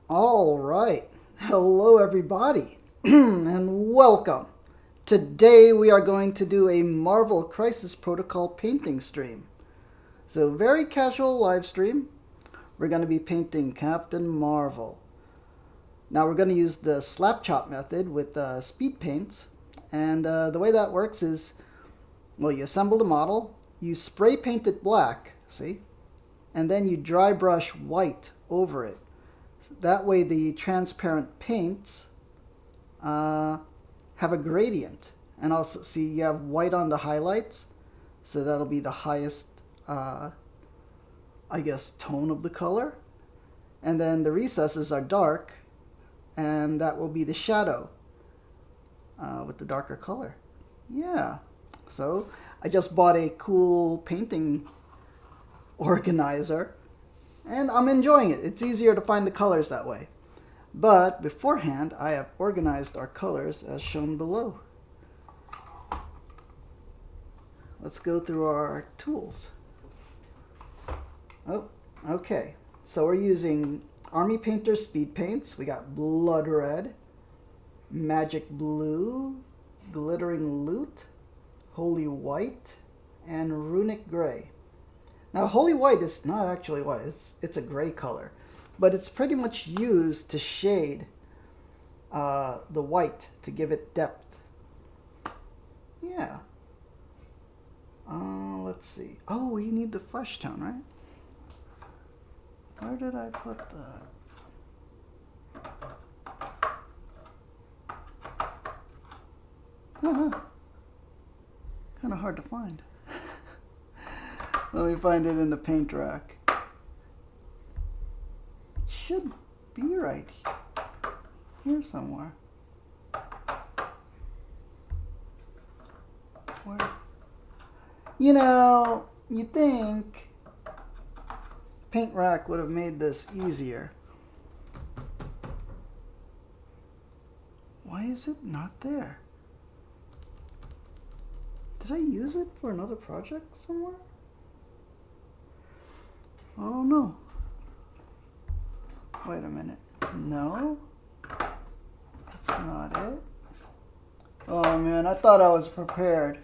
All right. Hello, everybody, and welcome. Today we are going to do a Marvel Crisis Protocol painting stream. So, very casual live stream. We're going to be painting Captain Marvel. Now, we're going to use the slap chop method with speed paints. And the way that works is, well, you assemble the model, you spray paint it black, see? And then you dry brush white over it. That way the transparent paints have a gradient. And also, see, you have white on the highlights. So that'll be the highest, I guess, tone of the color. And then the recesses are dark. And that will be the shadow with the darker color. Yeah. So I just bought a cool painting organizer. And I'm enjoying it. It's easier to find the colors that way. But beforehand, I have organized our colors as shown below. Let's go through our tools. Oh, okay. So we're using Army Painter Speed Paints. We got Blood Red, Magic Blue, Glittering Loot, Holy White, and Runic Gray. Now, Holy White is not actually white. It's a gray color. But it's pretty much used to shade the white to give it depth. Yeah. Let's see. Oh, we need the flesh tone, right? Where did I put that? Kind of hard to find. Let me find it in the paint rack. It should be right here somewhere. Where? You know, you think paint rack would have made this easier. Why is it not there? Did I use it for another project somewhere? I don't know. Wait a minute. No? That's not it. Oh man, I thought I was prepared.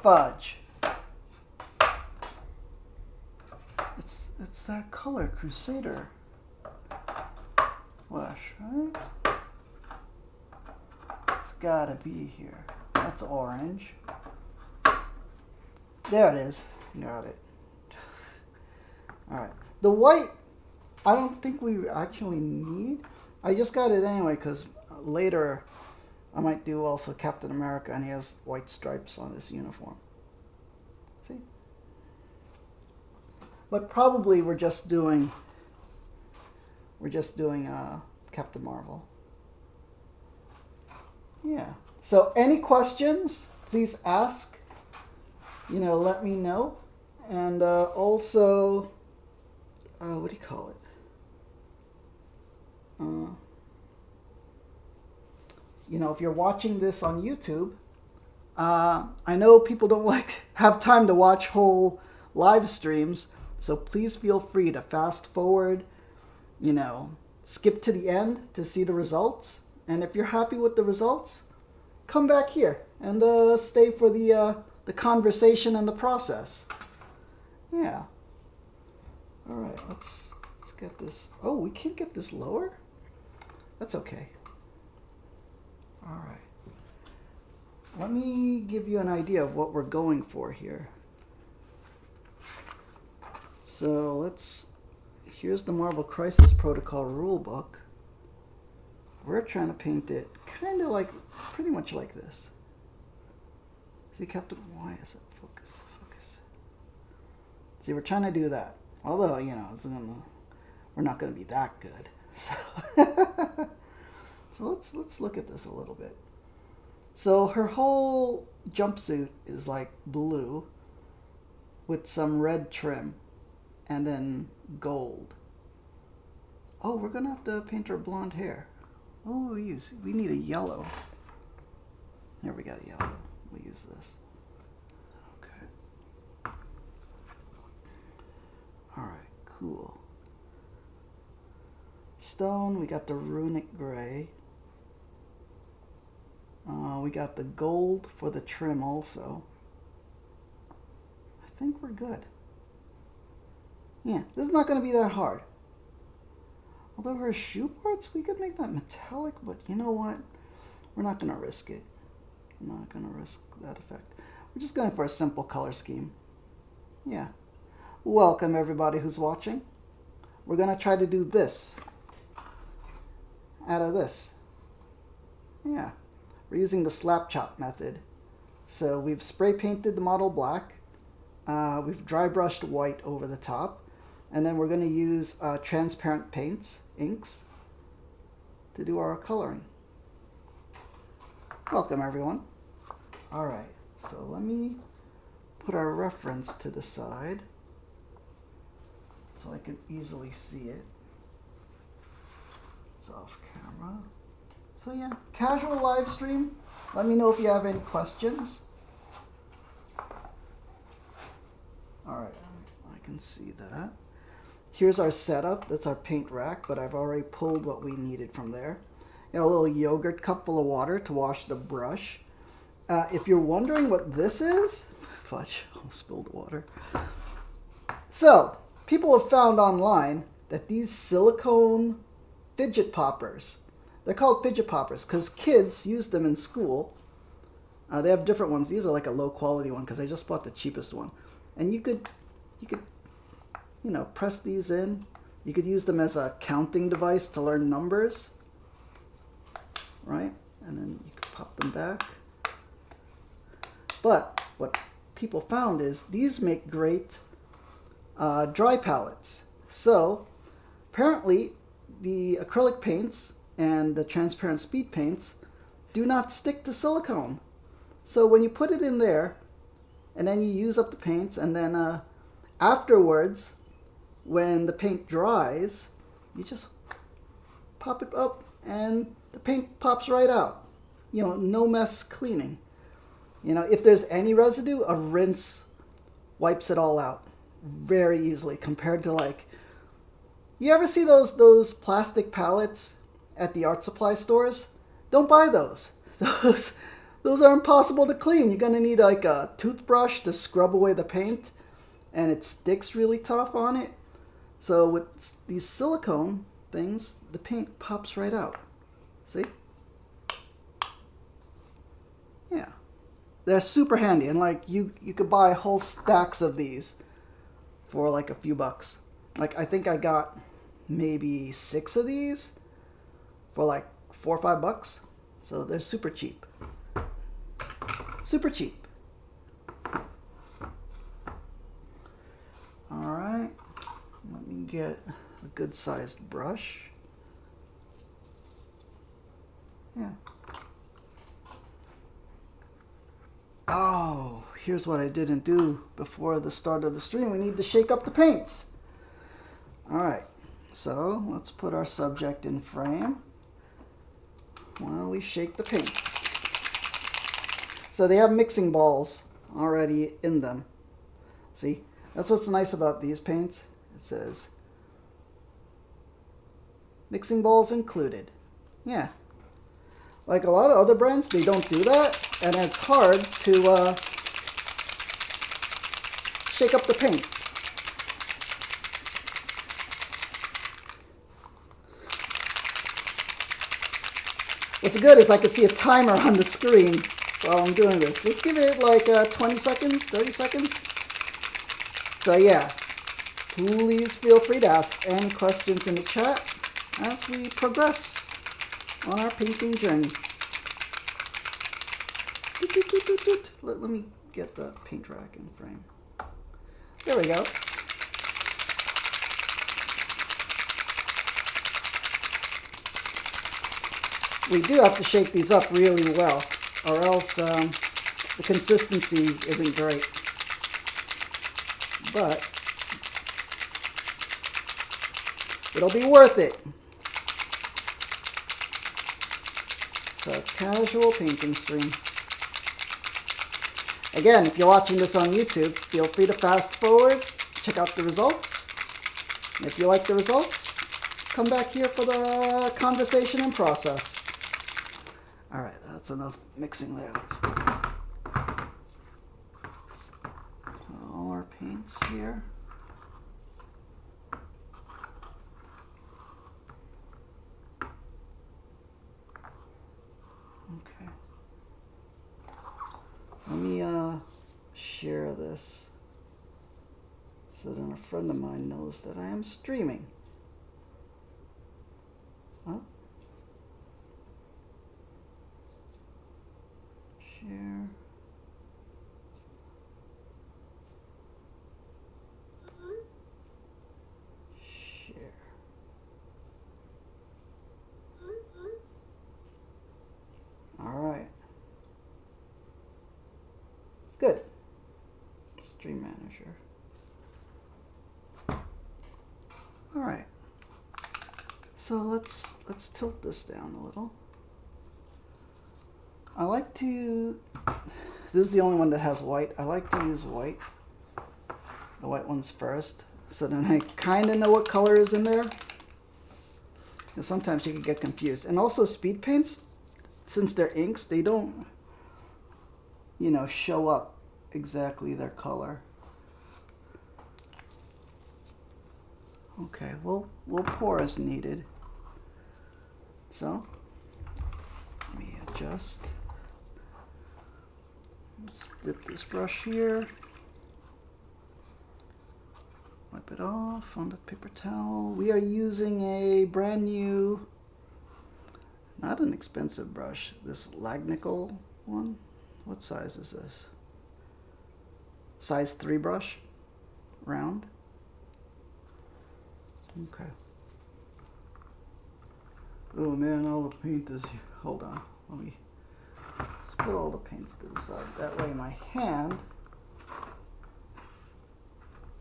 Fudge. It's that color, Crusader flesh, right? It's gotta be here. That's orange. There it is. Got it. Alright. The white, I don't think we actually need. I just got it anyway because later I might do also Captain America and he has white stripes on his uniform. See? But probably we're just doing Captain Marvel. Yeah. So any questions, please ask. You know, let me know. And also, what do you call it? You know, if you're watching this on YouTube, I know people don't have time to watch whole live streams, so please feel free to fast forward, you know, skip to the end to see the results. And if you're happy with the results, come back here and stay for the conversation and the process. Yeah. All right, let's get this. Oh, we can't get this lower? That's okay. All right. Let me give you an idea of what we're going for here. So here's the Marvel Crisis Protocol rulebook. We're trying to paint it kind of like, pretty much like this. See, Captain, why is it? Focus. See, we're trying to do that. Although, you know, we're not going to be that good. So let's look at this a little bit. So her whole jumpsuit is like blue with some red trim and then gold. Oh, we're going to have to paint her blonde hair. Oh, we need a yellow. Here, we got a yellow. We'll use this. Okay. All right, cool. stone. We got the runic gray. We got the gold for the trim also. I think we're good. Yeah, this is not going to be that hard. Although her shoe parts, we could make that metallic, but you know what? We're not going to risk it. We're not going to risk that effect. We're just going for a simple color scheme. Yeah. Welcome everybody who's watching. We're going to try to do this out of this. Yeah. We're using the slap chop method. So we've spray painted the model black. We've dry brushed white over the top. And then we're going to use transparent paints, inks, to do our coloring. Welcome everyone. Alright, so let me put our reference to the side so I can easily see it. It's off camera. So yeah, casual live stream. Let me know if you have any questions. Alright, I can see that. Here's our setup. That's our paint rack, but I've already pulled what we needed from there. A little yogurt cup full of water to wash the brush. If you're wondering what this is, fudge, I spilled water. So, people have found online that these silicone fidget poppers, they're called fidget poppers because kids use them in school. They have different ones. These are like a low quality one because I just bought the cheapest one. And you could, you know, press these in. You could use them as a counting device to learn numbers. Right? And then you can pop them back. But what people found is these make great dry palettes. So apparently the acrylic paints and the transparent speed paints do not stick to silicone. So when you put it in there and then you use up the paints and then afterwards when the paint dries, you just pop it up and the paint pops right out. You know, no mess cleaning. You know, if there's any residue, a rinse wipes it all out very easily compared to like, you ever see those plastic palettes at the art supply stores? Don't buy those. Those are impossible to clean. You're gonna need like a toothbrush to scrub away the paint and it sticks really tough on it. So with these silicone things, the paint pops right out. See? Yeah. They're super handy, and like you could buy whole stacks of these for like a few bucks. Like I think I got maybe 6 of these for like $4 or $5. So they're super cheap. Super cheap. Alright. Let me get a good sized brush. Yeah. Oh, here's what I didn't do before the start of the stream. We need to shake up the paints. Alright, so let's put our subject in frame while we shake the paint. So they have mixing balls already in them. See, that's what's nice about these paints. It says mixing balls included. Yeah. Like a lot of other brands, they don't do that, and it's hard to shake up the paints. What's good is I can see a timer on the screen while I'm doing this. Let's give it like 20 seconds, 30 seconds. So yeah, please feel free to ask any questions in the chat as we progress on our painting journey. Let me get the paint rack in frame. There we go. We do have to shake these up really well, or else the consistency isn't great. But it'll be worth it. So, casual painting stream. Again, if you're watching this on YouTube, feel free to fast forward, check out the results. And if you like the results, come back here for the conversation and process. All right, that's enough mixing there. Let's put all our paints here. Okay. Let me share this so that a friend of mine knows that I am streaming. Oh. Share. Share. All right. Good. Stream manager. All right. So let's tilt this down a little. I like to, this is the only one that has white. I like to use white, the white ones first, so then I kind of know what color is in there. And sometimes you can get confused. And also speed paints, since they're inks, they don't, you know, show up exactly their color. Okay, we'll pour as needed. So, let me adjust. Let's dip this brush here. Wipe it off on the paper towel. We are using a brand new, not an expensive brush, this Lagnical one. What size is this? Size 3 brush, round. Okay. Oh man, all the paint is here. Hold on, let's put all the paints to the side. That way my hand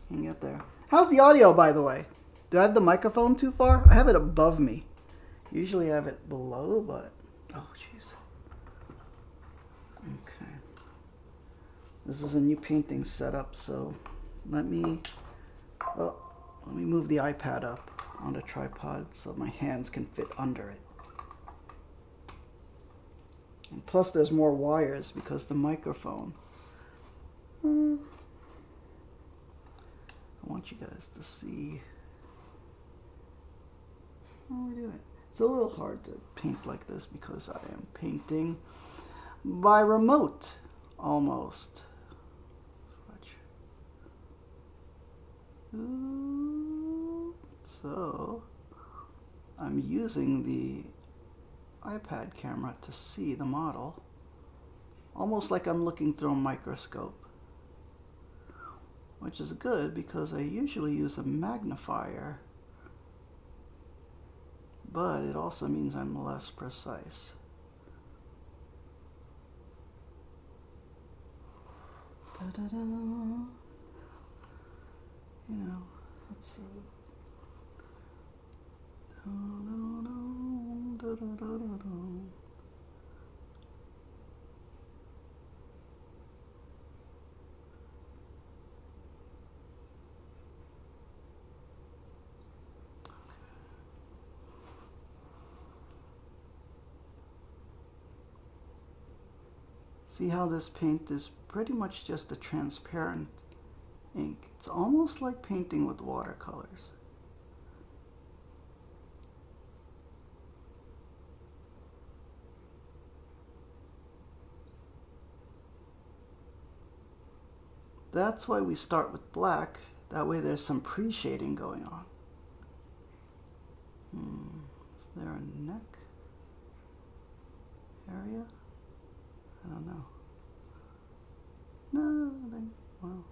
can get there. How's the audio, by the way? Do I have the microphone too far? I have it above me. Usually I have it below, but oh jeez. Okay. This is a new painting setup, so let me move the iPad up on the tripod so my hands can fit under it. And plus there's more wires because the microphone. I want you guys to see how we're doing. It's a little hard to paint like this because I am painting by remote almost. So I'm using the iPad camera to see the model, almost like I'm looking through a microscope, which is good because I usually use a magnifier, but it also means I'm less precise. Da-da-da. You know, let's see how this paint is pretty much just a transparent ink. It's almost like painting with watercolors. That's why we start with black. That way there's some pre-shading going on. Is there a neck area? I don't know. No, I think, well.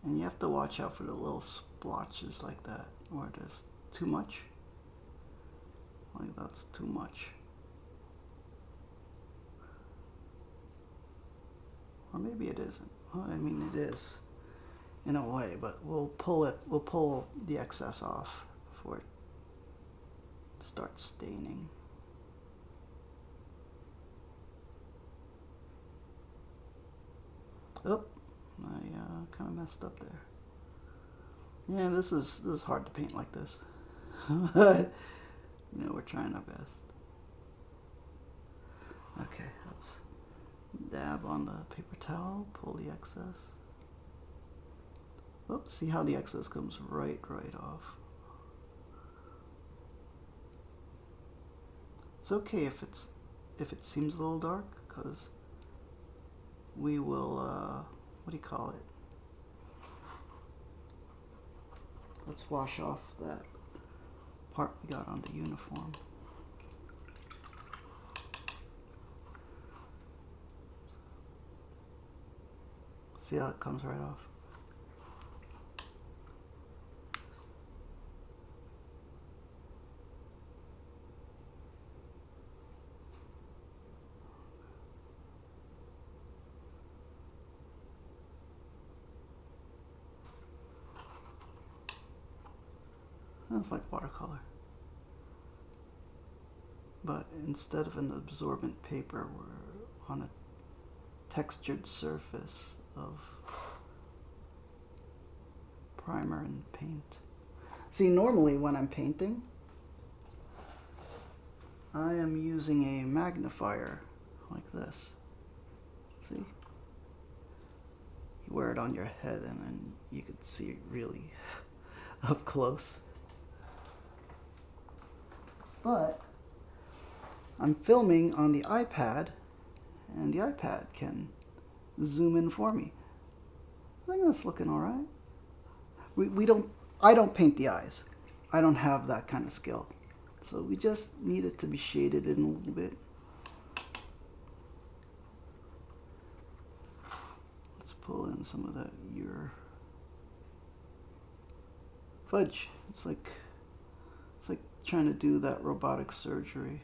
And you have to watch out for the little splotches like that, or there's too much. Like that's too much. Or maybe it isn't. Well, I mean it is. in a way, but we'll pull the excess off before it starts staining. Oh, I kind of messed up there. Yeah, this is hard to paint like this, but you know, we're trying our best. Okay, let's dab on the paper towel, pull the excess. Oh, see how the excess comes right off. It's okay if it seems a little dark, because we will what do you call it? Let's wash off that part we got on the uniform. See how it comes right off? It's like watercolor. But instead of an absorbent paper, we're on a textured surface of primer and paint. See, normally when I'm painting, I am using a magnifier like this. See? You wear it on your head and then you can see it really up close. But I'm filming on the iPad, and the iPad can zoom in for me. I think that's looking all right. I don't paint the eyes. I don't have that kind of skill. So we just need it to be shaded in a little bit. Let's pull in some of that ear. Fudge. It's like trying to do that robotic surgery.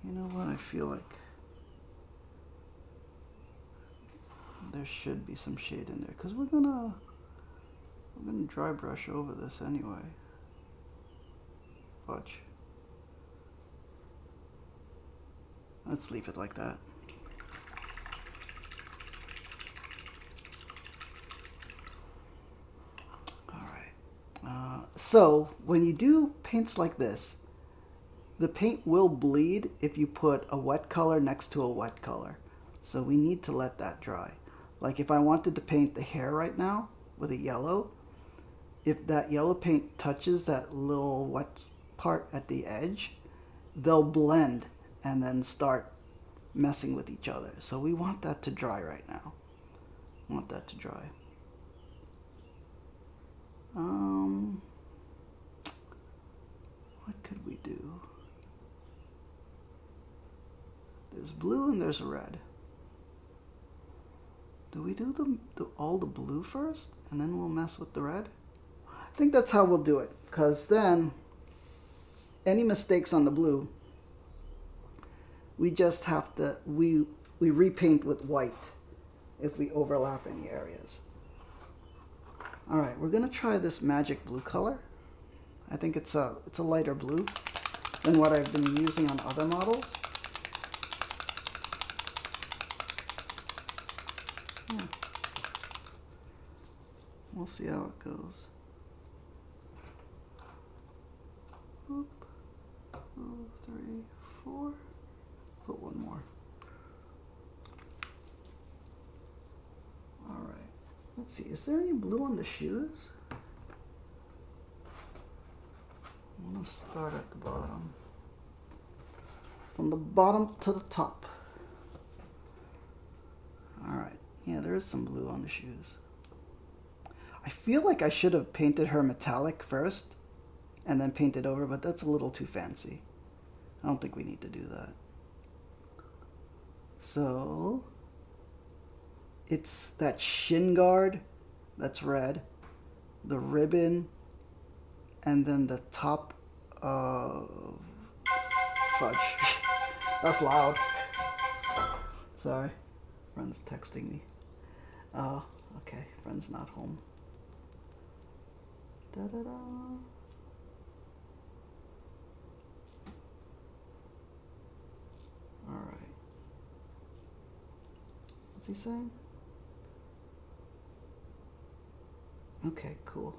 You know what? I feel like there should be some shade in there, because we're gonna dry brush over this anyway. Watch. Let's leave it like that. So when you do paints like this, the paint will bleed if you put a wet color next to a wet color. So we need to let that dry. Like if I wanted to paint the hair right now with a yellow, if that yellow paint touches that little wet part at the edge, they'll blend and then start messing with each other. So we want that to dry right now. Want that to dry. What could we do? There's blue and there's red. Do we do all the blue first and then we'll mess with the red? I think that's how we'll do it, because then any mistakes on the blue, we just have to, we repaint with white if we overlap any areas. All right, we're gonna try this magic blue color. I think it's a lighter blue than what I've been using on other models. Yeah. We'll see how it goes. Oop. 2, 3, 4. Put one more. All right. Let's see. Is there any blue on the shoes? I'm gonna start at the bottom. From the bottom to the top. All right. Yeah, there is some blue on the shoes. I feel like I should have painted her metallic first and then painted over, but that's a little too fancy. I don't think we need to do that. So it's that shin guard that's red, the ribbon, and then the top of fudge. That's loud. Sorry. Friend's texting me. Oh, okay. Friend's not home. Da-da-da. Alright. What's he saying? Okay, cool.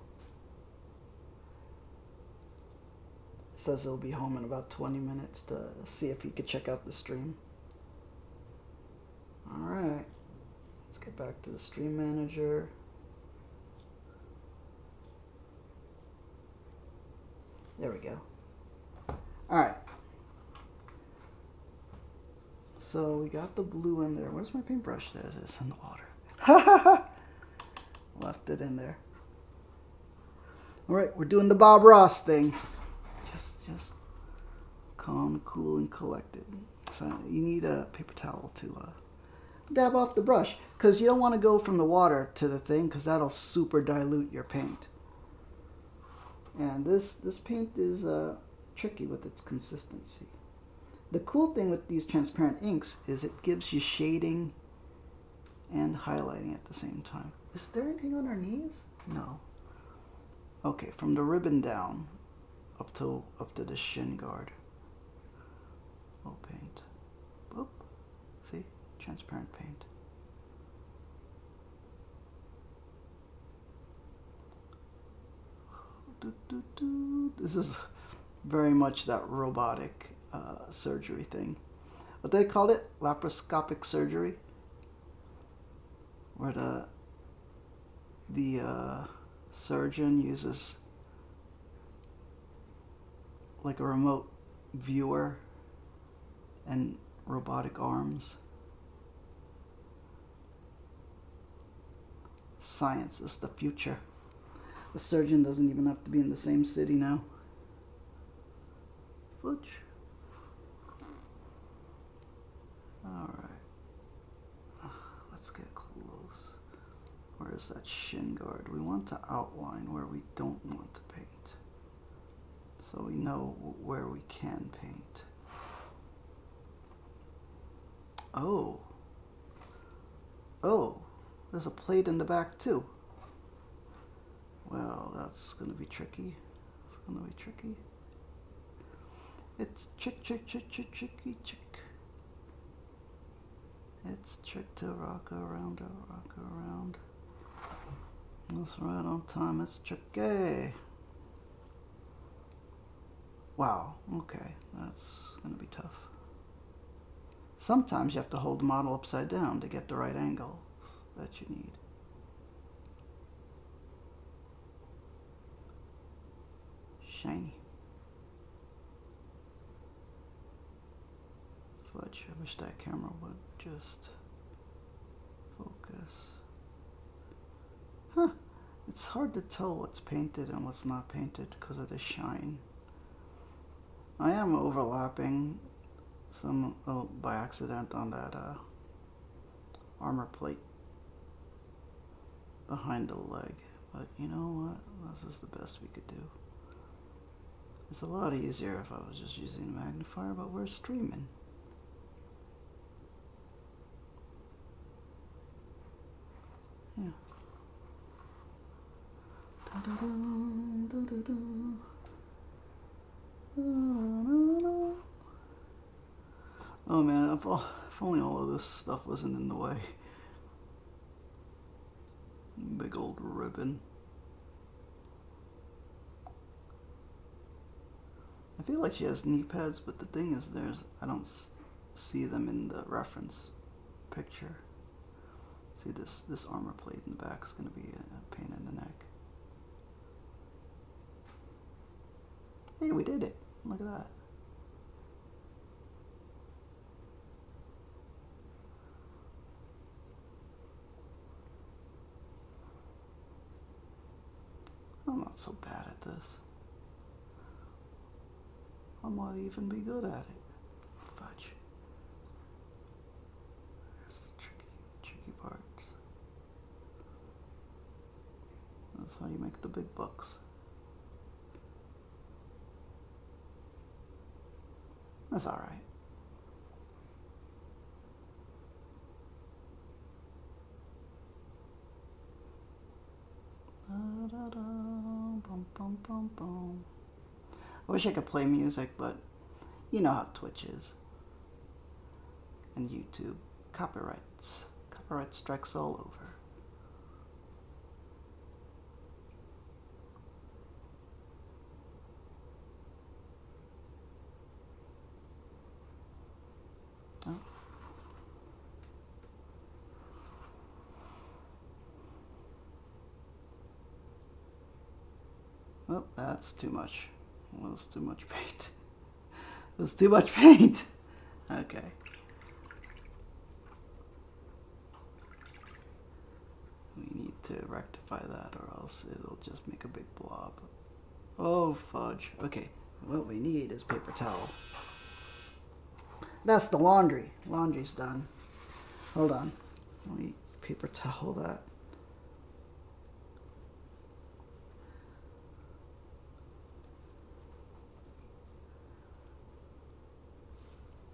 Says he'll be home in about 20 minutes to see if he could check out the stream. Alright. Let's get back to the stream manager. There we go. Alright. So we got the blue in there. Where's my paintbrush? There it is in the water. Left it in there. Alright, we're doing the Bob Ross thing. Just calm, cool, and collected. So you need a paper towel to dab off the brush, because you don't want to go from the water to the thing, because that'll super dilute your paint. And this paint is tricky with its consistency. The cool thing with these transparent inks is it gives you shading and highlighting at the same time. Is there anything on our knees? No. Okay, from the ribbon down up to the shin guard. Oh, paint. Boop. See? Transparent paint. This is very much that robotic surgery thing. What they called it? Laparoscopic surgery. Where the surgeon uses like a remote viewer and robotic arms. Science is the future. The surgeon doesn't even have to be in the same city now. Fudge. Alright. Let's get close. Where is that shin guard? We want to outline where we don't want to paint, so we know where we can paint. Oh, there's a plate in the back too. Well, that's gonna be tricky. It's gonna be tricky. It's tricky. It's trick to rock around. That's right on time. It's tricky. Wow, okay, that's gonna be tough. Sometimes you have to hold the model upside down to get the right angles that you need. Shiny. Fudge, I wish that camera would just focus. Huh, it's hard to tell what's painted and what's not painted because of the shine. I am overlapping some by accident on that armor plate behind the leg, but you know what? This is the best we could do. It's a lot easier if I was just using a magnifier, but we're streaming. Yeah. Da-da-dum, da-da-dum. Oh man, if only all of this stuff wasn't in the way. Big old ribbon. I feel like she has knee pads, but the thing is, I don't see them in the reference picture. See, this armor plate in the back is going to be a pain in the neck. Hey, we did it. Look at that. I'm not so bad at this. I might even be good at it. Fudge. There's the tricky parts. That's how you make the big bucks. That's all right. Bum, bum, bum, bum. I wish I could play music, but you know how Twitch is. And YouTube. Copyrights. Copyright strikes all over. Oh. Oh, that's too much. Well, that's too much paint. That's too much paint. Okay. We need to rectify that or else it'll just make a big blob. Oh, fudge. Okay, what we need is paper towel. That's the laundry. Laundry's done. Hold on. Let me paper towel that.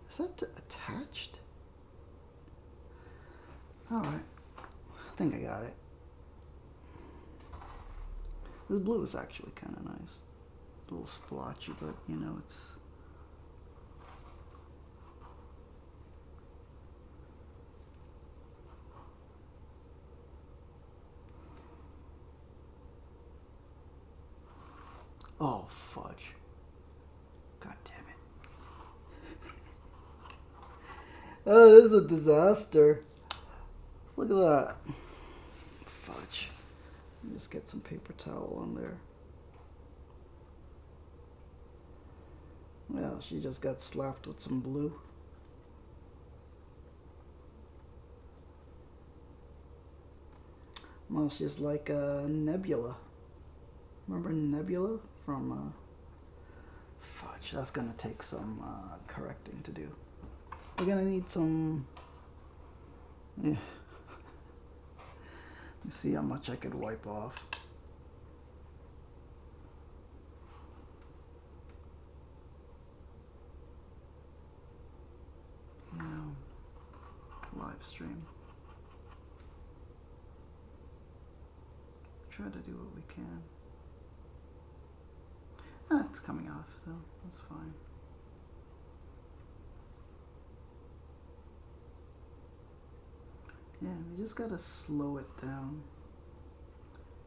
Is that attached? Alright. I think I got it. This blue is actually kind of nice. A little splotchy, but you know, it's... Oh, fudge. God damn it. Oh, this is a disaster. Look at that. Fudge. Just get some paper towel on there. Well, she just got slapped with some blue. Well, she's like a Nebula. Remember Nebula from fudge? That's gonna take some correcting to do. We're gonna need some... Yeah. Let's see how much I could wipe off. Now, live stream. Try to do what we can. Ah, it's coming off though. That's fine. Yeah, we just gotta slow it down.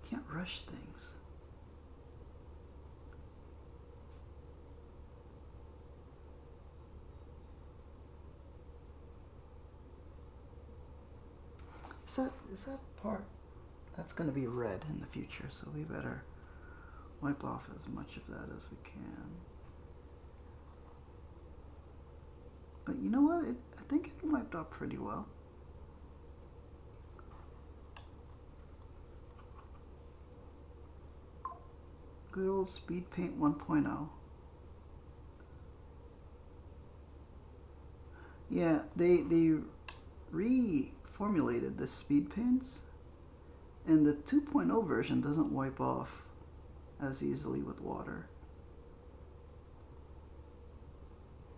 Can't rush things. Is that part that's gonna be red in the future, so we better wipe off as much of that as we can. But you know what? I think it wiped off pretty well. Good old Speed Paint 1.0. Yeah, they reformulated the speed paints, and the 2.0 version doesn't wipe off as easily with water.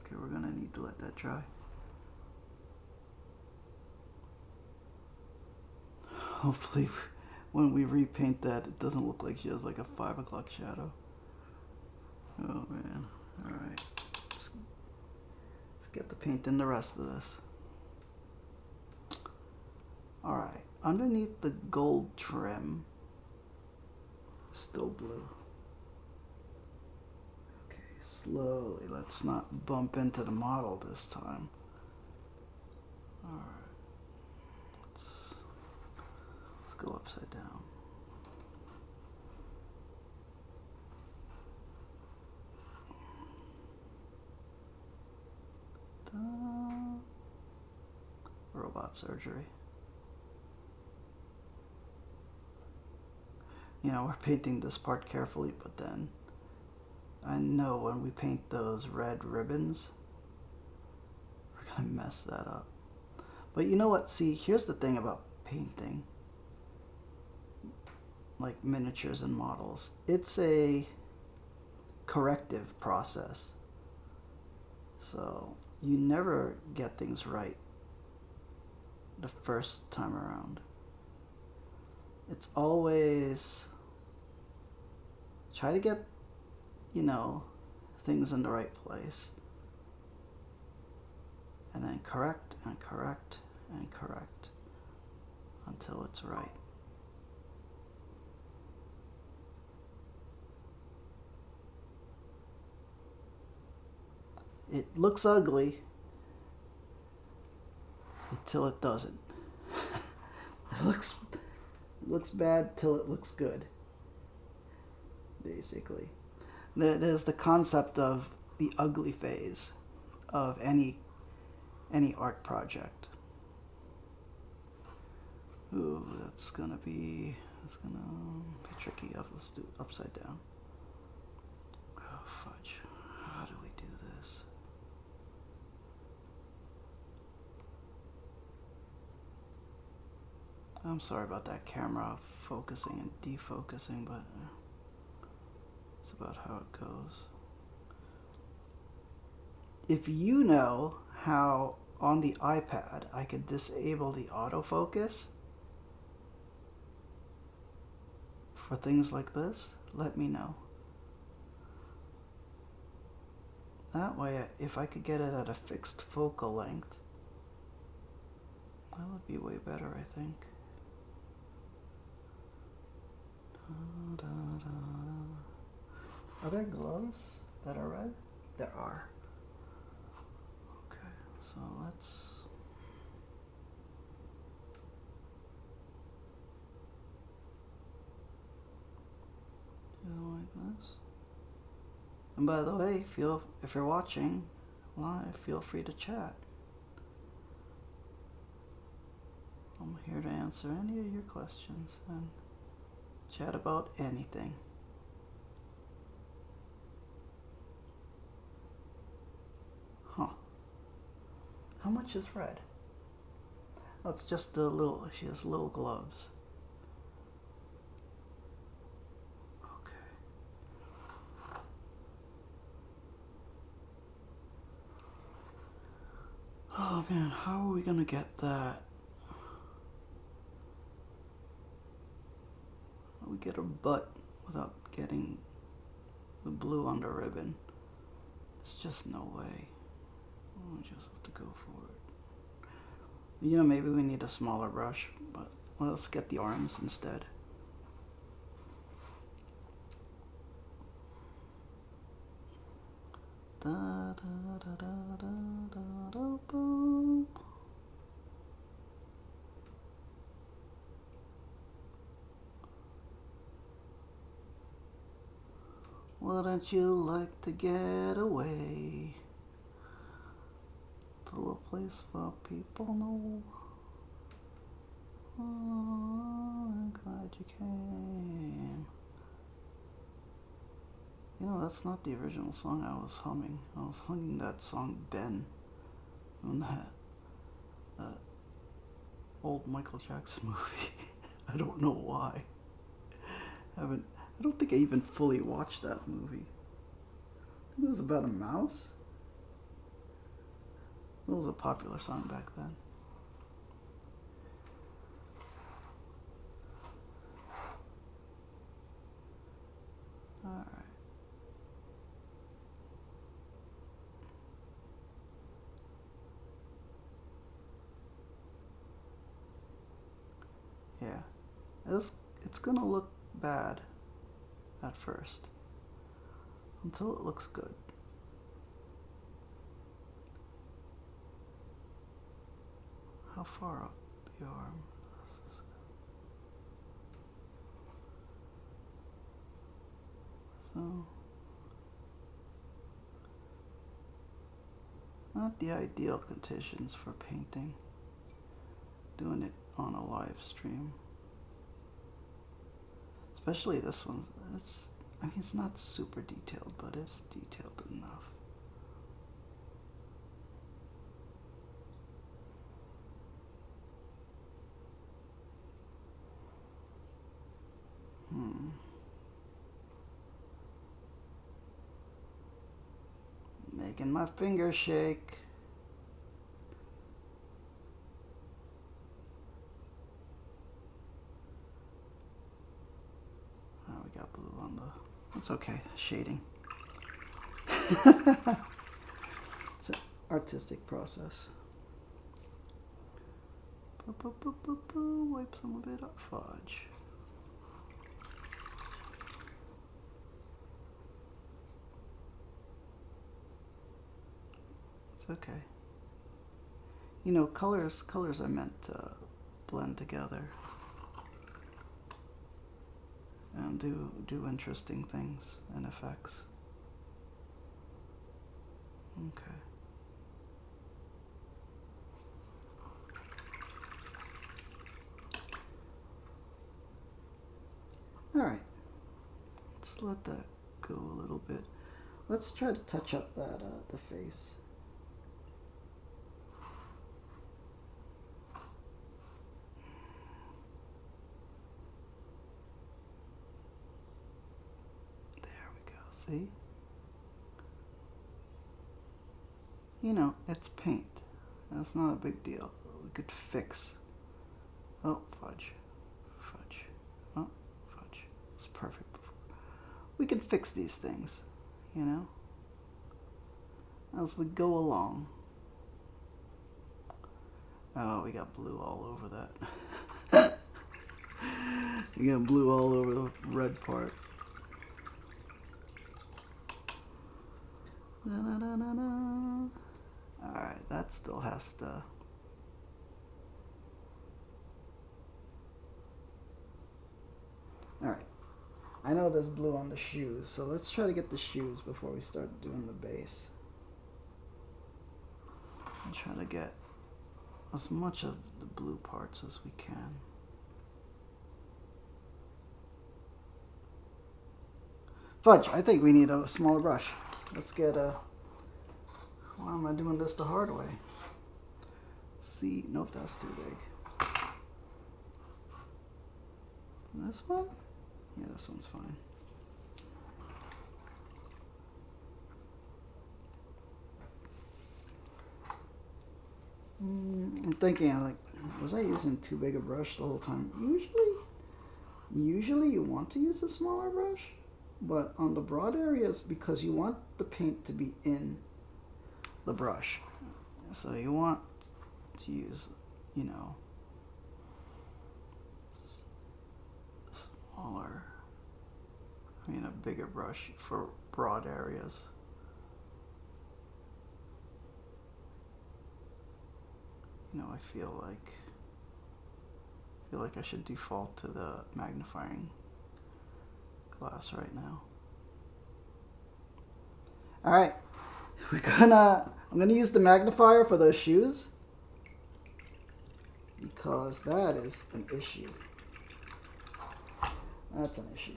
Okay, we're gonna need to let that dry. Hopefully when we repaint that, it doesn't look like she has like a 5 o'clock shadow. Oh man. Alright. Let's get the paint in the rest of this. Alright. Underneath the gold trim, still blue. Okay, slowly. Let's not bump into the model this time. Alright. Let's go upside down. Robot surgery. You know, we're painting this part carefully, but then I know when we paint those red ribbons, we're gonna mess that up. But you know what? See, here's the thing about painting, like miniatures and models. It's a corrective process. So you never get things right the first time around. It's always try to get, things in the right place. And then correct and correct and correct until it's right. It looks ugly until it doesn't. It looks bad till it looks good, basically. There's the concept of the ugly phase of any art project. Ooh, that's gonna be tricky. Let's do it upside down. Oh fudge! How do we do this? I'm sorry about that camera focusing and defocusing, but it's about how it goes. If you know how on the iPad I could disable the autofocus for things like this, let me know. That way, if I could get it at a fixed focal length, that would be way better, I think. Are there gloves that are red? There are. Okay, so let's do it like this. And by the way, if you're watching live, feel free to chat. I'm here to answer any of your questions and chat about anything. Huh. How much is red? Oh, it's just she has little gloves. Okay. Oh man, how are we gonna get that? How do we get her butt without getting the blue on the ribbon? There's just no way. We just have to go for it. Maybe we need a smaller brush, but let's get the arms instead. Da, da, da, da, da, da, da, boom. Wouldn't you like to get away to a place where people know? Oh, I'm glad you came. That's not the original song I was humming. I was humming that song Ben from that old Michael Jackson movie. I don't know why. I don't think I even fully watched that movie. I think it was about a mouse. It was a popular song back then. Alright. Yeah. It's gonna look bad at first. Until it looks good. How far up your arm? So, not the ideal conditions for painting. Doing it on a live stream. Especially this one. It's not super detailed, but it's detailed enough. Making my fingers shake. Oh, we got blue on the... That's okay, shading. It's an artistic process. Wipe some of it up, fudge. It's okay. You know, colors are meant to blend together and do interesting things and effects. Okay. All right. Let's let that go a little bit. Let's try to touch up that the face. See? You know, it's paint. That's not a big deal. We could fix. Oh, fudge. Fudge. Oh, fudge. It's perfect. We can fix these things, you know, as we go along. Oh, we got blue all over that. We got blue all over the red part. Na, na, na, na, na. Alright, that still has to... Alright, I know there's blue on the shoes, so let's try to get the shoes before we start doing the base. And try to get as much of the blue parts as we can. Fudge, I think we need a smaller brush. Let's get a... Why am I doing this the hard way? See, nope, that's too big. This one? Yeah, this one's fine. I'm thinking, like, was I using too big a brush the whole time? Usually you want to use a smaller brush. But on the broad areas, because you want the paint to be in the brush. So you want to use, you know, smaller, a bigger brush for broad areas. You know, I feel like I should default to the magnifying glass right now. All right, I'm gonna use the magnifier for those shoes because that is an issue. That's an issue.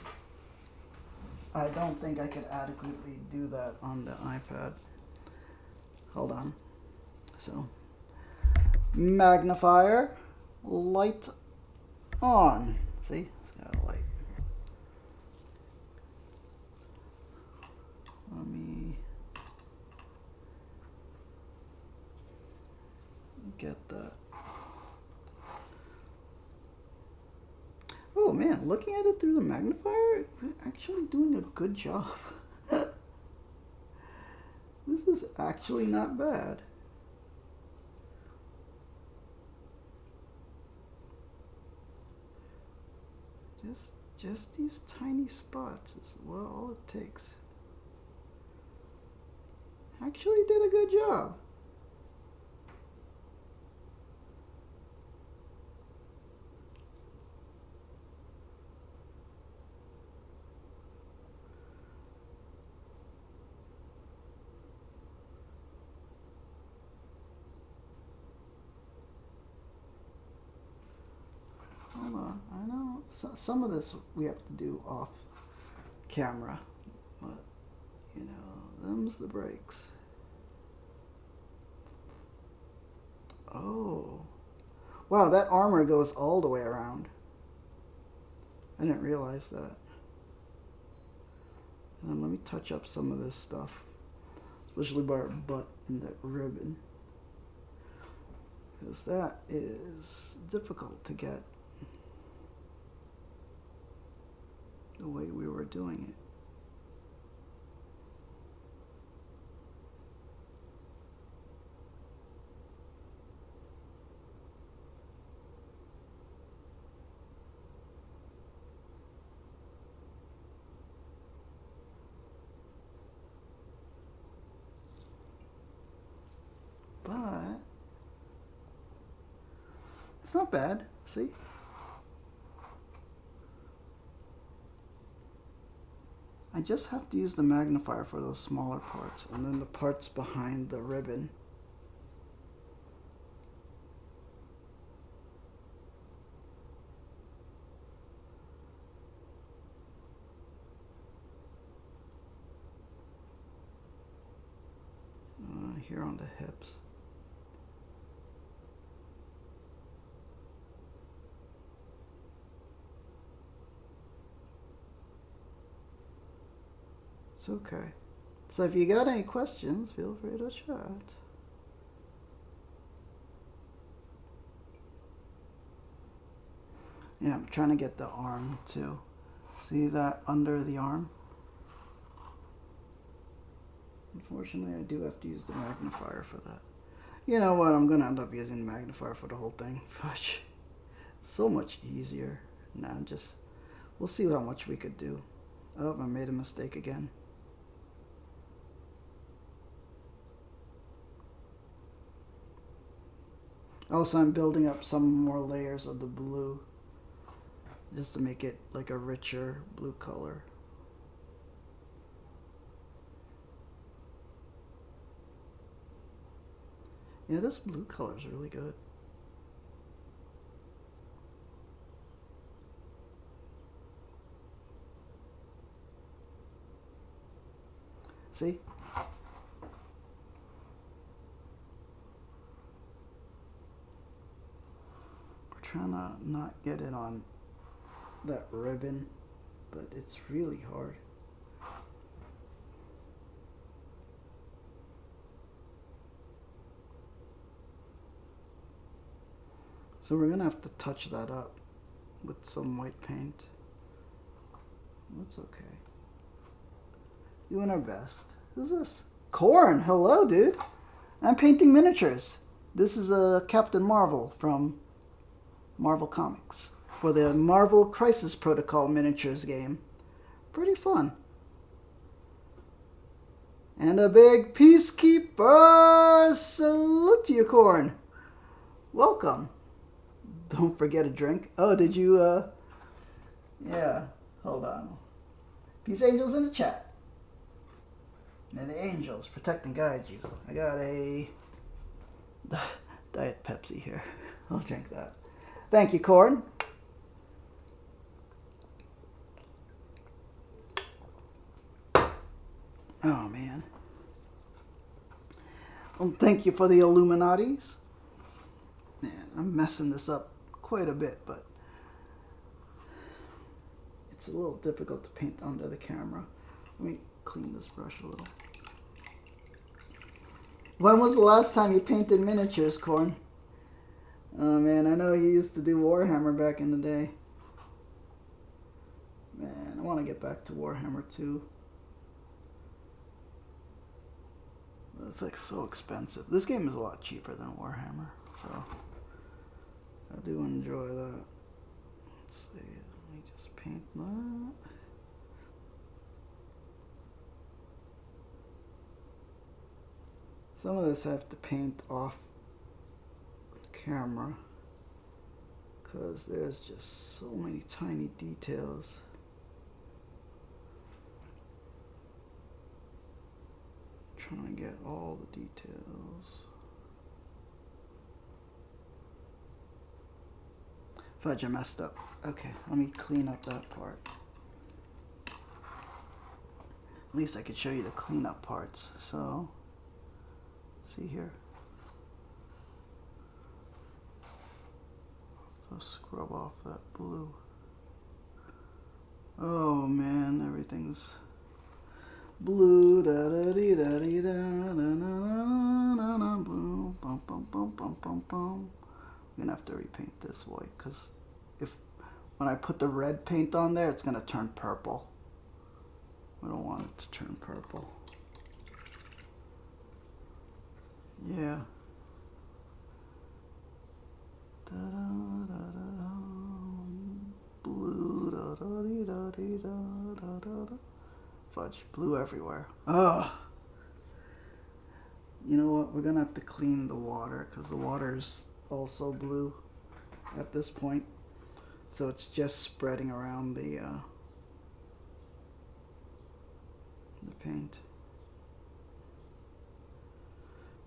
I don't think I could adequately do that on the iPad. Hold on. So, magnifier, light on. See? It's got a light. Let me get that. Oh man, looking at it through the magnifier, we're actually doing a good job. This is actually not bad. Just these tiny spots is well all it takes. Actually did a good job. Hold on, I know some of this we have to do off camera, but you know, them's the breaks. Oh, wow, that armor goes all the way around. I didn't realize that. And then let me touch up some of this stuff especially by our butt and that ribbon, because that is difficult to get the way we were doing it. But it's not bad, see? I just have to use the magnifier for those smaller parts, and then the parts behind the ribbon. Here on the hips. It's okay. So if you got any questions, feel free to chat. Yeah, I'm trying to get the arm too. See that under the arm? Unfortunately, I do have to use the magnifier for that. You know what? I'm going to end up using the magnifier for the whole thing. Fudge. So much easier. Nah, we'll see how much we could do. Oh, I made a mistake again. Also, I'm building up some more layers of the blue, just to make it like a richer blue color. Yeah, this blue color is really good. See? We're trying to not get it on that ribbon, but it's really hard. So we're gonna have to touch that up with some white paint. That's okay. Doing our best. Who's this? Corn! Hello, dude! I'm painting miniatures. This is a Captain Marvel from Marvel Comics for the Marvel Crisis Protocol miniatures game. Pretty fun. And a big Peacekeeper salute to you, Corn. Welcome. Don't forget a drink. Oh, did you, yeah, hold on. Peace angels in the chat. May the angels protect and guide you. I got a Diet Pepsi here. I'll drink that. Thank you, Corn. Oh, man. Well, thank you for the Illuminatis. Man, I'm messing this up quite a bit, but it's a little difficult to paint under the camera. Let me clean this brush a little. When was the last time you painted miniatures, Corn? Oh man, I know you used to do Warhammer back in the day. Man, I want to get back to Warhammer too. It's like so expensive. This game is a lot cheaper than Warhammer, so I do enjoy that. Let's see, let me just paint that. Some of this I have to paint off the camera because there's just so many tiny details. Trying to get all the details. Fudge, I messed up. Okay, let me clean up that part. At least I could show you the cleanup parts. So, see here. So scrub off that blue. Oh man, everything's Blue, da da dee da dee da, na na na na na, blue, bum bum bum bum bum bum. I'm gonna have to repaint this white because if when I put the red paint on there, it's gonna turn purple. I don't want it to turn purple. Yeah. Da da da da. Blue, da da dee da dee da da da da. Fudge, blue everywhere. Ugh. You know what? We're gonna have to clean the water because the water's also blue at this point. So it's just spreading around the paint.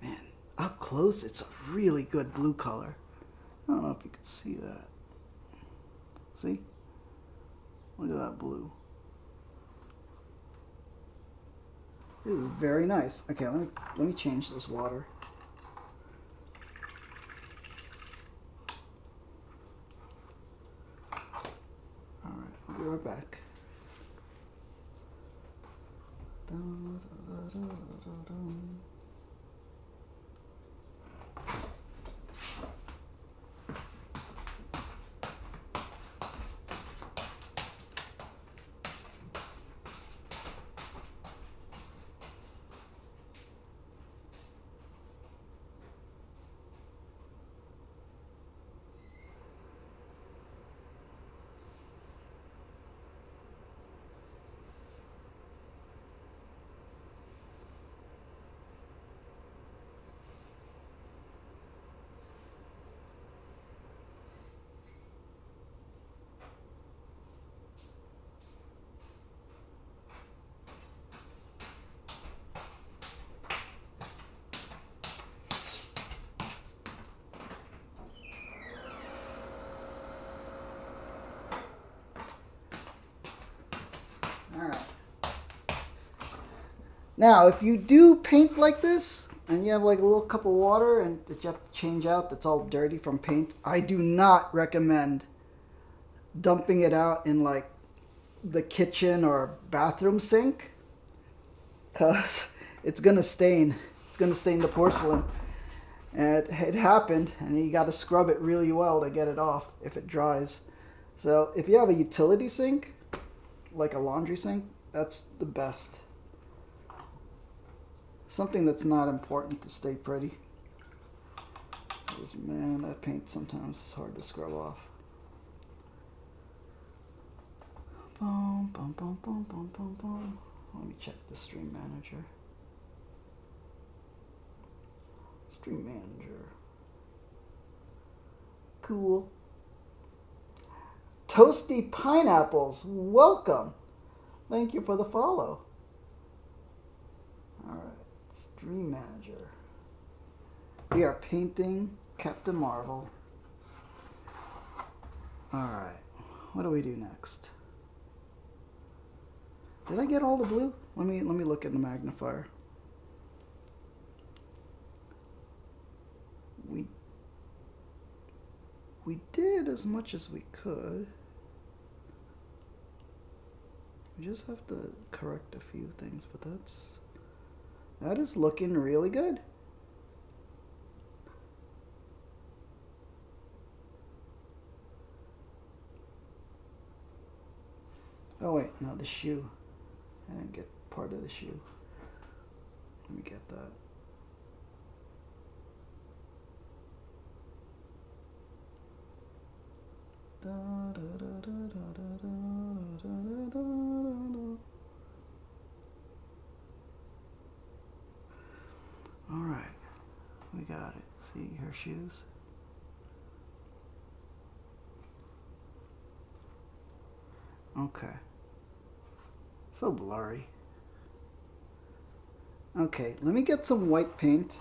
Man, up close, it's a really good blue color. I don't know if you can see that. See? Look at that blue. This is very nice. Okay, let me change this water. All right, I'll be right back. Da, da, da, da, da, da. Now, if you do paint like this, and you have like a little cup of water and that you have to change out that's all dirty from paint, I do not recommend dumping it out in like the kitchen or bathroom sink, because it's gonna stain. It's gonna stain the porcelain. And it happened, and you got to scrub it really well to get it off if it dries. So if you have a utility sink, like a laundry sink, that's the best. Something that's not important to stay pretty. Because man, that paint sometimes is hard to scrub off. Boom, boom, boom, boom, boom, boom, boom. Let me check the stream manager. Stream manager. Cool. Toasty Pineapples, welcome. Thank you for the follow. All right. Stream Manager. We are painting Captain Marvel. Alright, what do we do next? Did I get all the blue? Let me look at the magnifier. We did as much as we could. We just have to correct a few things, but that is looking really good. Oh wait, no, the shoe. I didn't get part of the shoe. Let me get that. All right, we got it. See her shoes. Okay. So blurry. Okay, let me get some white paint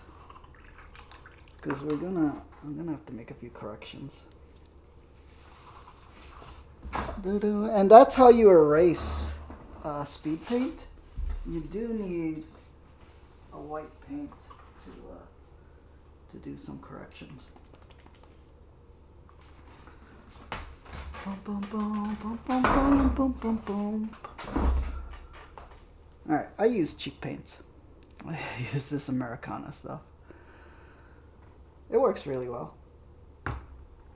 because I'm gonna have to make a few corrections. And that's how you erase speed paint. You do need a white paint to do some corrections. Boom, boom, boom, boom, boom, boom, boom, boom, boom. Alright, I use cheap paints. I use this Americana stuff. It works really well.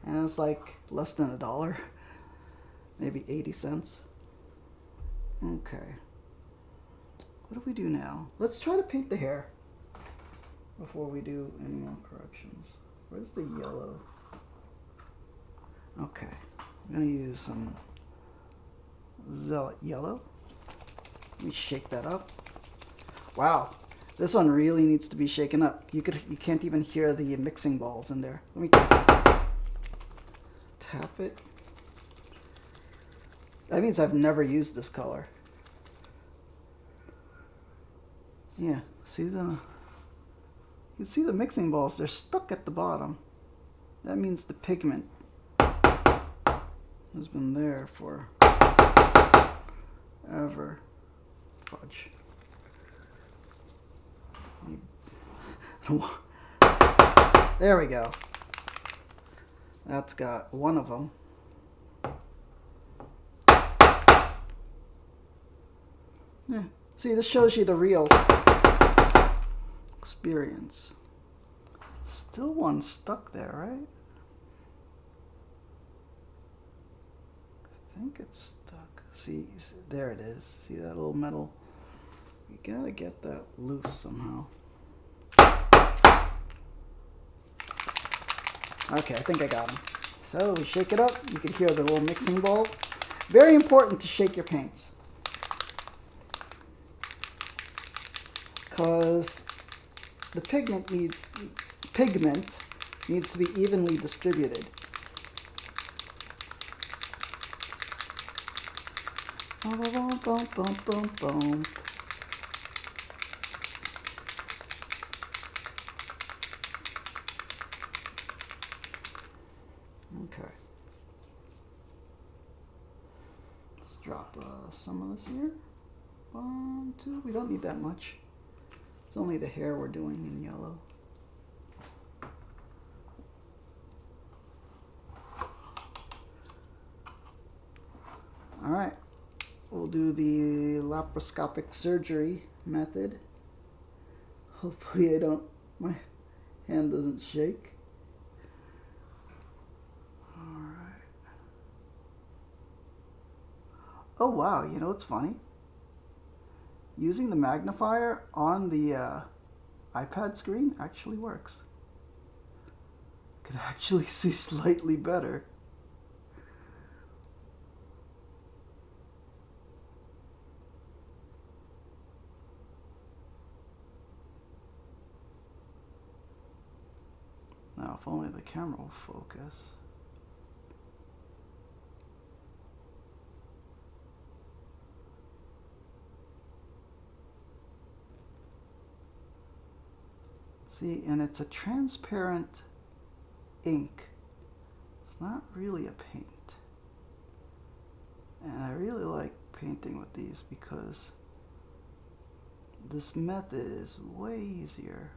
And it's like less than $1. Maybe 80 cents. Okay. What do we do now? Let's try to paint the hair before we do any more corrections. Where's the yellow? Okay. I'm going to use some Zealot yellow. Let me shake that up. Wow. This one really needs to be shaken up. You can't even hear the mixing balls in there. Let me tap it. That means I've never used this color. Yeah, see you can see the mixing balls, they're stuck at the bottom. That means the pigment has been there for ever. Fudge. There we go. That's got one of them. Yeah. See, this shows you the real experience. Still one stuck there, right? I think it's stuck. See, there it is. See that little metal? You gotta get that loose somehow. Okay, I think I got them. So we shake it up. You can hear the little mixing bowl. Very important to shake your paints, because the pigment needs to be evenly distributed. Bum, bum, bum, bum, bum, bum. Okay. Let's drop some of this here. 1, 2. We don't need that much. It's only the hair we're doing in yellow. Alright, we'll do the laparoscopic surgery method. Hopefully my hand doesn't shake. Alright. Oh wow, you know what's funny? Using the magnifier on the iPad screen actually works. I could actually see slightly better. Now, if only the camera will focus. See, and it's a transparent ink. It's not really a paint. And I really like painting with these because this method is way easier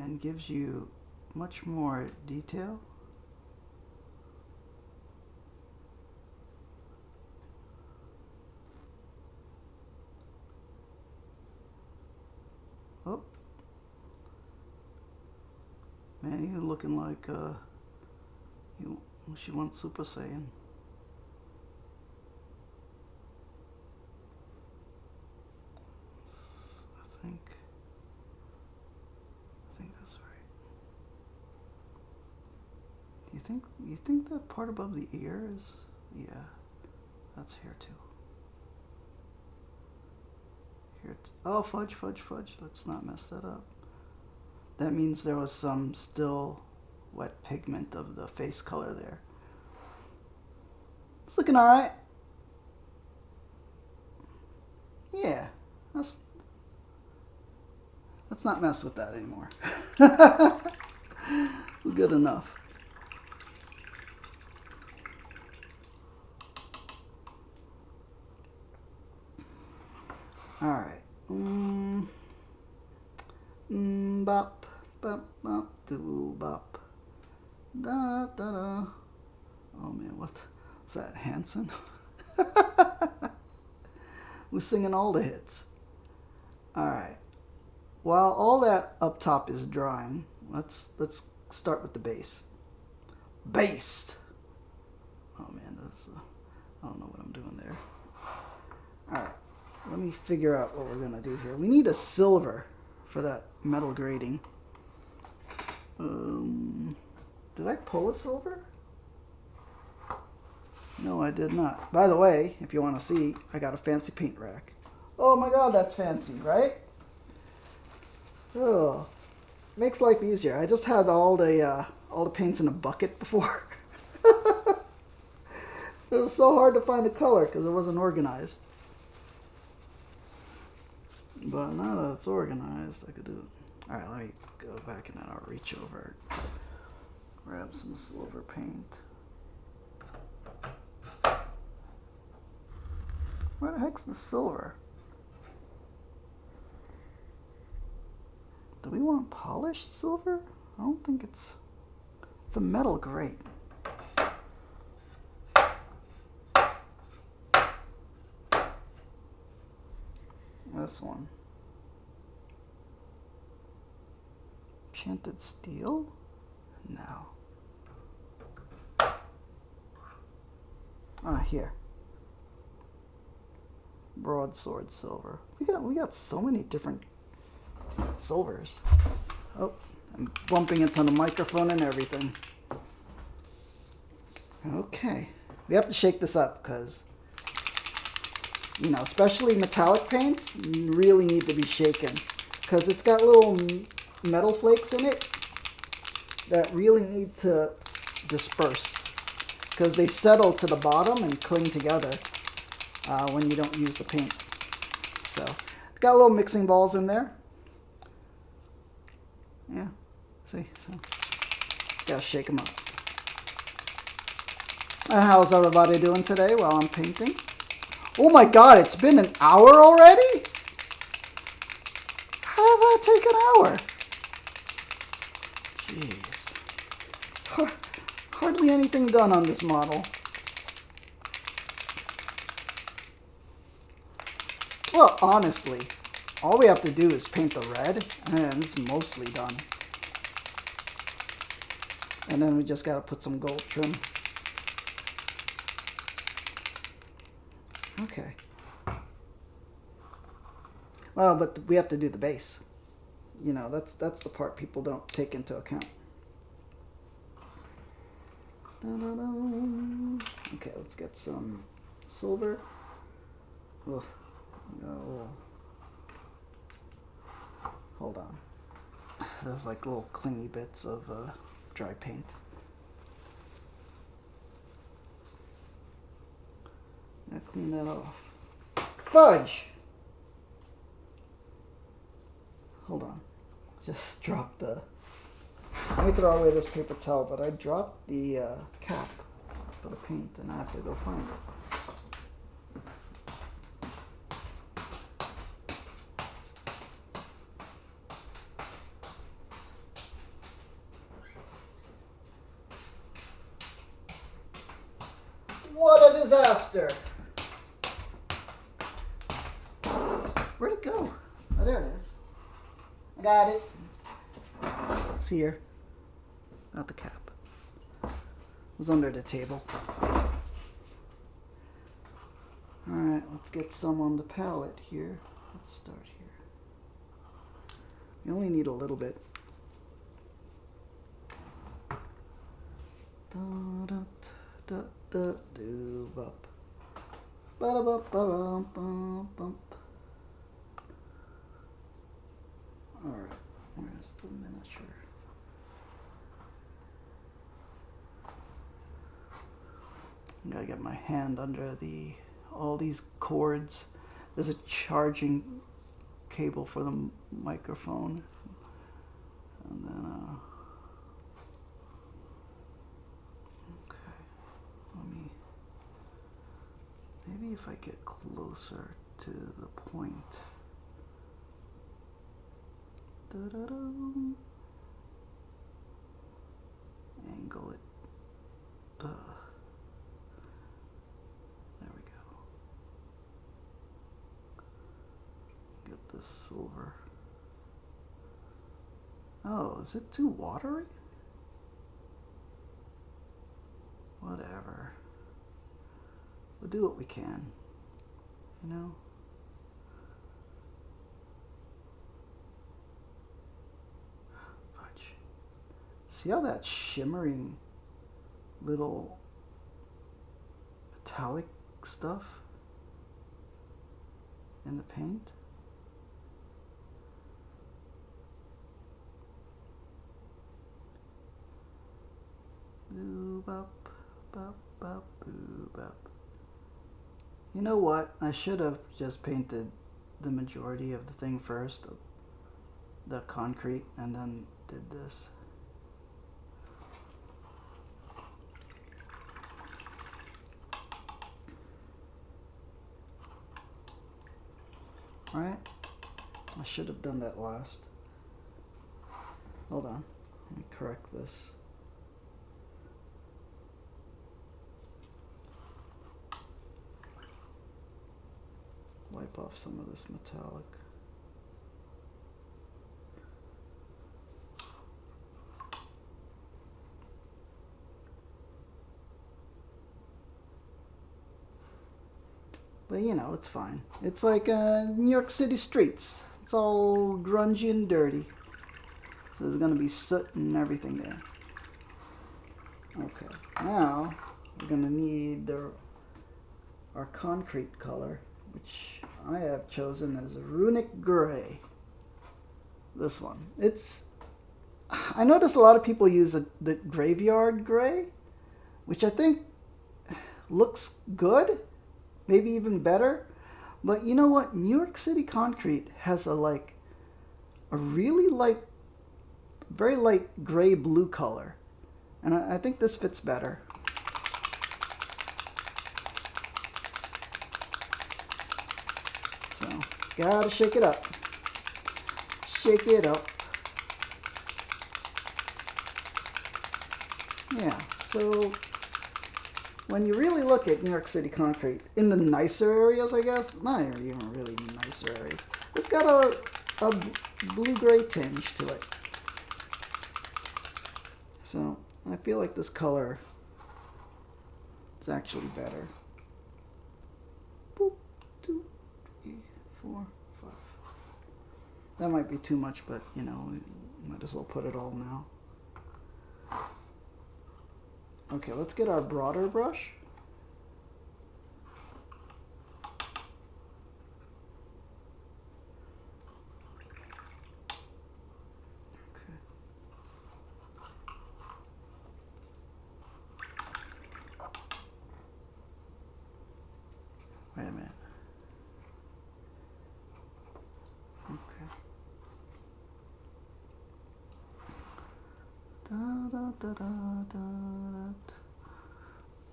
and gives you much more detail. Oh, man, he's looking like she wants Super Saiyan. I think that's right. You think that part above the ear is? Yeah, that's hair too. Here oh, fudge. Let's not mess that up. That means there was some still wet pigment of the face color there. It's looking all right. Yeah, let's not mess with that anymore. Good enough. All right. Bop, bop, bop, doo, bop. Da, da, da. Oh man, what's that, Hanson? Who's singing all the hits? Alright. While all that up top is drying, let's start with the base. Based. Oh man, I don't know what I'm doing there. Alright, let me figure out what we're gonna do here. We need a silver for that metal grating. Did I pull a silver? No, I did not. By the way, if you want to see, I got a fancy paint rack. Oh my god, that's fancy, right? Oh, makes life easier. I just had all the paints in a bucket before. It was so hard to find a color because it wasn't organized. But now that it's organized, I could do it. Alright, let me go back and then I'll reach over, grab some silver paint. Where the heck's the silver? Do we want polished silver? I don't think it's a metal grate. This one. Enchanted steel? No. Ah, here. Broadsword silver. We got so many different silvers. Oh, I'm bumping into the microphone and everything. Okay. We have to shake this up because, you know, especially metallic paints really need to be shaken because it's got little metal flakes in it that really need to disperse because they settle to the bottom and cling together when you don't use the paint. So, got little mixing balls in there. Yeah, see, so gotta shake them up. And how's everybody doing today while I'm painting? Oh my god, it's been an hour already? How did that take an hour? Jeez. Hardly anything done on this model. Well, honestly, all we have to do is paint the red, and it's mostly done. And then we just gotta put some gold trim. Okay. Well, but we have to do the base. You know, that's the part people don't take into account. Okay, let's get some silver. Ugh. Oh. Hold on. There's like little clingy bits of dry paint. Now clean that off. Fudge! Hold on. Just dropped the... Let me throw away this paper towel, but I dropped the cap for the paint and I have to go find it. What a disaster! Where'd it go? Oh, there it is. I got it. It's here. Not the cap. It was under the table. Alright, let's get some on the palette here. Let's start here. You only need a little bit. Do-bop. Ba-da-bop-ba-dum-bum-bum. Alright, where's the miniature? I gotta get my hand under all these cords. There's a charging cable for the microphone. And then, maybe if I get closer to the point. Da-da-da. Angle it. There we go. Oh, is it too watery? Whatever. We'll do what we can, you know? Fudge. See how that shimmering little metallic stuff in the paint? Boo bop, bop, bop, boo bop. You know what? I should have just painted the majority of the thing first, the concrete, and then did this. Right? I should have done that last. Hold on. Let me correct this. Wipe off some of this metallic. But you know, it's fine. It's like New York City streets. It's all grungy and dirty. So there's gonna be soot and everything there. Okay, now we're gonna need our concrete color, which I have chosen as Runic Gray. This one. I noticed a lot of people use the Graveyard Gray, which I think looks good. Maybe even better. But you know what? New York City concrete has a really light, very light gray blue color. And I think this fits better. So, gotta shake it up. Shake it up. Yeah, so when you really look at New York City concrete, in the nicer areas, I guess, not even really nicer areas, it's got a blue-gray tinge to it. So I feel like this color is actually better. Boop, 2, 3, 4, 5. That might be too much, but you know, might as well put it all now. Okay, let's get our broader brush. Okay. Wait a minute. Okay. Da, da, da, da, da, da.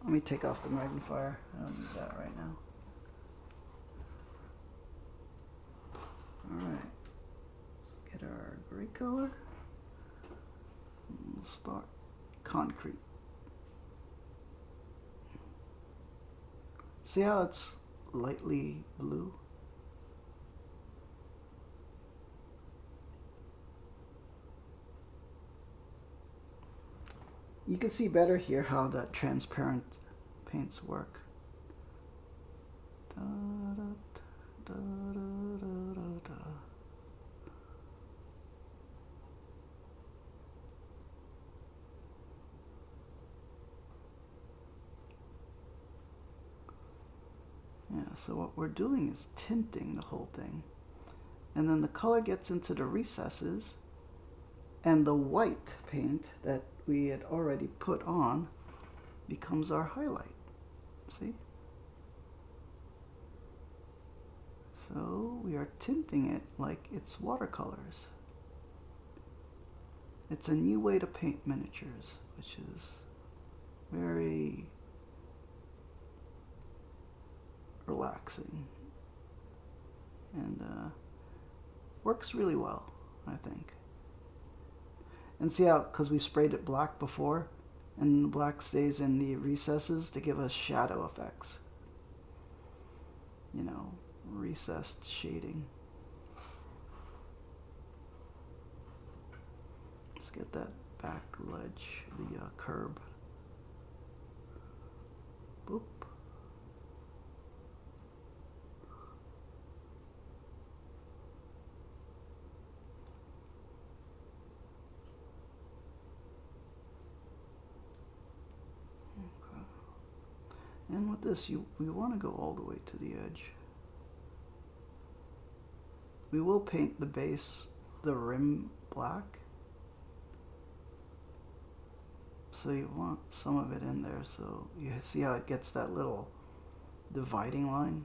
Let me take off the magnifier. I don't need that right now. Alright. Let's get our gray color. We'll start concrete. See how it's lightly blue? You can see better here how the transparent paints work. Da, da, da, da, da, da, da. Yeah, so what we're doing is tinting the whole thing. And then the color gets into the recesses, and the white paint that we had already put on becomes our highlight. See? So we are tinting it like it's watercolors. It's a new way to paint miniatures, which is very relaxing and works really well, I think. And see how, because we sprayed it black before, and the black stays in the recesses to give us shadow effects. You know, recessed shading. Let's get that back ledge, the curb. Boop. Okay. And with this, we want to go all the way to the edge. We will paint the base, the rim black. So you want some of it in there, so you see how it gets that little dividing line?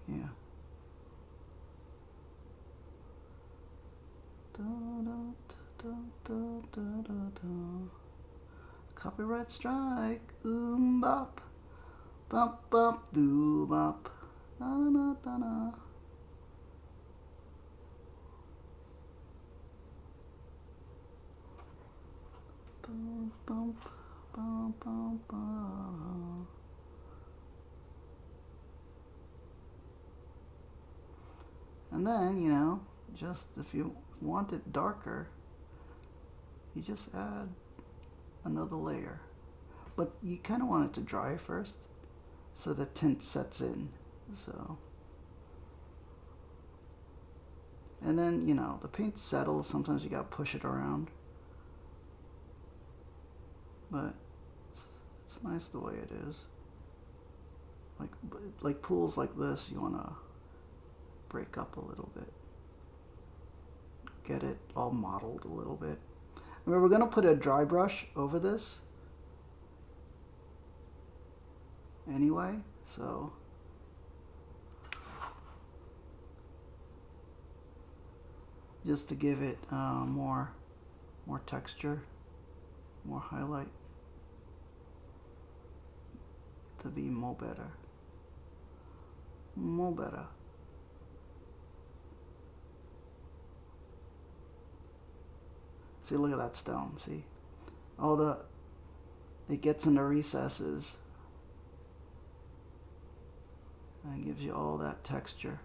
Yeah. Da, da, da, da, da, da. Copyright strike, bop, bop, bop, doo bop, da da da da. Bum, bum, bum, bum, bum. And then, you know, just if you want it darker, you just add another layer. But you kind of want it to dry first so the tint sets in. So, and then, you know, the paint settles. Sometimes you gotta push it around. But it's nice the way it is. Like pools like this, you want to break up a little bit. Get it all mottled a little bit. We're going to put a dry brush over this anyway, so just to give it more texture, more highlight, to be more better. See, look at that stone, see? It gets in the recesses and gives you all that texture.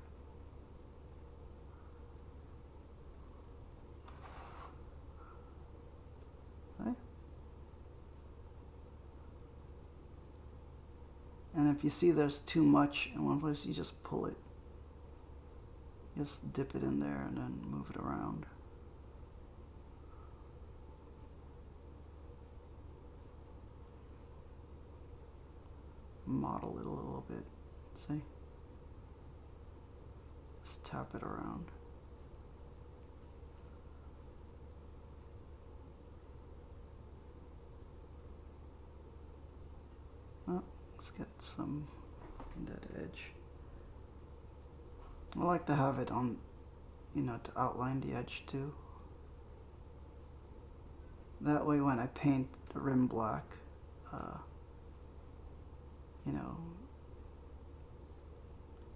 Okay? And if you see there's too much in one place, you just pull it. Just dip it in there and then move it around. Model it a little bit, see? Just tap it around. Oh, let's get some in that edge. I like to have it on, you know, to outline the edge too. That way when I paint the rim black, you know,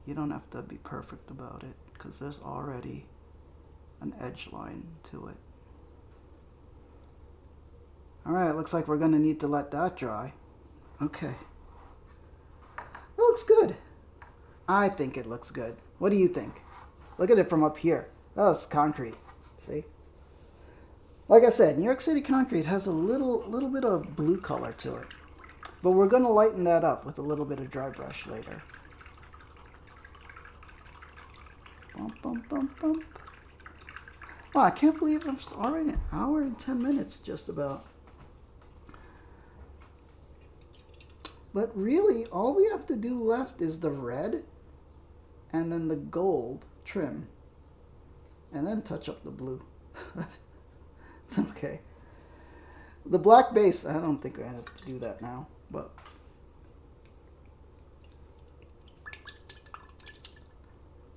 you don't have to be perfect about it because there's already an edge line to it. Alright, looks like we're going to need to let that dry. Okay. It looks good. I think it looks good. What do you think? Look at it from up here. That's concrete. See? Like I said, New York City concrete has a little bit of blue color to it. But we're going to lighten that up with a little bit of dry brush later. Bump, bump, bump, bump. Wow, I can't believe it's already an hour and 10 minutes just about. But really, all we have to do left is the red and then the gold trim. And then touch up the blue. It's okay. The black base, I don't think I have to do that now, but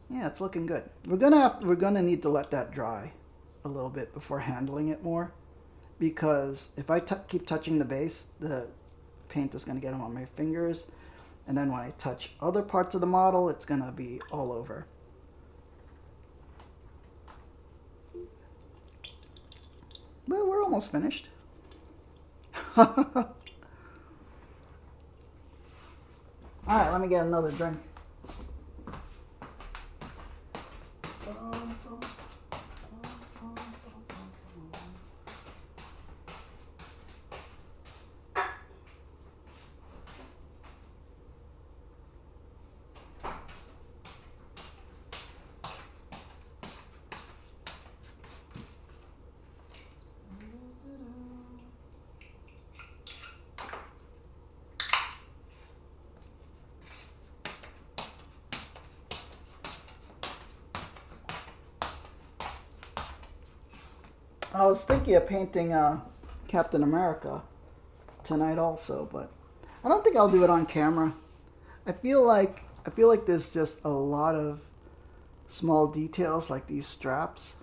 yeah, it's looking good. We're gonna need to let that dry a little bit before handling it more, because if I keep touching the base, the paint is gonna get on my fingers, and then when I touch other parts of the model, it's gonna be all over. But we're almost finished. All right, let me get another drink. I was thinking of painting Captain America tonight also, but I don't think I'll do it on camera. I feel like there's just a lot of small details like these straps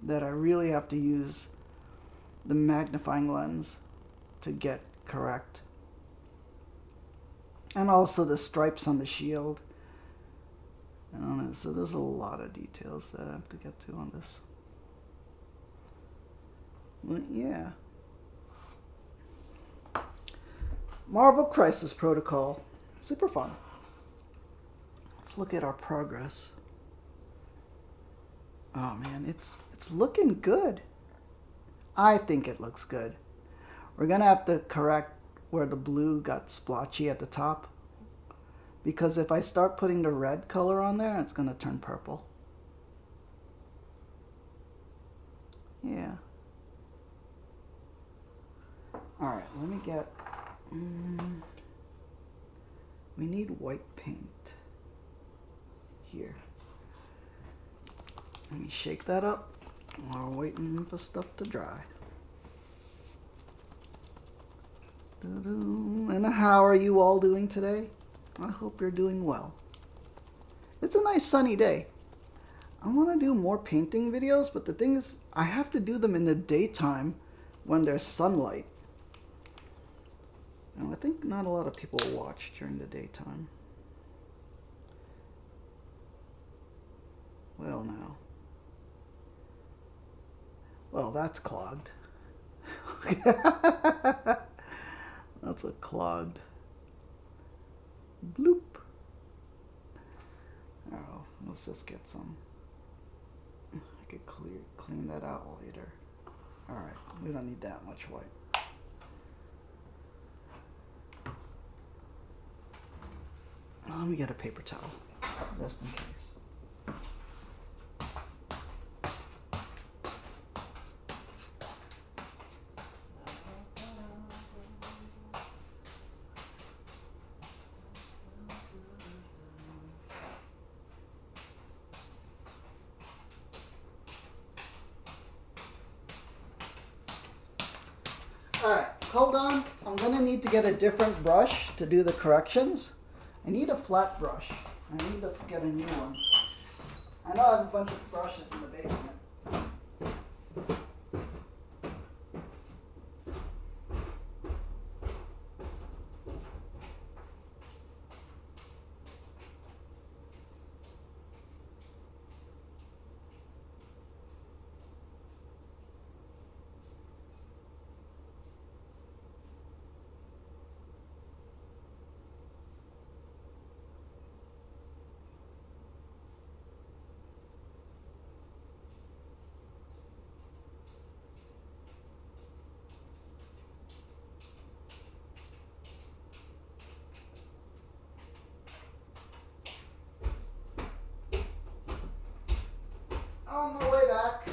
that I really have to use the magnifying lens to get correct. And also the stripes on the shield. I don't know, so there's a lot of details that I have to get to on this. But yeah. Marvel Crisis Protocol. Super fun. Let's look at our progress. Oh man, it's looking good. I think it looks good. We're gonna have to correct where the blue got splotchy at the top, because if I start putting the red color on there, it's gonna turn purple. Yeah. All right, let me get, we need white paint here. Let me shake that up while we're waiting for stuff to dry. And how are you all doing today? I hope you're doing well. It's a nice sunny day. I want to do more painting videos, but the thing is, I have to do them in the daytime when there's sunlight. And I think not a lot of people watch during the daytime. Well, now. Well, that's clogged. That's a clogged bloop. Oh, let's just get some. I could clean that out later. Alright, we don't need that much white. Let me get a paper towel, just in case. Alright, hold on. I'm going to need to get a different brush to do the corrections. I need a flat brush. I need to get a new one. I know I have a bunch of brushes in the basement. On my way back.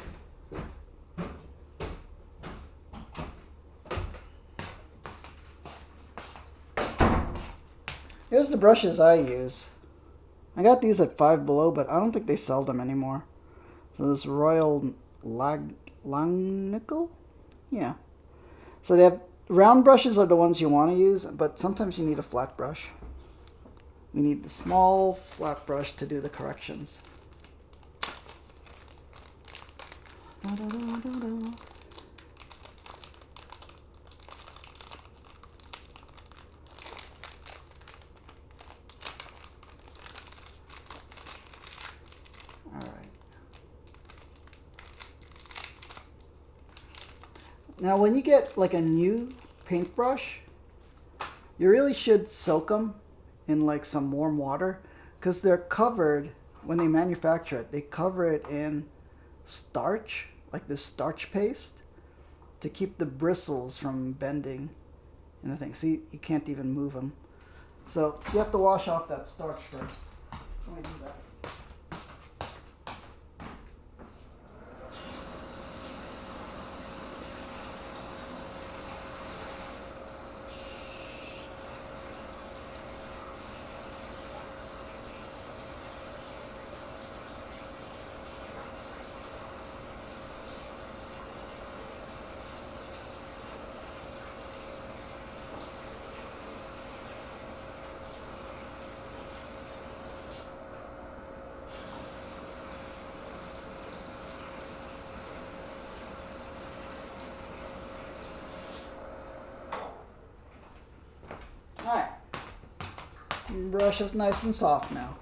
Here's the brushes I use. I got these at Five Below, but I don't think they sell them anymore. So this Royal Langnickel? Yeah. So they have round brushes are the ones you want to use, but sometimes you need a flat brush. We need the small flat brush to do the corrections. Now when you get like a new paintbrush, you really should soak them in like some warm water, because they're covered, when they manufacture it, they cover it in starch, like this starch paste, to keep the bristles from bending and the thing. See, you can't even move them. So you have to wash off that starch first. Let me do that. Alright. Brush is nice and soft now.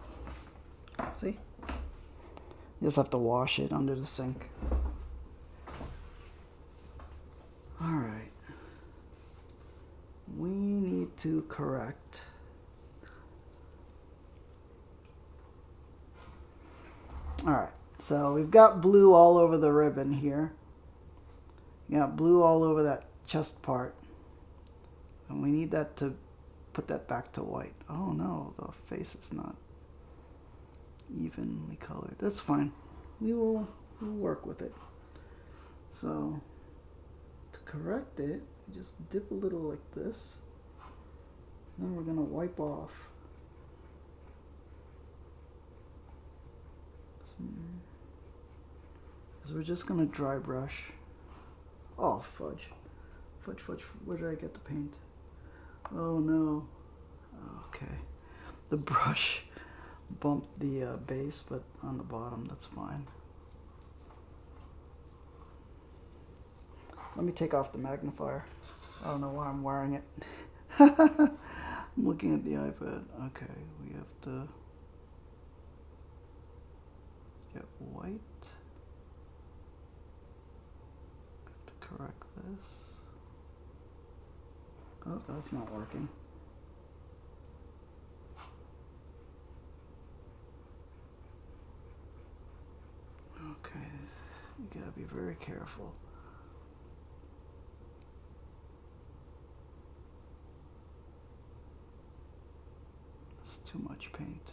See? You just have to wash it under the sink. Alright. We need to correct. Alright, so we've got blue all over the ribbon here. You got blue all over that chest part. And we need that to put that back to white. Oh no, the face is not evenly colored. That's fine. We'll work with it. So to correct it, we just dip a little like this. Then we're gonna wipe off. So we're just gonna dry brush. Oh fudge. Fudge, where did I get the paint? Oh no. Okay. The brush bumped the base, but on the bottom, that's fine. Let me take off the magnifier. I don't know why I'm wearing it. I'm looking at the iPad. Okay, we have to get white. Have to correct this. Oh, that's not working. Okay, you gotta be very careful. It's too much paint.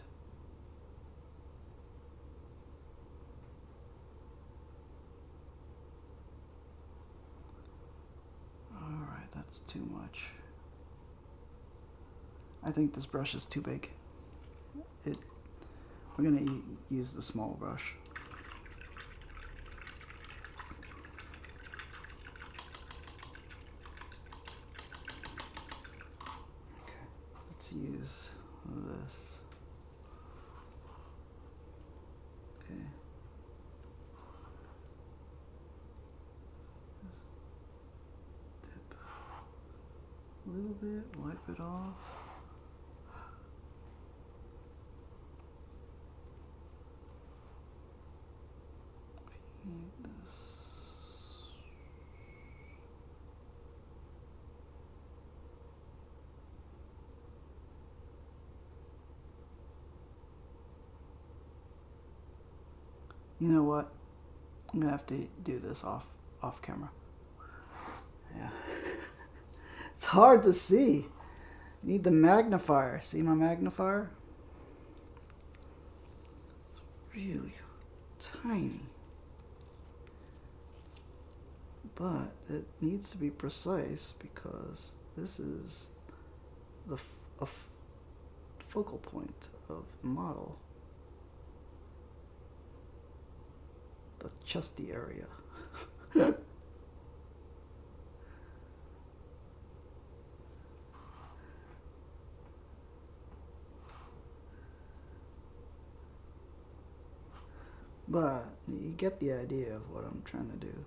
Alright, that's too much. I think this brush is too big. We're gonna use the small brush. Okay, let's use this. Okay. Just dip a little bit, wipe it off. You know what? I'm gonna have to do this off camera. Yeah. It's hard to see. Need the magnifier. See my magnifier? It's really tiny. But it needs to be precise because this is the focal point of the model. The chesty area. But you get the idea of what I'm trying to do.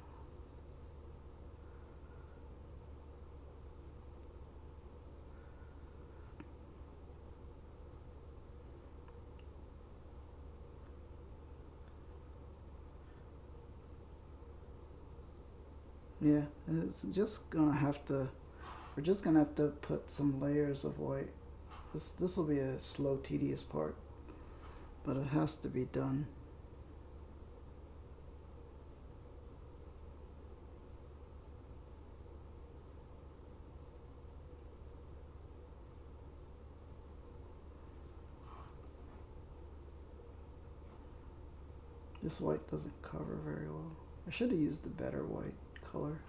Yeah, it's just gonna have to, we're just gonna have to put some layers of white This will be a slow, tedious part, but it has to be done. This white doesn't cover very well. I should have used the better white color.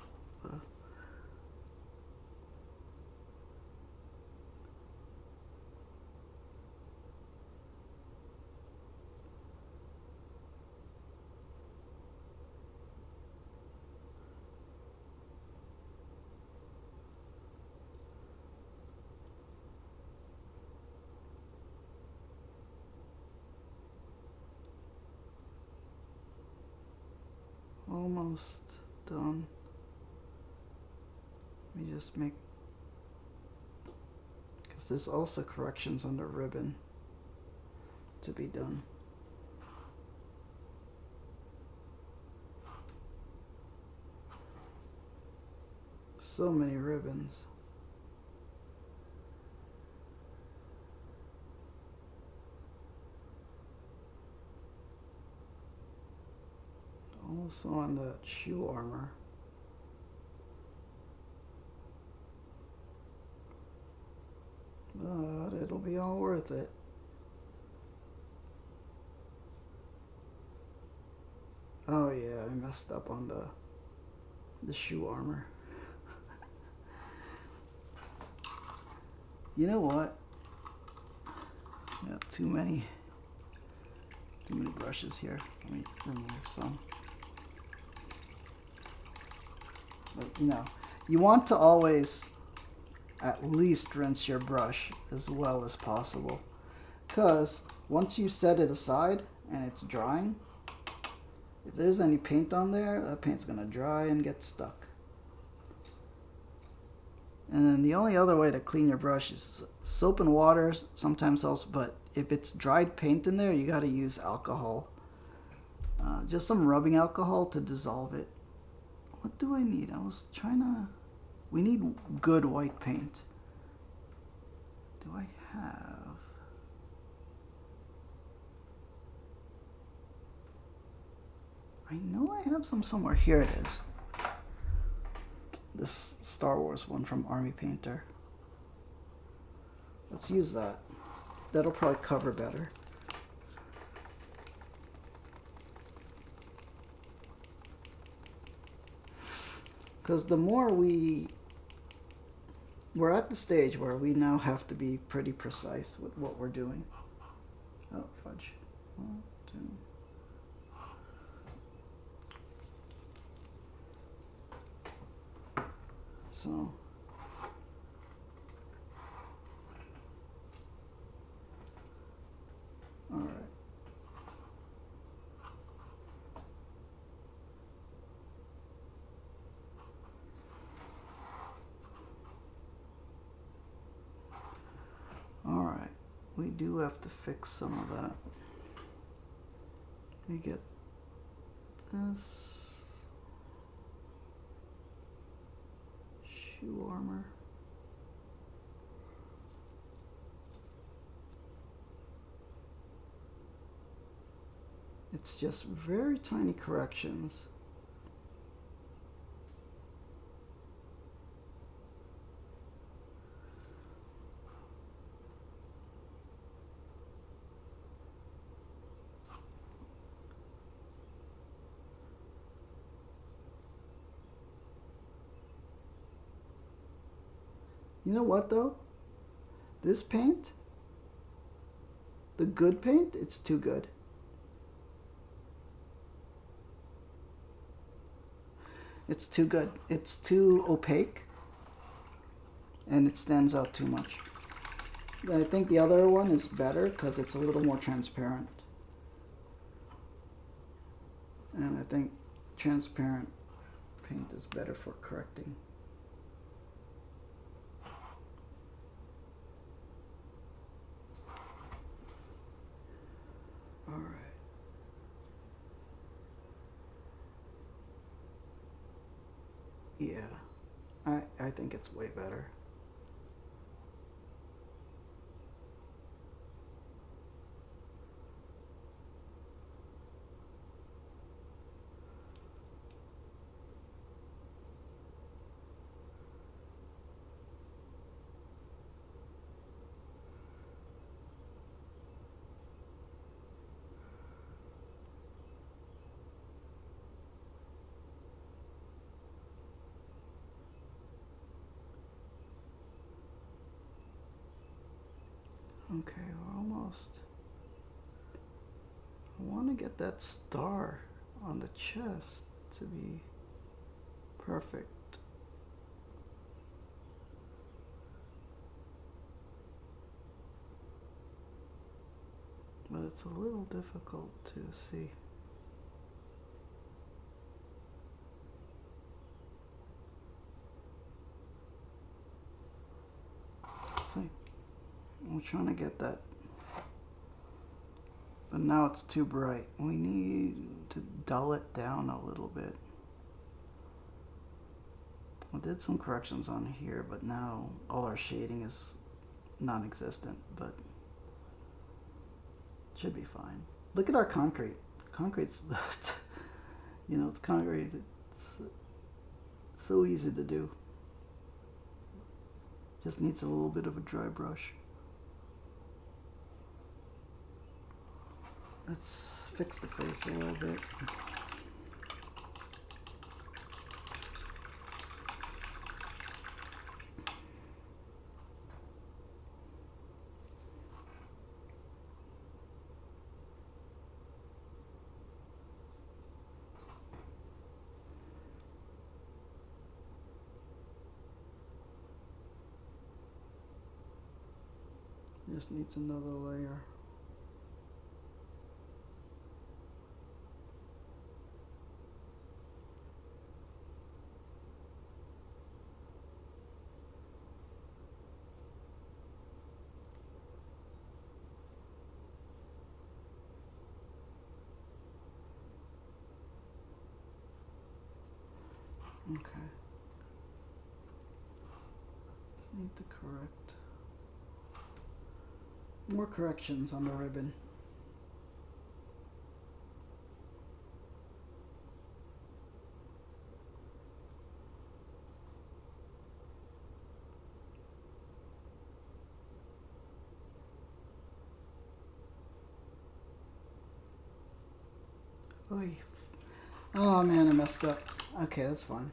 Almost done. Let me just make, because there's also corrections on the ribbon to be done. So many ribbons. Also on the shoe armor. But it'll be all worth it. Oh yeah, I messed up on the shoe armor. You know what? I got too many brushes here. Let me remove some. But you know, you want to always at least rinse your brush as well as possible, because once you set it aside and it's drying, if there's any paint on there, that paint's gonna dry and get stuck. And then the only other way to clean your brush is soap and water sometimes helps, but if it's dried paint in there, you got to use alcohol. Just some rubbing alcohol to dissolve it. What do I need? I was trying to... We need good white paint. Do I have... I know I have some somewhere. Here it is. This Star Wars one from Army Painter. Let's use that. That'll probably cover better. Because the more we're at the stage where we now have to be pretty precise with what we're doing. Oh, fudge. 1, 2. So, all right. All right, we do have to fix some of that. Let me get this. Shoe armor. It's just very tiny corrections. You know what though? This paint, the good paint, it's too good. It's too good. It's too opaque and it stands out too much. I think the other one is better because it's a little more transparent. And I think transparent paint is better for correcting. All right. Yeah, I think it's way better. Okay, we're almost. I want to get that star on the chest to be perfect. But it's a little difficult to see. See, we're trying to get that, but now it's too bright. We need to dull it down a little bit. I did some corrections on here, but now all our shading is non-existent, but should be fine. Look at our concrete. Concrete's, you know, it's concrete. It's so easy to do. Just needs a little bit of a dry brush. Let's fix the face a little bit. Just needs another layer. Okay. Just need to correct. More corrections on the ribbon. Oy. Oh man, I messed up. Okay, that's fine.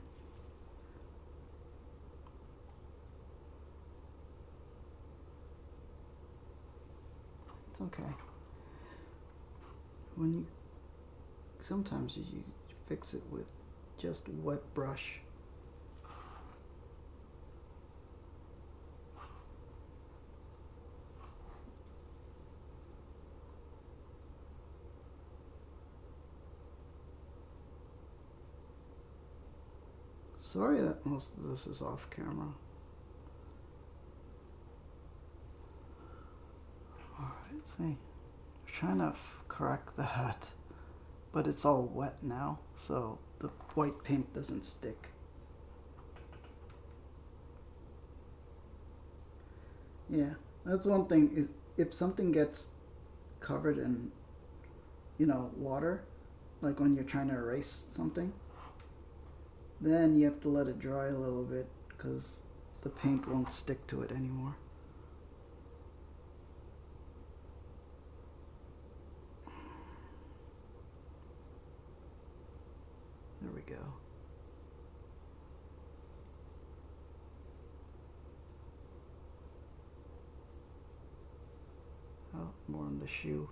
It's okay. When you sometimes you fix it with just wet brush. Sorry that most of this is off camera. Alright, let's see. I'm trying to correct the hat, but it's all wet now, so the white paint doesn't stick. Yeah, that's one thing, is if something gets covered in, you know, water, like when you're trying to erase something, then you have to let it dry a little bit because the paint won't stick to it anymore. There we go. Oh, more on the shoe.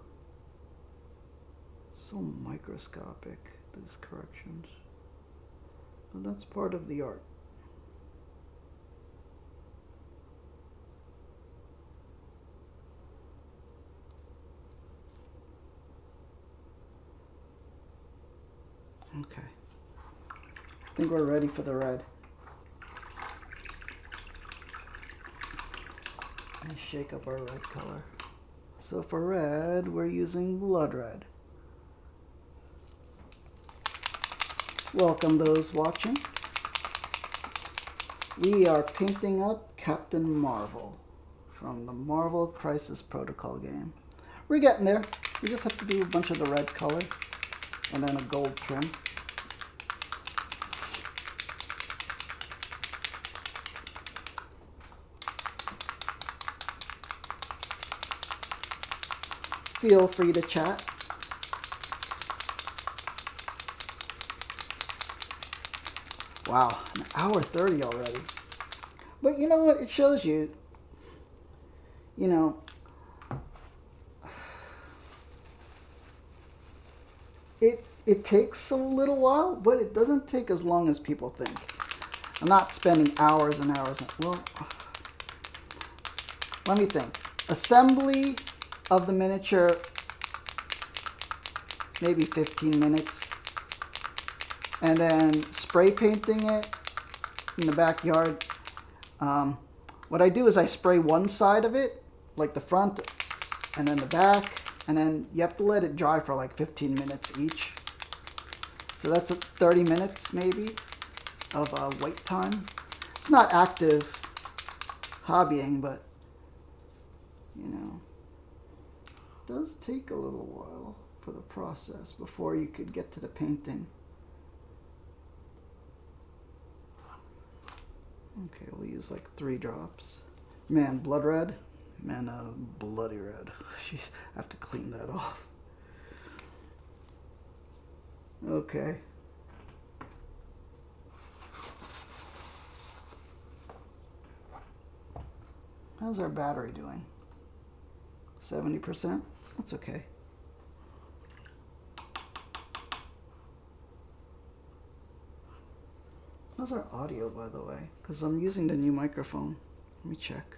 So microscopic, these corrections. But that's part of the art. Okay. I think we're ready for the red. Let me shake up our red color. So for red, we're using Blood Red. Welcome those watching. We are painting up Captain Marvel from the Marvel Crisis Protocol game. We're getting there. We just have to do a bunch of the red color and then a gold trim. Feel free to chat. Wow, an hour 30 already. But you know what? It shows you, you know, It takes a little while, but it doesn't take as long as people think. I'm not spending hours and hours. Well, let me think. Assembly of the miniature, maybe 15 minutes. And then spray painting it in the backyard. What I do is I spray one side of it, like the front, and then the back, and then you have to let it dry for like 15 minutes each. So that's 30 minutes maybe of wait time. It's not active hobbying, but you know, it does take a little while for the process before you could get to the painting. Okay, we'll use like 3 drops. Man, blood red. Man, bloody red. Jeez, I have to clean that off. Okay. How's our battery doing? 70%? That's okay. How's our audio, by the way? Because I'm using the new microphone. Let me check.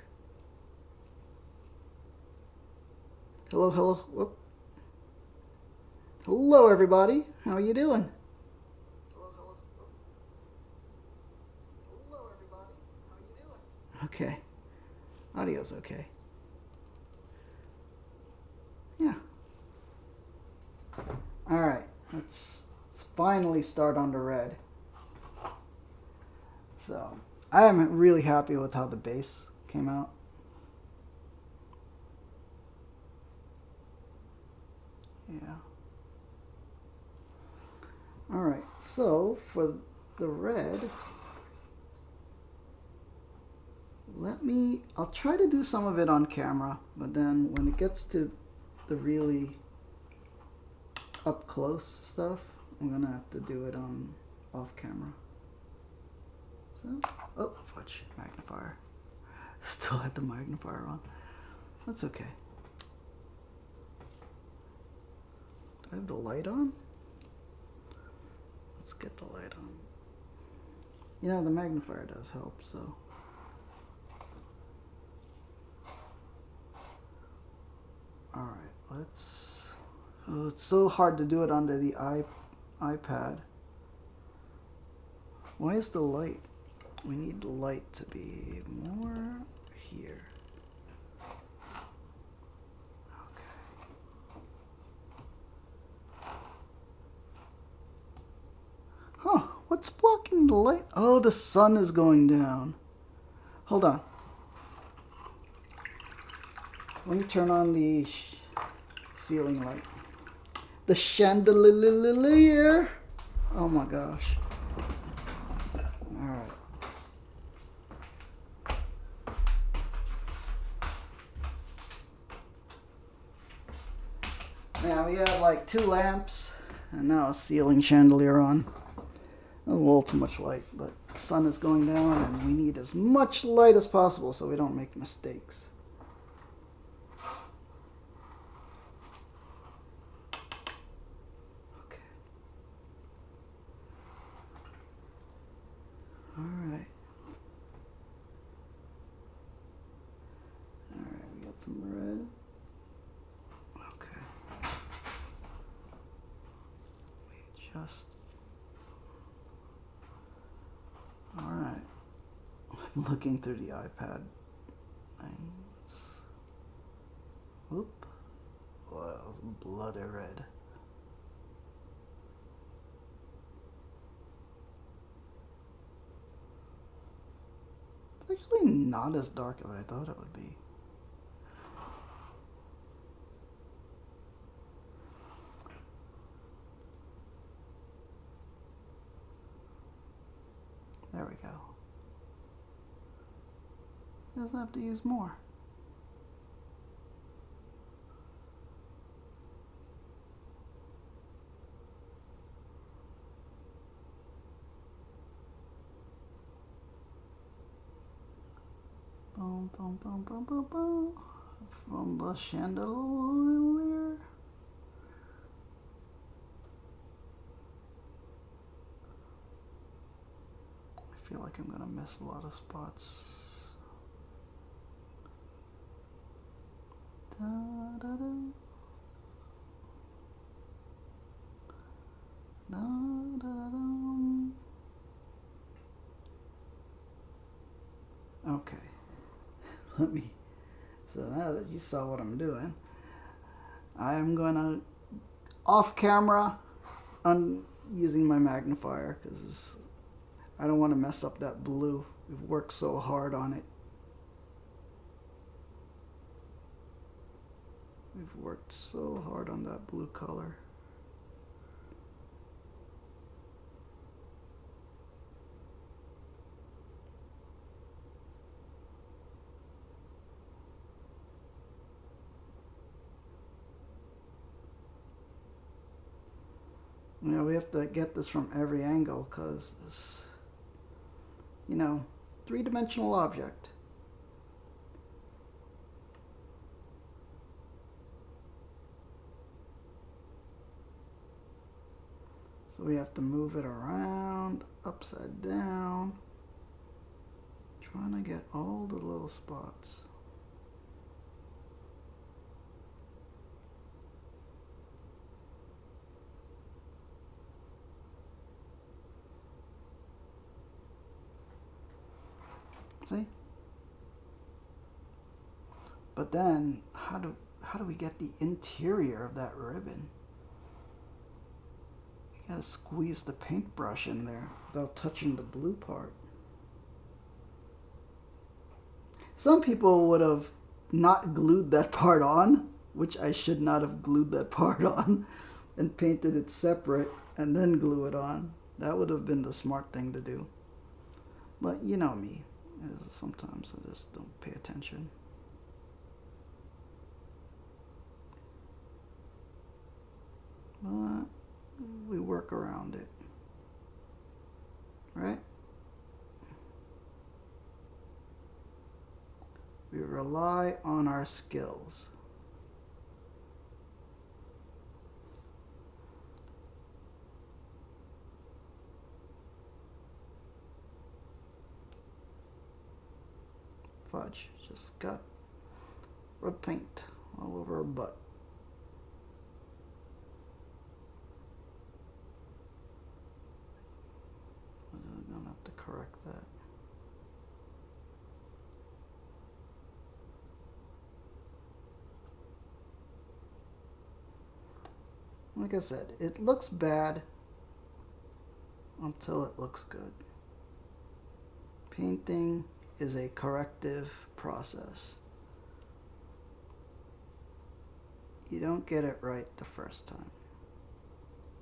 Hello, hello. Whoop. Hello, everybody. How are you doing? Hello, hello. Hello, everybody. How are you doing? Okay. Audio's okay. Yeah. All right. Let's finally start on the red. So, I am really happy with how the base came out. Yeah. Alright, so for the red, I'll try to do some of it on camera, but then when it gets to the really up close stuff, I'm gonna have to do it on off camera. So, oh, fudge, magnifier. Still had the magnifier on. That's okay. Do I have the light on? Let's get the light on. Yeah, the magnifier does help, so. Alright, let's. Oh, it's so hard to do it under the iPad. Why is the light? We need the light to be more here. Okay. Huh, what's blocking the light? Oh, the sun is going down. Hold on. Let me turn on the ceiling light. The chandelier. Oh my gosh. Alright. Now we have like 2 lamps and now a ceiling chandelier on. That's a little too much light, but the sun is going down and we need as much light as possible so we don't make mistakes. Okay. Alright. Alright, we got some red. Okay. We just... Alright. I'm looking through the iPad. Whoop. Wow, bloody red. It's actually not as dark as I thought it would be. There we go. He doesn't have to use more. Boom, boom, boom, boom, boom, boom. From the chandelier. feel like I'm gonna miss a lot of spots. Da, da, da. Da, da, da, da. Okay, let me, so now that you saw what I'm doing, I'm gonna, off camera, using my magnifier, because I don't want to mess up that blue. We've worked so hard on it. We've worked so hard on that blue color. You know, we have to get this from every angle because this, you know, three-dimensional object. So we have to move it around, upside down, trying to get all the little spots. See? But then, how do we get the interior of that ribbon? You gotta squeeze the paintbrush in there without touching the blue part. Some people would have not glued that part on, which I should not have glued that part on, and painted it separate and then glue it on. That would have been the smart thing to do. But you know me. Sometimes I just don't pay attention. But we work around it, right? We rely on our skills. Fudge, just got red paint all over her butt. I'm gonna have to correct that. Like I said, it looks bad until it looks good. Painting is a corrective process. You don't get it right the first time.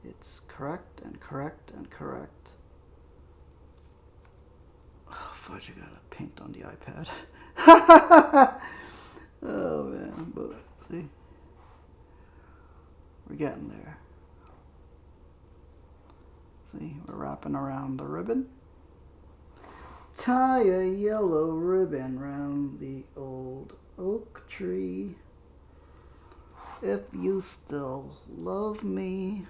It's correct and correct and correct. Oh, fudge, I gotta paint on the iPad. Oh man, but see, we're getting there. See, we're wrapping around the ribbon. Tie a yellow ribbon round the old oak tree. If you still love me,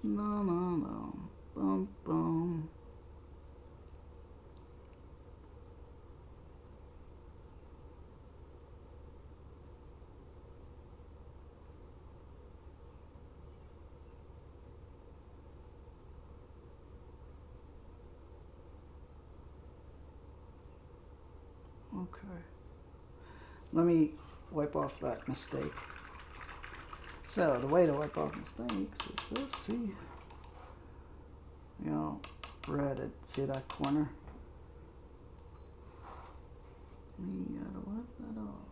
no, no, no, bum, bum. Okay. Let me wipe off that mistake. So the way to wipe off mistakes is this, see? You know, red it, see that corner? We gotta wipe that off.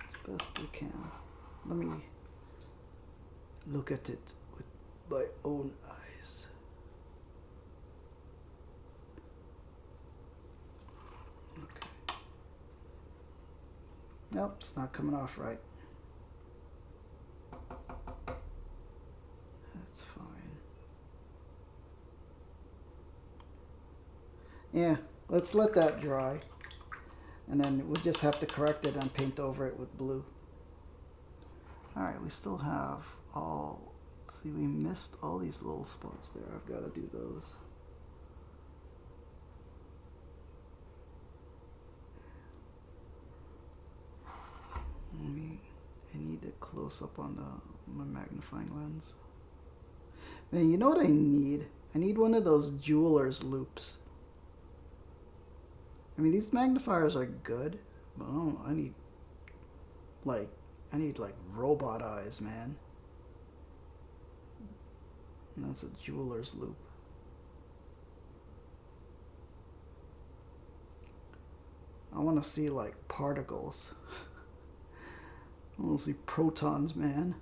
As best we can. Let me look at it with my own eyes. Nope, it's not coming off right. That's fine. Yeah, let's let that dry. And then we'll just have to correct it and paint over it with blue. Alright, we still have all, See, we missed all these little spots there. I've got to do those. I need a close up on my magnifying lens. Man, you know what I need? I need one of those jeweler's loops. I mean, these magnifiers are good, but I need like robot eyes, man. And that's a jeweler's loop. I want to see like particles. I want to see protons, man.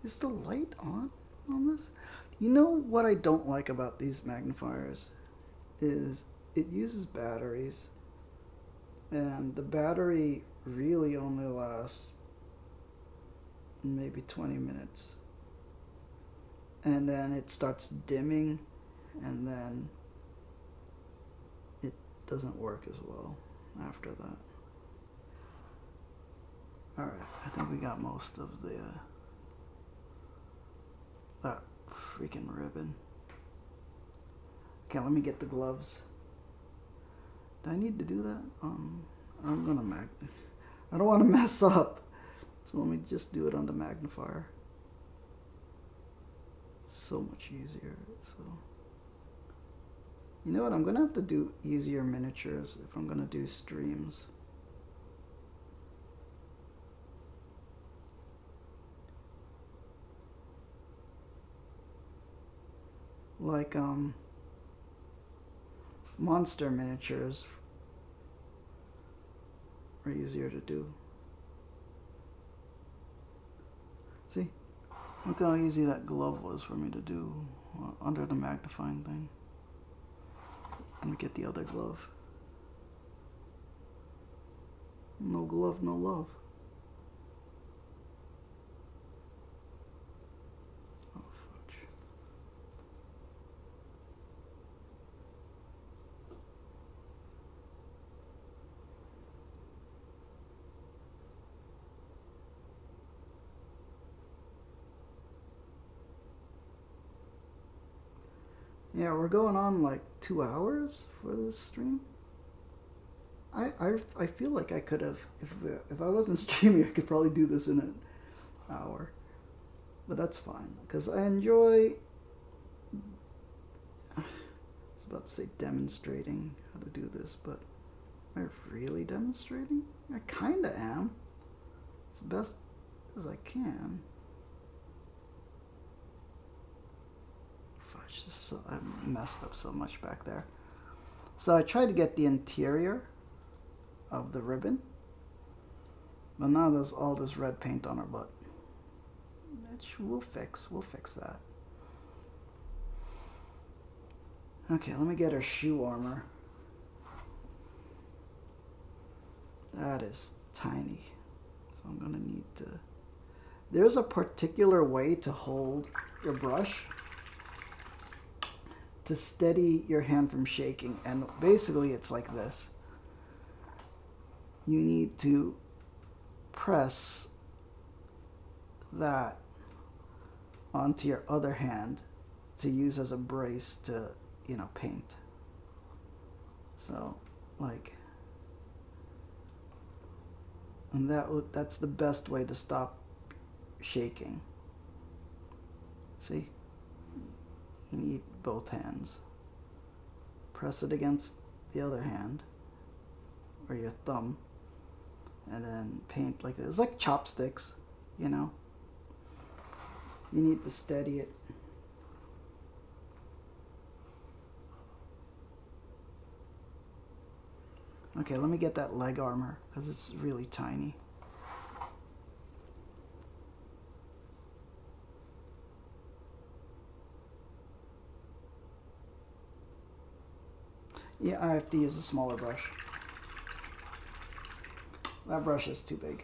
Is the light on this? You know what I don't like about these magnifiers is it uses batteries, and the battery really only lasts maybe 20 minutes, and then it starts dimming, and then it doesn't work as well after that. Alright, I think we got most of the that freaking ribbon. Okay, let me get the gloves. Do I need to do that? I'm gonna I don't want to mess up, so let me just do it on the magnifier. It's so much easier. So you know what? I'm gonna have to do easier miniatures if I'm gonna do streams. Like monster miniatures are easier to do. See, look how easy that glove was for me to do under the magnifying thing. Let me get the other glove. No glove, no love. Yeah, we're going on like 2 hours for this stream. I feel like I could have, if I wasn't streaming, I could probably do this in an hour. But that's fine, because I enjoy, I was about to say demonstrating how to do this, but am I really demonstrating? I kinda am. It's the best as I can. I messed up so much back there. So I tried to get the interior of the ribbon, but now there's all this red paint on her butt. Which we'll fix that. Okay, let me get her shoe armor. That is tiny, so I'm gonna need to, there's a particular way to hold your brush to steady your hand from shaking, and basically it's like this. You need to press that onto your other hand to use as a brace to, you know, paint. So, like, and that's the best way to stop shaking. See? You need both hands. Press it against the other hand, or your thumb, and then paint like this. It's like chopsticks, you know? You need to steady it. Okay, let me get that leg armor, because it's really tiny. Yeah, I have to use a smaller brush. That brush is too big.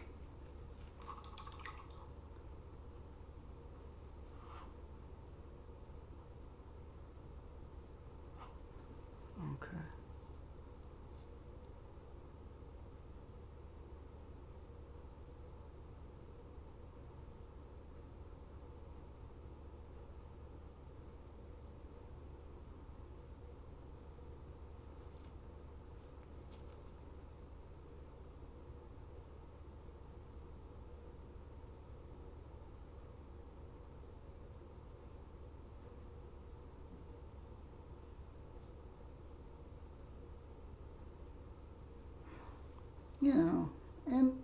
you know, and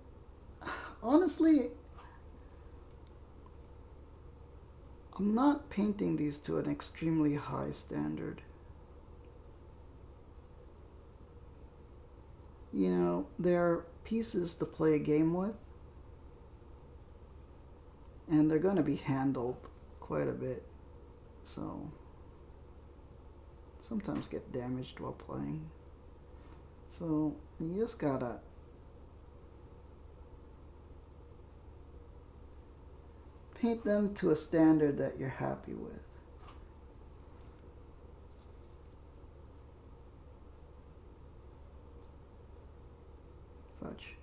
honestly, I'm not painting these to an extremely high standard. You know, they're pieces to play a game with, and they're going to be handled quite a bit, so sometimes get damaged while playing. So you just gotta paint them to a standard that you're happy with. Fudge.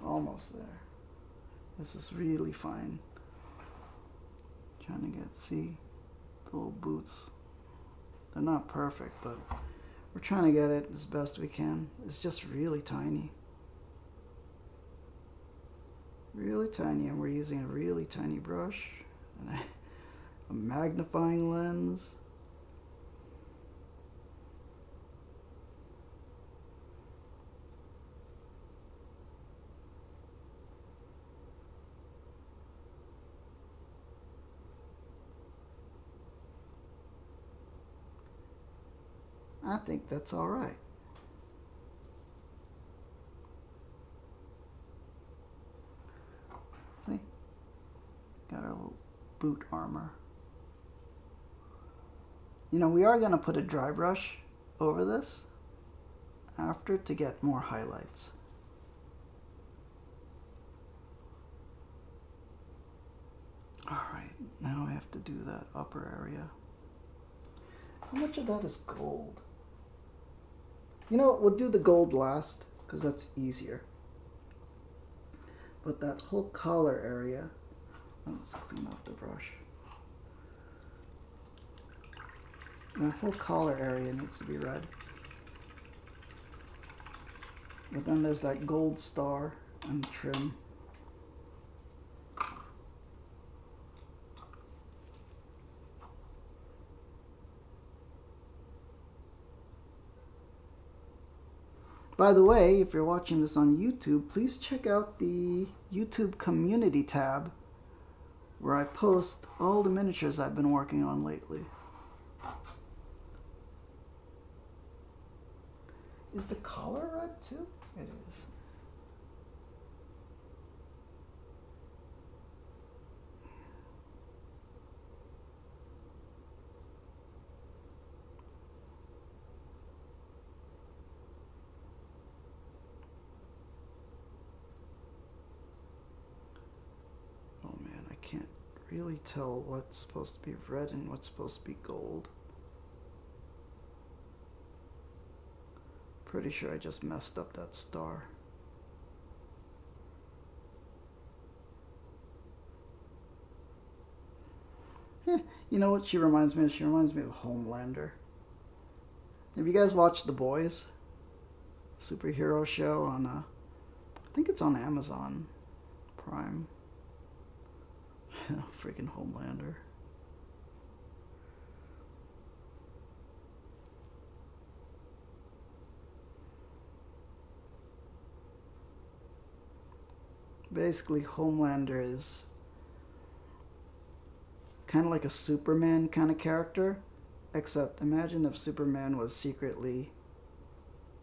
Almost there. This is really fine. Trying to get, see, the little boots. They're not perfect, but we're trying to get it as best we can. It's just really tiny. Really tiny, and we're using a really tiny brush and a magnifying lens. I think that's all right. See? Got our little boot armor. You know, we are going to put a dry brush over this after to get more highlights. Alright, now I have to do that upper area. How much of that is gold? You know what, we'll do the gold last, because that's easier. But that whole collar area, let's clean off the brush. That whole collar area needs to be red. But then there's that gold star and trim. By the way, if you're watching this on YouTube, please check out the YouTube community tab where I post all the miniatures I've been working on lately. Is the collar red too? It is. Oh man, I can't really tell what's supposed to be red and what's supposed to be gold. Pretty sure I just messed up that star. You know what she reminds me of? She reminds me of Homelander. Have you guys watched The Boys? Superhero show on, I think it's on Amazon Prime. Freaking Homelander. Basically, Homelander is kind of like a Superman kind of character, except imagine if Superman was secretly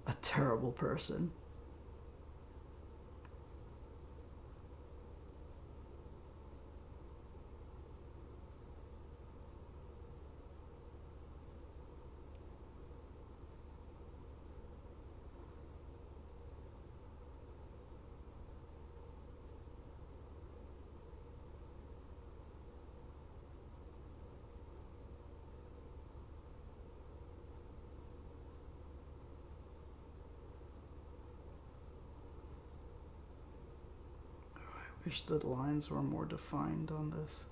a terrible person. Wish the lines were more defined on this.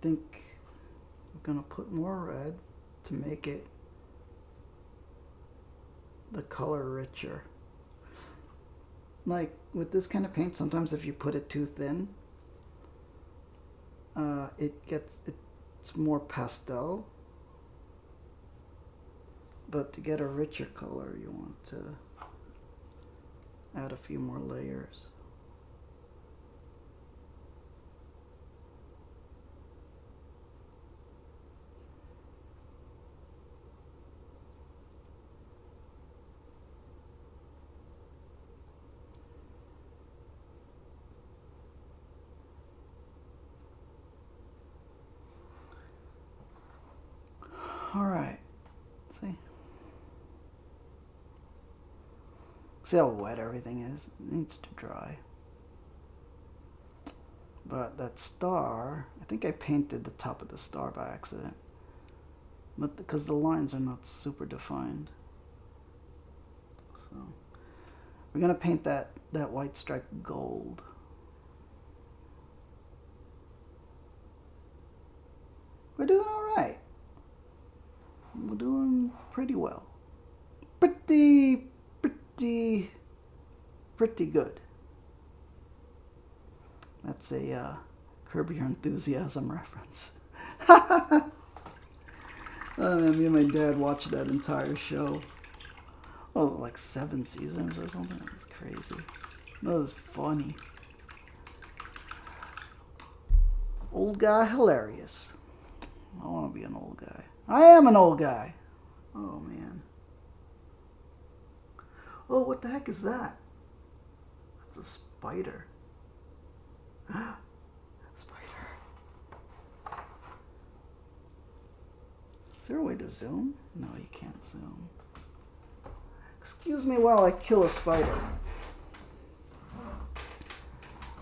think I'm gonna put more red to make it the color richer. Like with this kind of paint, sometimes if you put it too thin, it's more pastel. But to get a richer color, you want to add a few more layers. All right, see how wet everything is? It needs to dry. But that star, I think I painted the top of the star by accident. But because the lines are not super defined. So we're gonna paint that white stripe gold. We're doing all right. We're doing pretty well. Pretty good. That's a Curb Your Enthusiasm reference. Me and my dad watched that entire show. Oh, like 7 seasons or something. It was crazy. That was funny. Old guy hilarious. I want to be an old guy. I am an old guy. Oh, man. Oh, what the heck is that? That's a spider. Spider. Is there a way to zoom? No, you can't zoom. Excuse me while I kill a spider.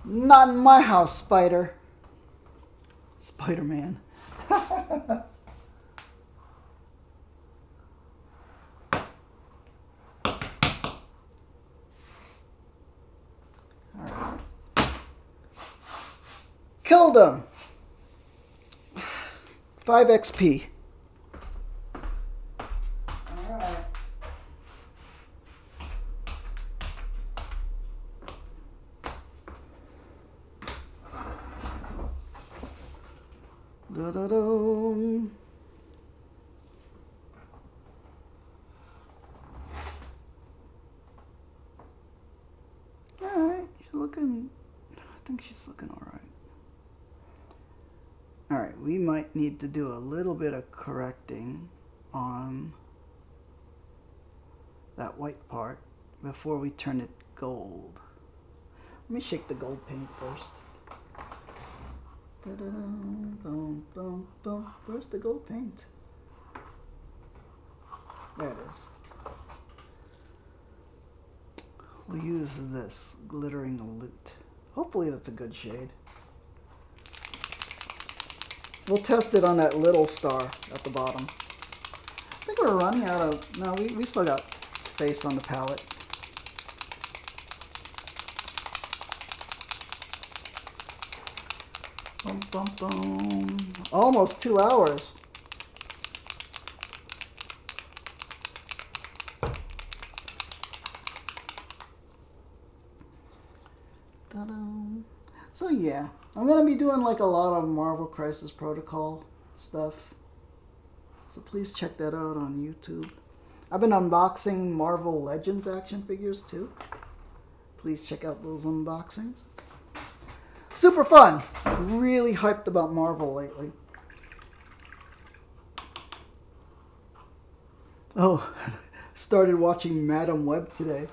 Not in my house, spider. Spider-Man. Alright. Killed him! 5 XP. Alright. Da-da-dum. Alright, you're looking... I think she's looking alright. Alright, we might need to do a little bit of correcting on that white part before we turn it gold. Let me shake the gold paint first. Boom, boom, boom. Where's the gold paint? There it is. We'll use this glittering loot. Hopefully that's a good shade. We'll test it on that little star at the bottom. I think we're running out of... No, we still got space on the palette. Boom, boom, boom. Almost 2 hours. Ta-da. So yeah, I'm going to be doing like a lot of Marvel Crisis Protocol stuff. So please check that out on YouTube. I've been unboxing Marvel Legends action figures too. Please check out those unboxings. Super fun. Really hyped about Marvel lately. Oh, started watching Madam Web today.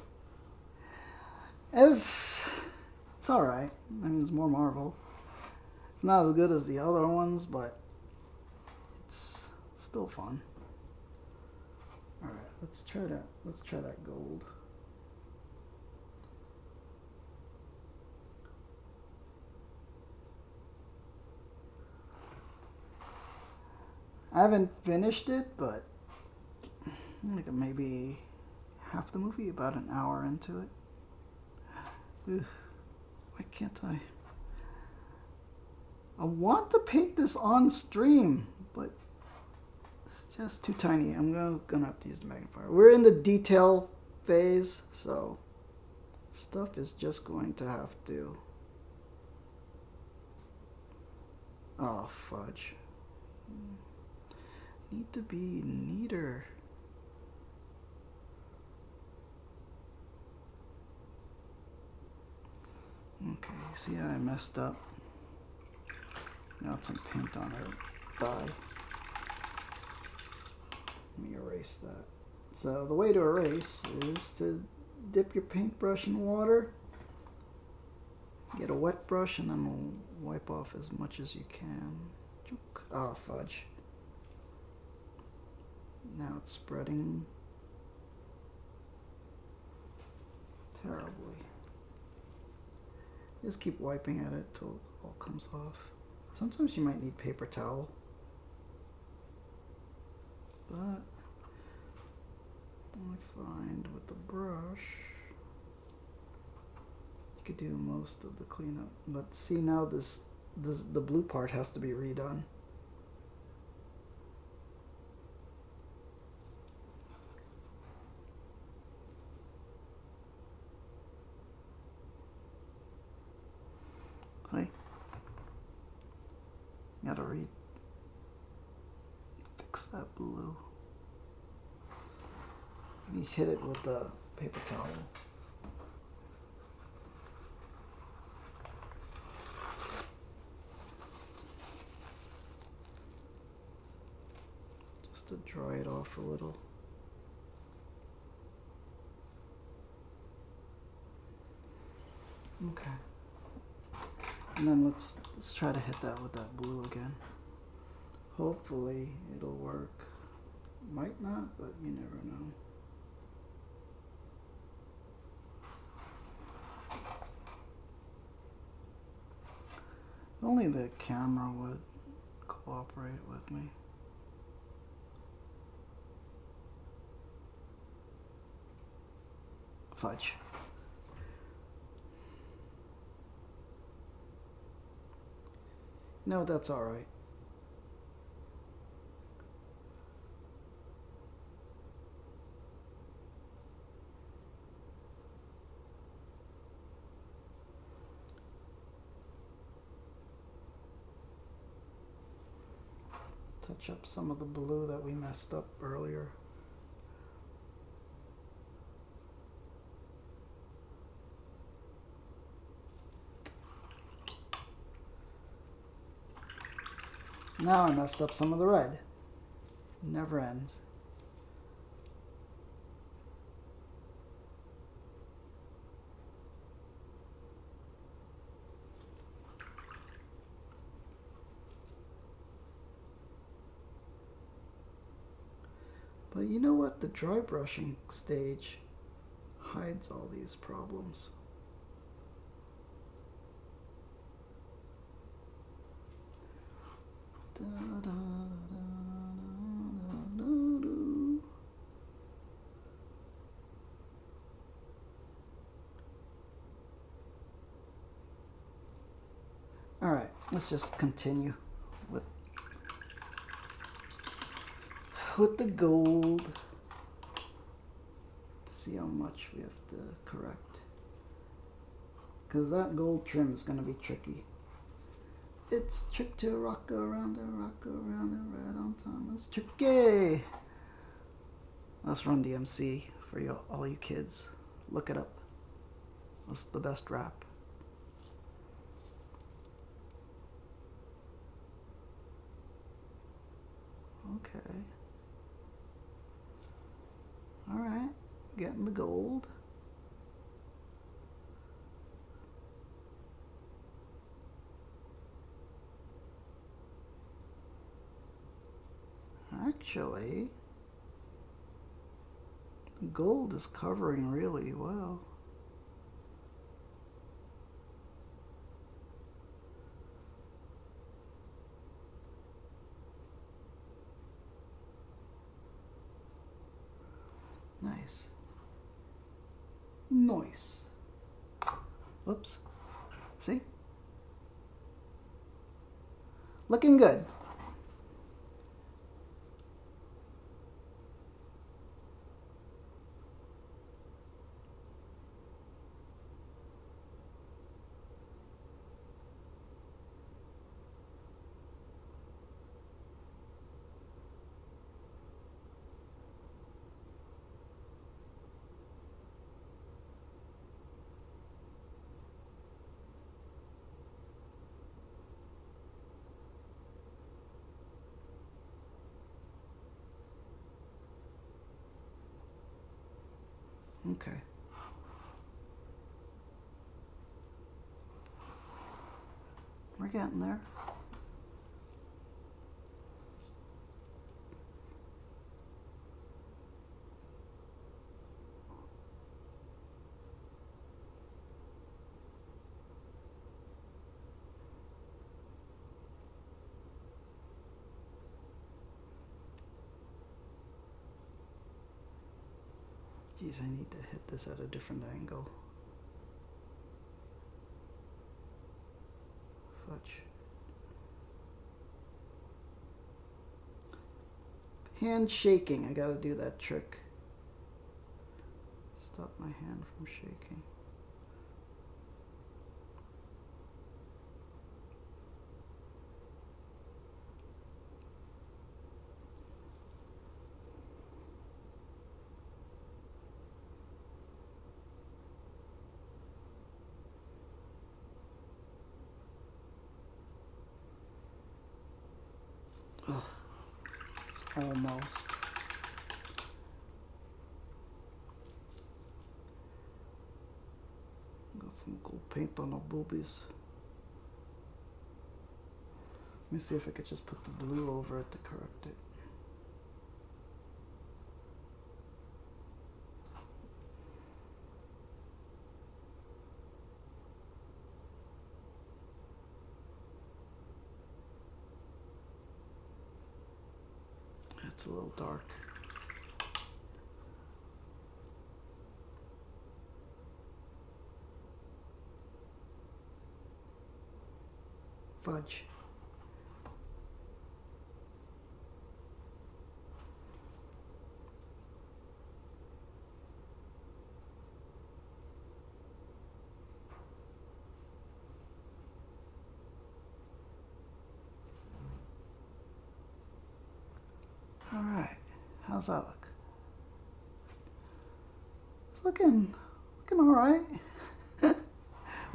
It's alright. I mean, it's more Marvel. It's not as good as the other ones, but it's still fun. Alright, let's try that gold. I haven't finished it, but like maybe half the movie, about an hour into it. Ugh, why can't I? I want to paint this on stream, but it's just too tiny. I'm gonna have to use the magnifier. We're in the detail phase, so stuff is just going to have to... Oh, fudge. Need to be neater. Okay, see how I messed up? Got some paint on her thigh. Let me erase that. So the way to erase is to dip your paintbrush in water, get a wet brush, and then wipe off as much as you can. Oh, fudge. Now it's spreading terribly. Just keep wiping at it till it all comes off. Sometimes you might need paper towel, but I find with the brush you could do most of the cleanup. But see, now the blue part has to be redone. See? Gotta fix that blue. You hit it with the paper towel. Just to dry it off a little. Okay. And then let's try to hit that with that blue again. Hopefully it'll work. Might not, but you never know. Only the camera would cooperate with me. Fudge. No, that's all right. Touch up some of the blue that we messed up earlier. Now I messed up some of the red. Never ends. But you know what? The dry brushing stage hides all these problems. All right, let's just continue with the gold. See how much we have to correct, because that gold trim is going to be tricky. It's trick to rock around and right on time. It's tricky. Let's Run DMC for you, all you kids. Look it up. That's the best rap. Okay. All right, getting the gold. Actually, the gold is covering really well. Nice. Nice. Whoops. See? Looking good. Okay. We're getting there. Geez, I need to hit this at a different angle. Fudge. Hand shaking. I gotta do that trick. Stop my hand from shaking. Oh, it's almost. Got some gold paint on the boobies. Let me see if I could just put the blue over it to correct it. It's a little dark. Fudge. All right, how's that look? It's looking all right. Wait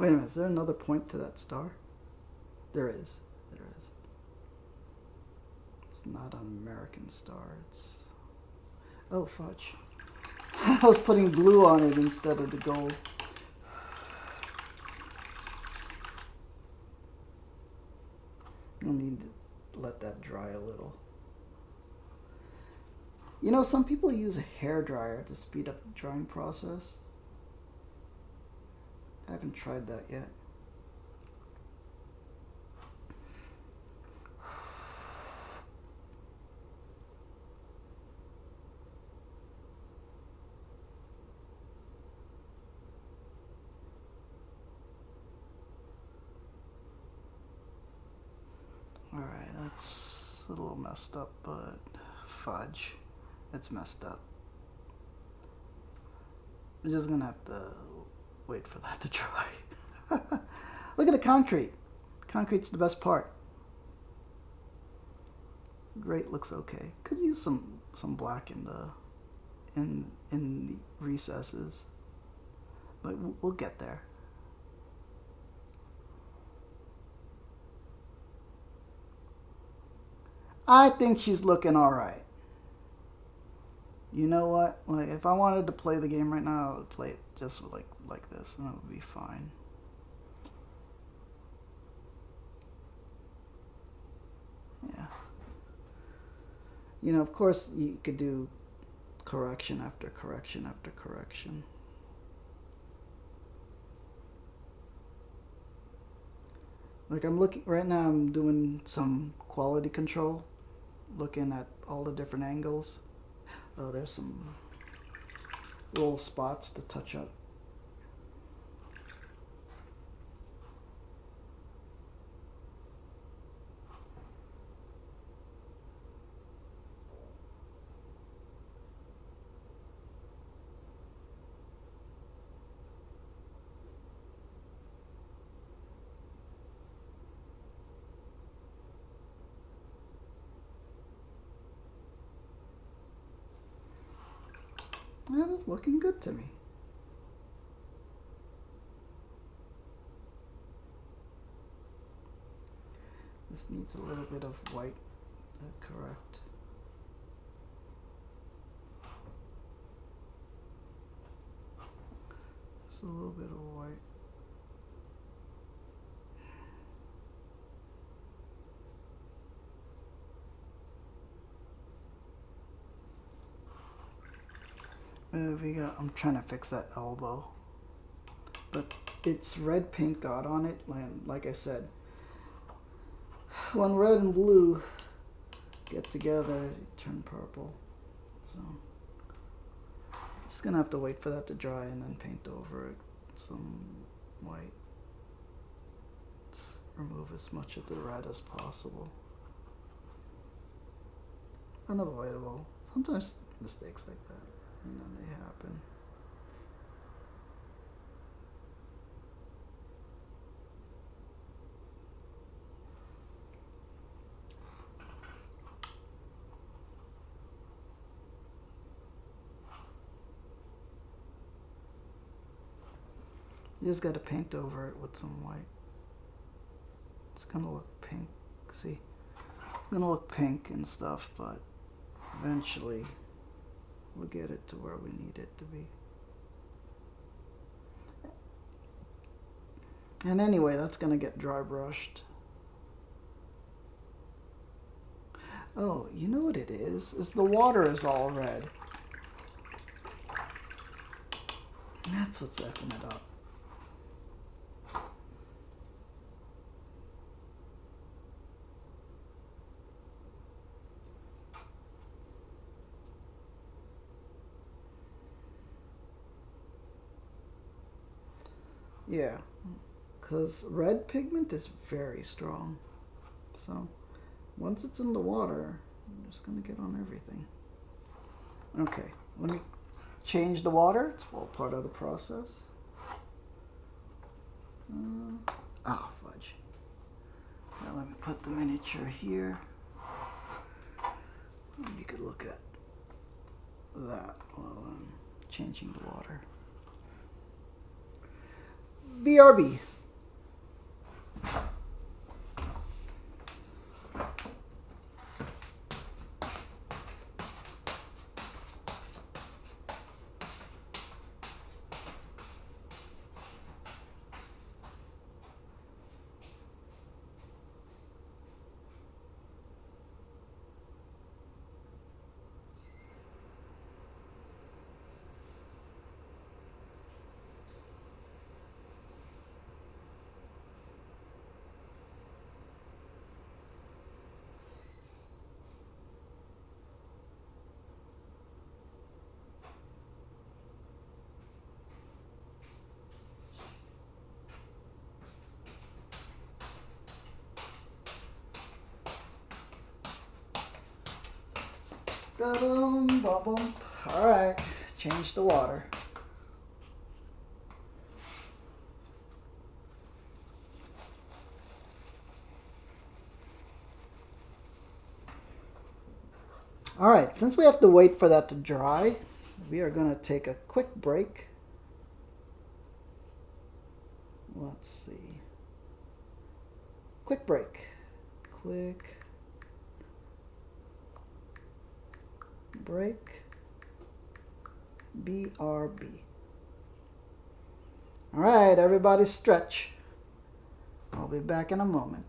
a minute, is there another point to that star? There is. It's not an American star. It's... Oh, fudge. I was putting blue on it instead of the gold. I'll need to let that dry a little. You know, some people use a hairdryer to speed up the drying process. I haven't tried that yet. Alright, that's a little messed up, but fudge. It's messed up. I'm just gonna have to wait for that to dry. Look at the concrete. Concrete's the best part. Great, looks okay. Could use some black in the recesses, but we'll get there. I think she's looking all right. You know what? Like, if I wanted to play the game right now, I would play it just like this, and it would be fine. Yeah. You know, of course, you could do correction after correction after correction. Like, I'm looking right now, I'm doing some quality control, looking at all the different angles. Oh, there's some little spots to touch up. That is looking good to me. This needs a little bit of white to correct. Just a little bit of white. I'm trying to fix that elbow, but it's red paint got on it, and like I said, when red and blue get together, they turn purple. So just gonna have to wait for that to dry and then paint over it some white. Just remove as much of the red as possible. Unavoidable. Sometimes mistakes like that, they happen. You just got to paint over it with some white. It's gonna look pink. See, it's gonna look pink and stuff, but eventually we'll get it to where we need it to be. And anyway, that's gonna get dry brushed. Oh, you know what it is? Is the water is all red. And that's what's effing it up. Yeah, because red pigment is very strong. So once it's in the water, I'm just going to get on everything. Okay, let me change the water. It's all part of the process. Fudge. Now let me put the miniature here. You could look at that while I'm changing the water. BRB. Ba-bum, ba-bum. All right, change the water. All right, since we have to wait for that to dry, we are going to take a quick break. Let's see. Quick break. Quick break. BRB. All right, everybody stretch. I'll be back in a moment.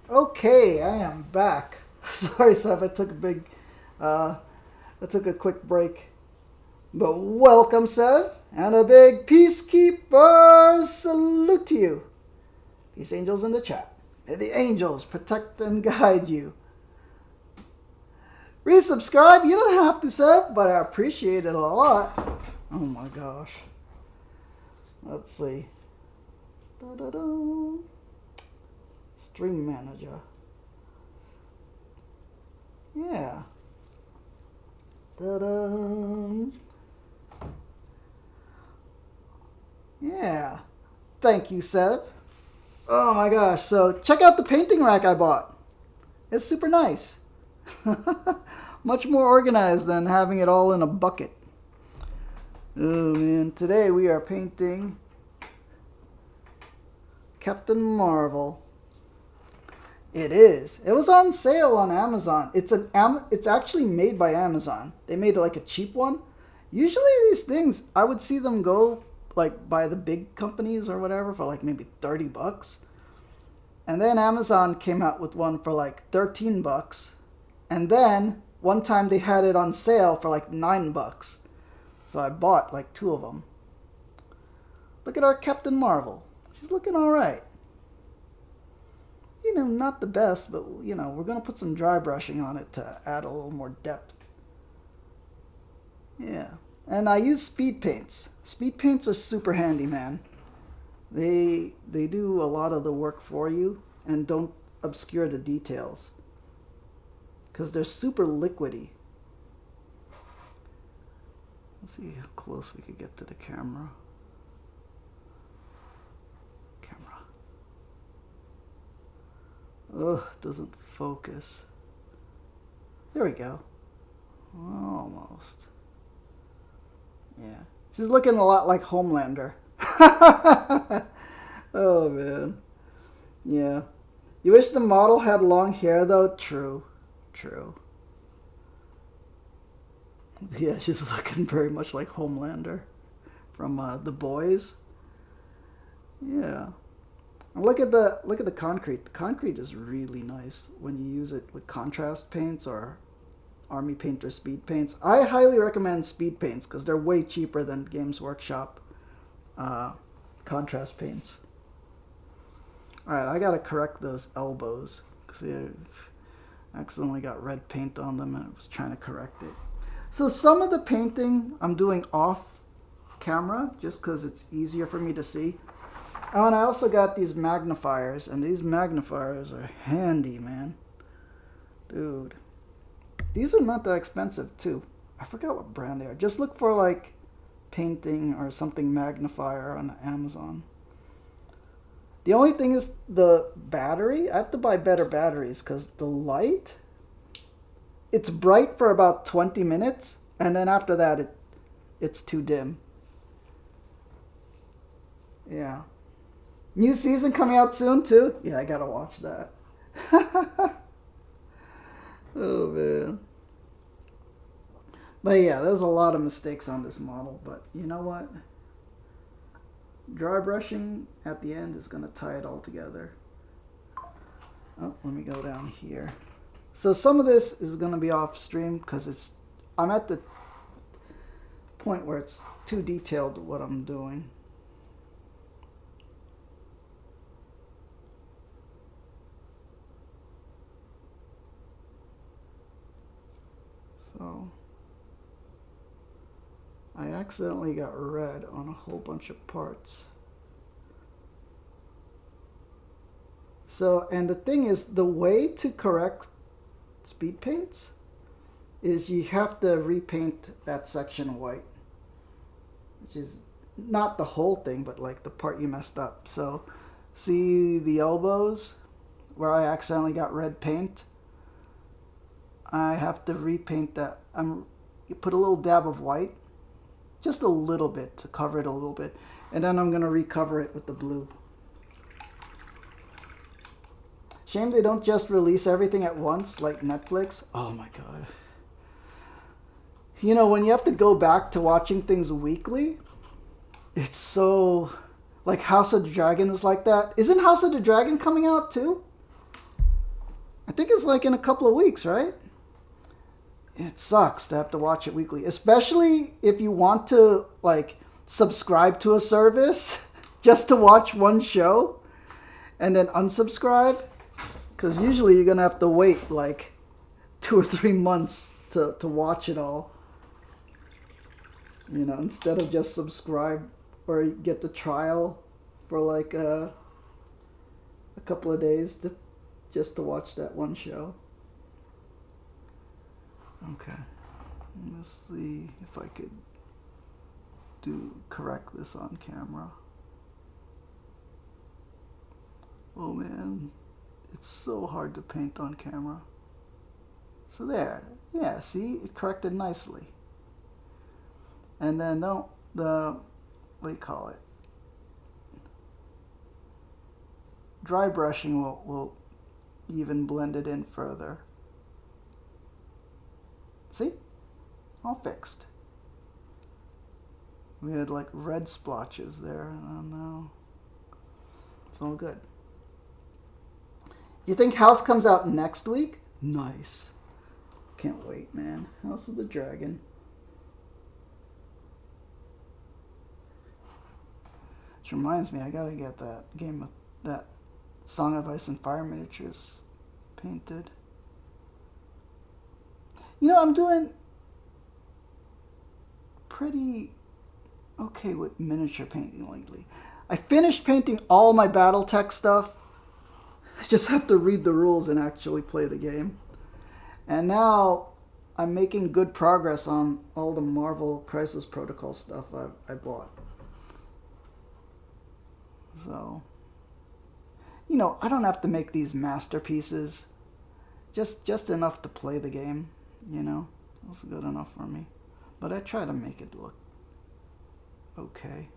Okay, I am back. Sorry, Seth, I took a quick break. But welcome, Sev, and a big Peacekeeper salute to you. Peace angels in the chat. May the angels protect and guide you. Resubscribe, you don't have to, Sev, but I appreciate it a lot. Oh my gosh. Let's see. Da-da-da. Stream manager. Yeah. Ta-da. Yeah. Thank you, Seb. Oh my gosh. So check out the painting rack I bought. It's super nice. Much more organized than having it all in a bucket. Oh man. Today we are painting Captain Marvel. It is. It was on sale on Amazon. It's actually made by Amazon. They made like a cheap one. Usually these things, I would see them go like by the big companies or whatever for like maybe $30. And then Amazon came out with one for like $13. And then one time they had it on sale for like $9. So I bought like 2 of them. Look at our Captain Marvel. She's looking all right. You know, not the best, but, you know, we're going to put some dry brushing on it to add a little more depth. Yeah. And I use speed paints. Speed paints are super handy, man. They do a lot of the work for you and don't obscure the details. Because they're super liquidy. Let's see how close we could get to the camera. Ugh, doesn't focus. There we go. Almost. Yeah. She's looking a lot like Homelander. Oh, man. Yeah. You wish the model had long hair, though? True. True. Yeah, she's looking very much like Homelander from The Boys. Yeah. Look at the concrete. The concrete is really nice when you use it with contrast paints or Army Paint or Speed Paints. I highly recommend Speed Paints because they're way cheaper than Games Workshop contrast paints. Alright, I gotta correct those elbows because I accidentally got red paint on them and I was trying to correct it. So some of the painting I'm doing off camera just because it's easier for me to see. Oh, and I also got these magnifiers, and these magnifiers are handy, man. Dude. These are not that expensive, too. I forgot what brand they are. Just look for, like, painting or something magnifier on Amazon. The only thing is the battery. I have to buy better batteries, because the light, it's bright for about 20 minutes, and then after that, it's too dim. Yeah. New season coming out soon, too? Yeah, I gotta watch that. Oh, man. But yeah, there's a lot of mistakes on this model, but you know what? Dry brushing at the end is gonna tie it all together. Oh, let me go down here. So some of this is gonna be off stream because I'm at the point where it's too detailed what I'm doing. So I accidentally got red on a whole bunch of parts. So, and the thing is, the way to correct speed paints is you have to repaint that section white, which is not the whole thing, but like the part you messed up. So see the elbows where I accidentally got red paint? I have to repaint that. You put a little dab of white, just a little bit to cover it a little bit, and then I'm going to recover it with the blue. Shame they don't just release everything at once like Netflix. Oh my god. You know, when you have to go back to watching things weekly, it's so... Like House of the Dragon is like that. Isn't House of the Dragon coming out too? I think it's like in a couple of weeks, right? It sucks to have to watch it weekly, especially if you want to like subscribe to a service just to watch one show and then unsubscribe, because usually you're gonna have to wait like 2 or 3 months to watch it all, you know, instead of just subscribe or get the trial for like a couple of days just to watch that one show. Okay, let's see if I could correct this on camera. Oh man, it's so hard to paint on camera. So there, yeah, see, it corrected nicely. And then what do you call it? Dry brushing will even blend it in further. See? All fixed. We had like red splotches there. Oh no. It's all good. You think House comes out next week? Nice. Can't wait, man. House of the Dragon. Which reminds me, I gotta get that game of that Song of Ice and Fire miniatures painted. You know, I'm doing pretty okay with miniature painting lately. I finished painting all my BattleTech stuff. I just have to read the rules and actually play the game. And now I'm making good progress on all the Marvel Crisis Protocol stuff I bought. So, you know, I don't have to make these masterpieces. Just enough to play the game, you know. That's good enough for me. But I try to make it look okay.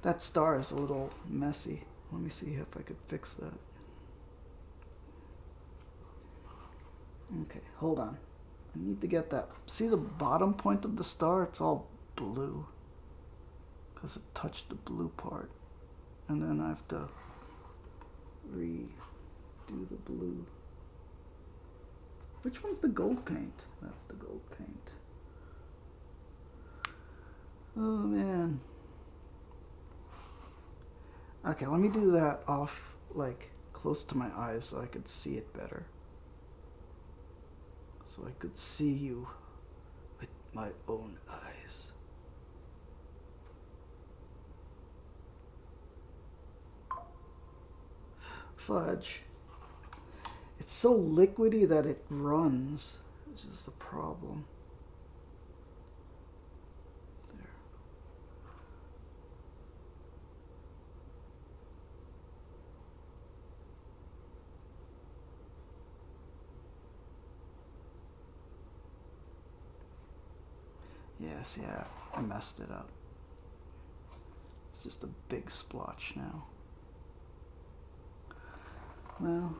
That star is a little messy. Let me see if I could fix that. Okay, hold on. I need to get that. See the bottom point of the star? It's all blue. Because it touched the blue part. And then I have to redo the blue. Which one's the gold paint? That's the gold paint. Oh man. Okay, let me do that off like close to my eyes so I could see it better. So I could see you with my own eyes. Fudge. It's so liquidy that it runs, which is the problem. There. Yes, yeah, I messed it up. It's just a big splotch now. Well,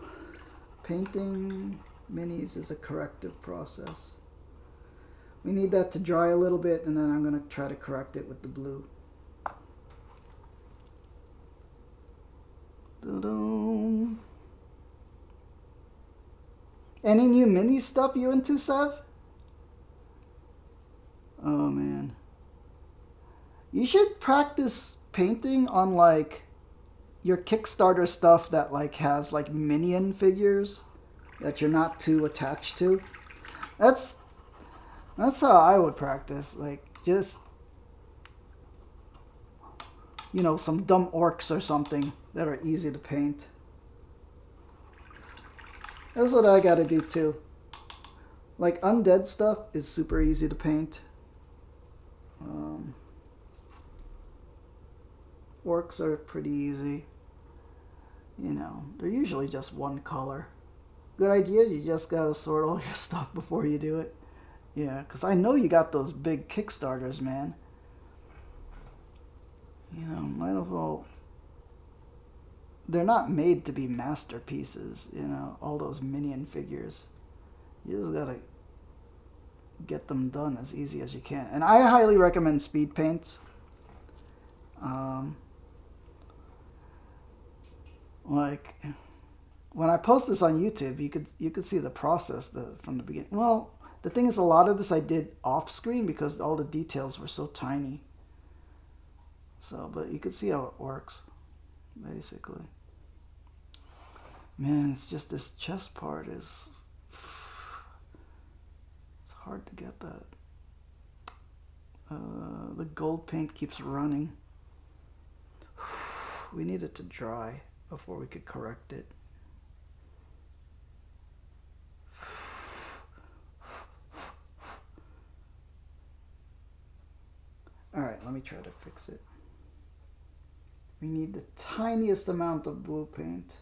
painting minis is a corrective process. We need that to dry a little bit, and then I'm going to try to correct it with the blue. Da-dum. Any new mini stuff you into, Sev? Oh man. You should practice painting on like your Kickstarter stuff that like has like minion figures that you're not too attached to. That's how I would practice. Like just, you know, some dumb orcs or something that are easy to paint. That's what I gotta do too. Like undead stuff is super easy to paint. Orcs are pretty easy. You know, they're usually just one color. Good idea, you just gotta sort all your stuff before you do it. Yeah, because I know you got those big Kickstarters, man. You know, might as well... They're not made to be masterpieces, you know, all those minion figures. You just gotta get them done as easy as you can. And I highly recommend speed paints. when I post this on YouTube, you could see the process from the beginning. Well, the thing is, a lot of this I did off screen because all the details were so tiny. So, but you can see how it works, basically. Man, it's just this chest part is... It's hard to get that. The gold paint keeps running. We need it to dry before we could correct it. Alright, let me try to fix it. We need the tiniest amount of blue paint.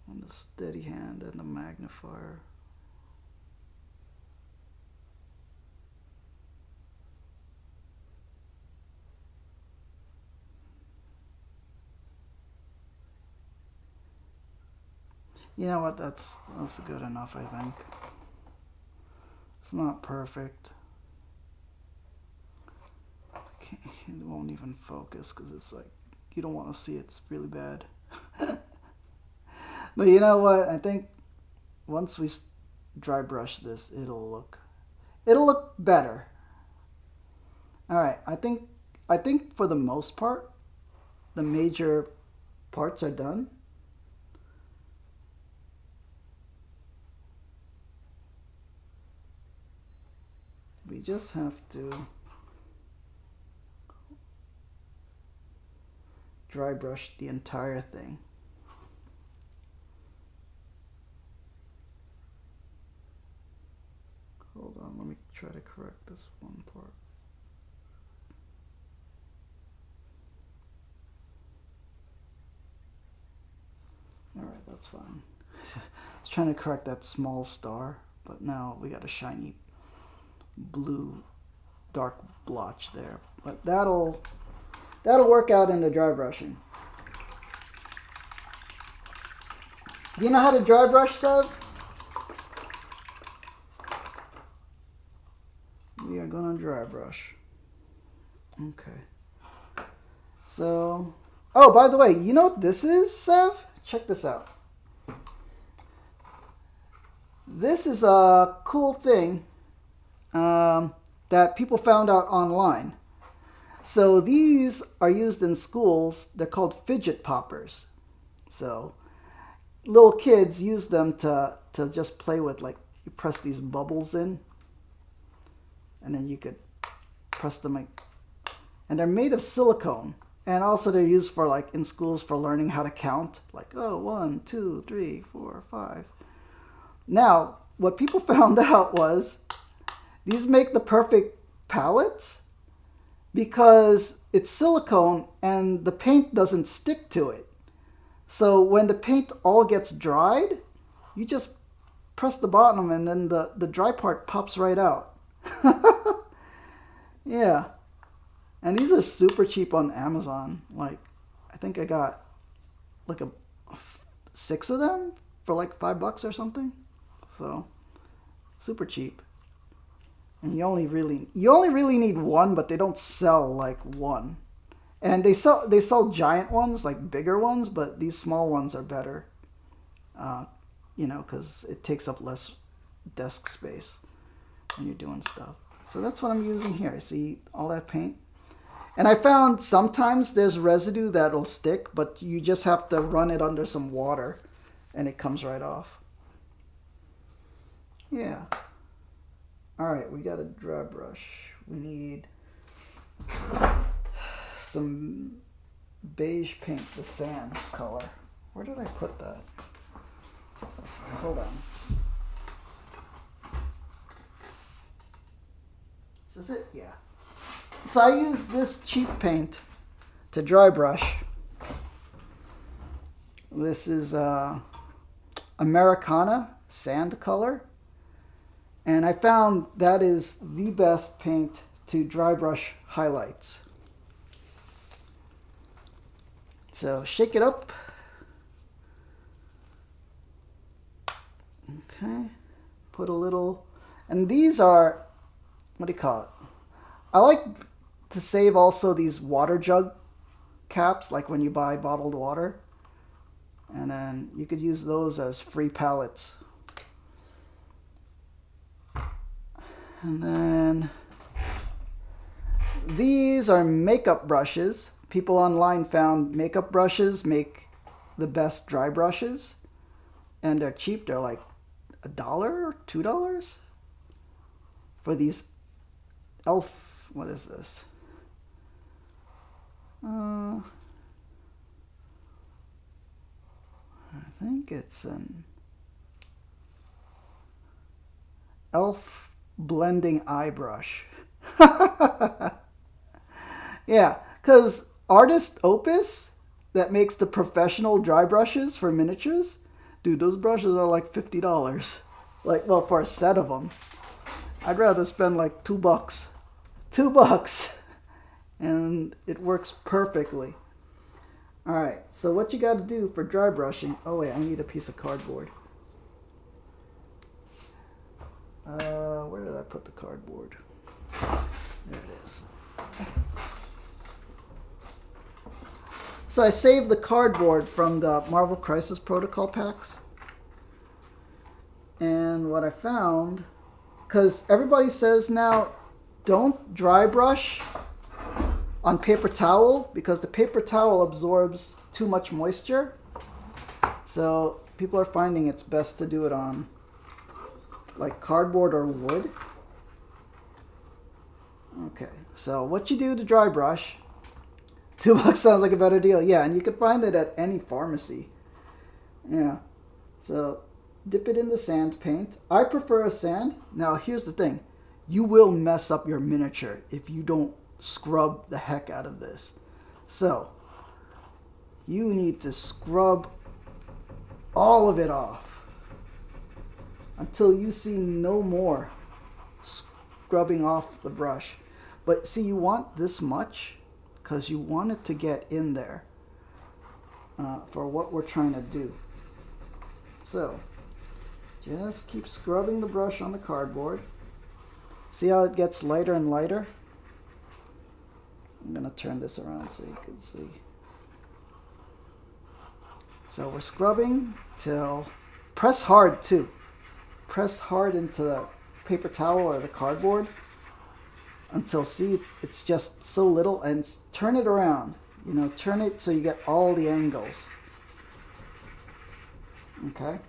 And the steady hand and the magnifier. You know what, that's good enough, I think. It's not perfect. It won't even focus because it's like, you don't want to see it, it's really bad. But you know what, I think once we dry brush this, it'll look better. Alright, I think for the most part, the major parts are done. We just have to dry brush the entire thing. Hold on, let me try to correct this one part. Alright, that's fine. I was trying to correct that small star, but now we got a shiny blue dark blotch there. But that'll work out in the dry brushing. Do you know how to dry brush, Sev? We are gonna dry brush. Okay. So, oh, by the way, you know what this is, Sev? Check this out. This is a cool thing that people found out online. So these are used in schools. They're called fidget poppers. So little kids use them to just play with, like, you press these bubbles in and then you could press them, like, and they're made of silicone. And also they're used for, like, in schools for learning how to count, like, oh, 1, 2, 3, 4, 5. Now, what people found out was these make the perfect palettes because it's silicone and the paint doesn't stick to it. So when the paint all gets dried, you just press the bottom and then the dry part pops right out. Yeah. And these are super cheap on Amazon. Like, I think I got like 6 of them for like $5 or something. So, super cheap. And you only really need one, but they don't sell like one. And they sell giant ones, like bigger ones, but these small ones are better. You know, because it takes up less desk space when you're doing stuff. So that's what I'm using here. See all that paint? And I found sometimes there's residue that'll stick, but you just have to run it under some water and it comes right off. Yeah. Alright, we got a dry brush. We need some beige paint, the sand color. Where did I put that? Hold on. Is this it? Yeah. So I use this cheap paint to dry brush. This is Americana sand color. And I found that is the best paint to dry brush highlights. So shake it up. Okay. Put a little, and these are, what do you call it? I like to save also these water jug caps, like when you buy bottled water. And then you could use those as free pallets. And then these are makeup brushes. People online found makeup brushes make the best dry brushes. And they're cheap. They're like $1, $2 for these elf. What is this? I think it's an elf blending eye brush. Yeah, because Artist Opus, that makes the professional dry brushes for miniatures, dude, those brushes are like $50. Like, well, for a set of them. I'd rather spend like $2. $2. And it works perfectly. Alright, so what you got to do for dry brushing... Oh wait, I need a piece of cardboard. Where did I put the cardboard? There it is. So I saved the cardboard from the Marvel Crisis Protocol packs. And what I found... Because everybody says now, don't dry brush on paper towel because the paper towel absorbs too much moisture. So people are finding it's best to do it on like cardboard or wood. Okay, so what you do to dry brush, $2 sounds like a better deal. Yeah, and you can find it at any pharmacy. Yeah, so dip it in the sand paint. I prefer a sand. Now here's the thing, you will mess up your miniature if you don't scrub the heck out of this. So you need to scrub all of it off until you see no more scrubbing off the brush. But see, you want this much because you want it to get in there for what we're trying to do. So just keep scrubbing the brush on the cardboard. See how it gets lighter and lighter? I'm going to turn this around so you can see. So we're scrubbing till... Press hard too. Press hard into the paper towel or the cardboard until, see, it's just so little, and turn it around. You know, turn it so you get all the angles. Okay?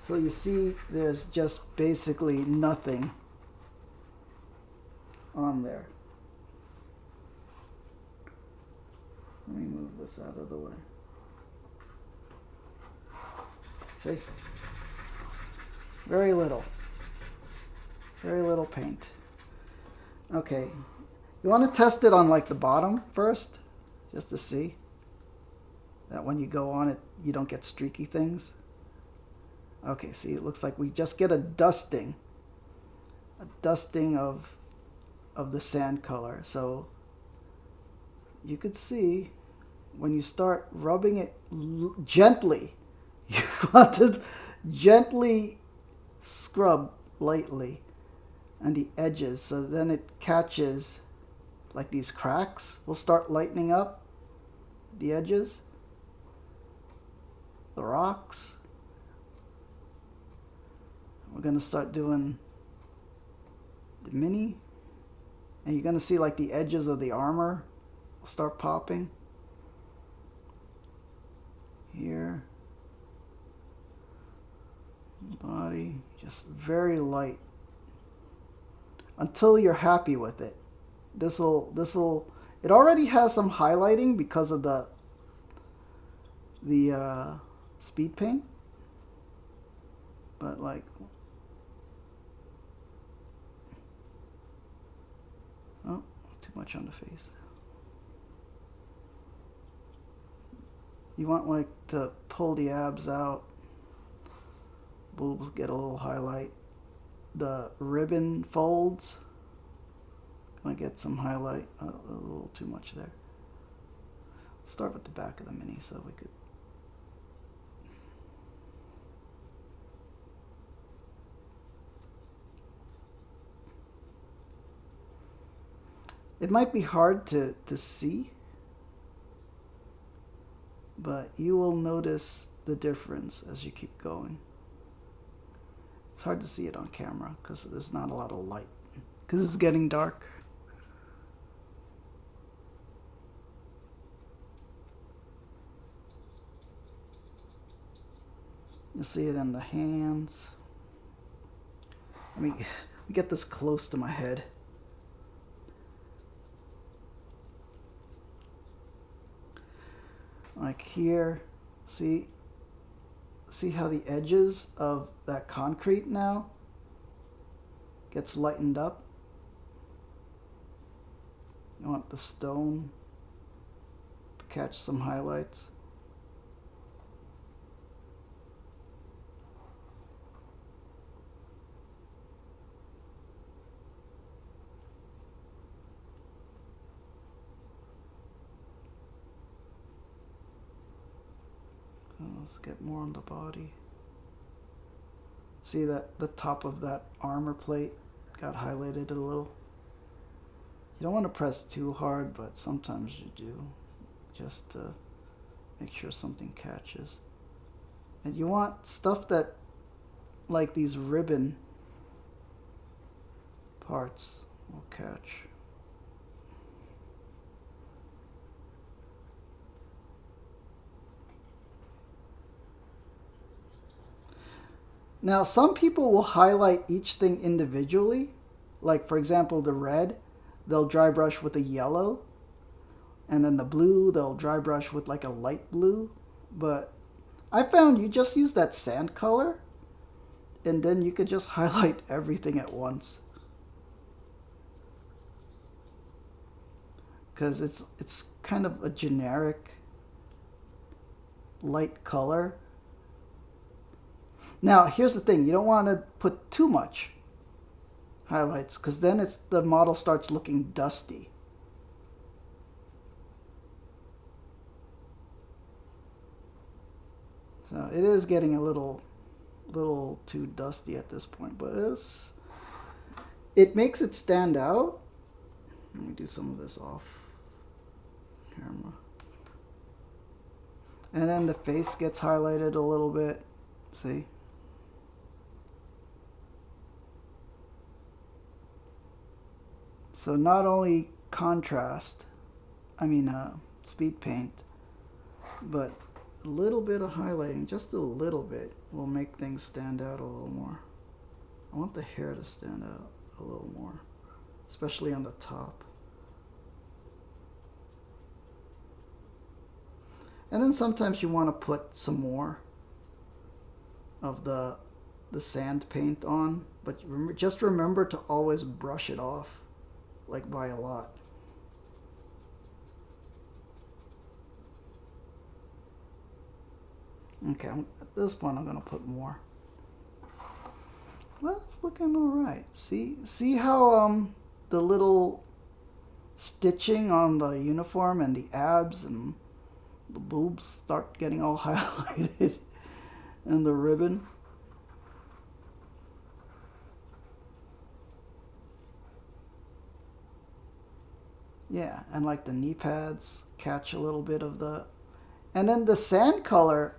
So you see there's just basically nothing on there. Let me move this out of the way. See? Very little. Very little paint. Okay. You want to test it on like the bottom first, just to see that when you go on it, you don't get streaky things. Okay, see, it looks like we just get a dusting of the sand color. So you could see when you start rubbing it gently, you want to gently scrub lightly on the edges, so then it catches like these cracks will start lightening up the edges, the rocks. We're going to start doing the mini, and you're going to see like the edges of the armor will start popping here. Body, just very light until you're happy with it. This'll it already has some highlighting because of the speed paint, but like, oh, too much on the face. You want like to pull the abs out. Boobs get a little highlight. The ribbon folds, gonna get some highlight. A little too much there. Start with the back of the mini so we could. It might be hard to see, but you will notice the difference as you keep going. It's hard to see it on camera because there's not a lot of light, because it's getting dark. You see it in the hands. Let me get this close to my head. Like here, see how the edges of that concrete now gets lightened up? You want the stone to catch some highlights. Let's get more on the body. See that the top of that armor plate got highlighted a little. You don't want to press too hard, but sometimes you do, just to make sure something catches. And you want stuff that, like these ribbon parts, will catch. Now, some people will highlight each thing individually. Like, for example, the red, they'll dry brush with a yellow. And then the blue, they'll dry brush with like a light blue. But I found you just use that sand color, and then you could just highlight everything at once. Because it's kind of a generic light color. Now, here's the thing. You don't want to put too much highlights, because then the model starts looking dusty. So it is getting a little too dusty at this point, but it makes it stand out. Let me do some of this off camera. And then the face gets highlighted a little bit. See? So not only contrast, speed paint, but a little bit of highlighting, just a little bit, will make things stand out a little more. I want the hair to stand out a little more, especially on the top. And then sometimes you want to put some more of the sand paint on, but just remember to always brush it off, like by a lot. Okay, at this point I'm going to put more. Well, it's looking alright. See how the little stitching on the uniform and the abs and the boobs start getting all highlighted and the ribbon? Yeah, and like the knee pads catch a little bit of the... And then the sand color,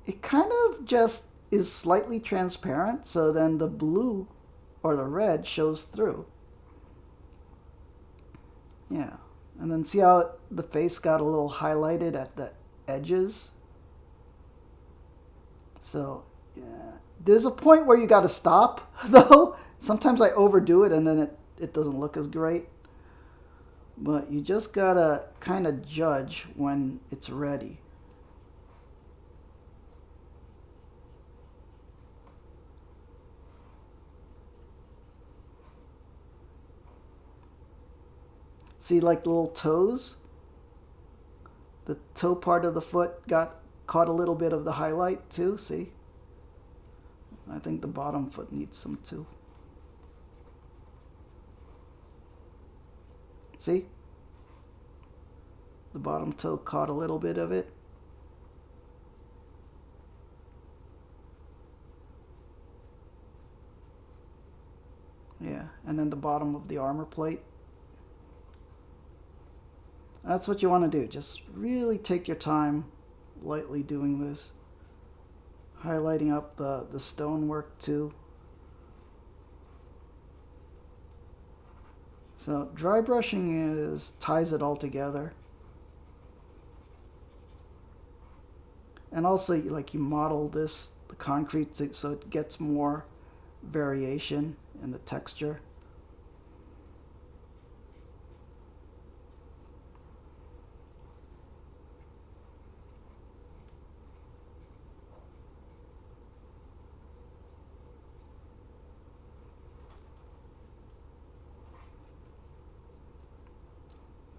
it kind of just is slightly transparent, so then the blue or the red shows through. Yeah, and then see how the face got a little highlighted at the edges? So, yeah. There's a point where you got to stop, though. Sometimes I overdo it and then it doesn't look as great. But you just gotta kind of judge when it's ready. See, like the little toes? The toe part of the foot got caught a little bit of the highlight too, see? I think the bottom foot needs some too. See? The bottom toe caught a little bit of it. Yeah, and then the bottom of the armor plate. That's what you want to do. Just really take your time lightly doing this. Highlighting up the stonework too. So dry brushing ties it all together. And also, like, you model the concrete so it gets more variation in the texture.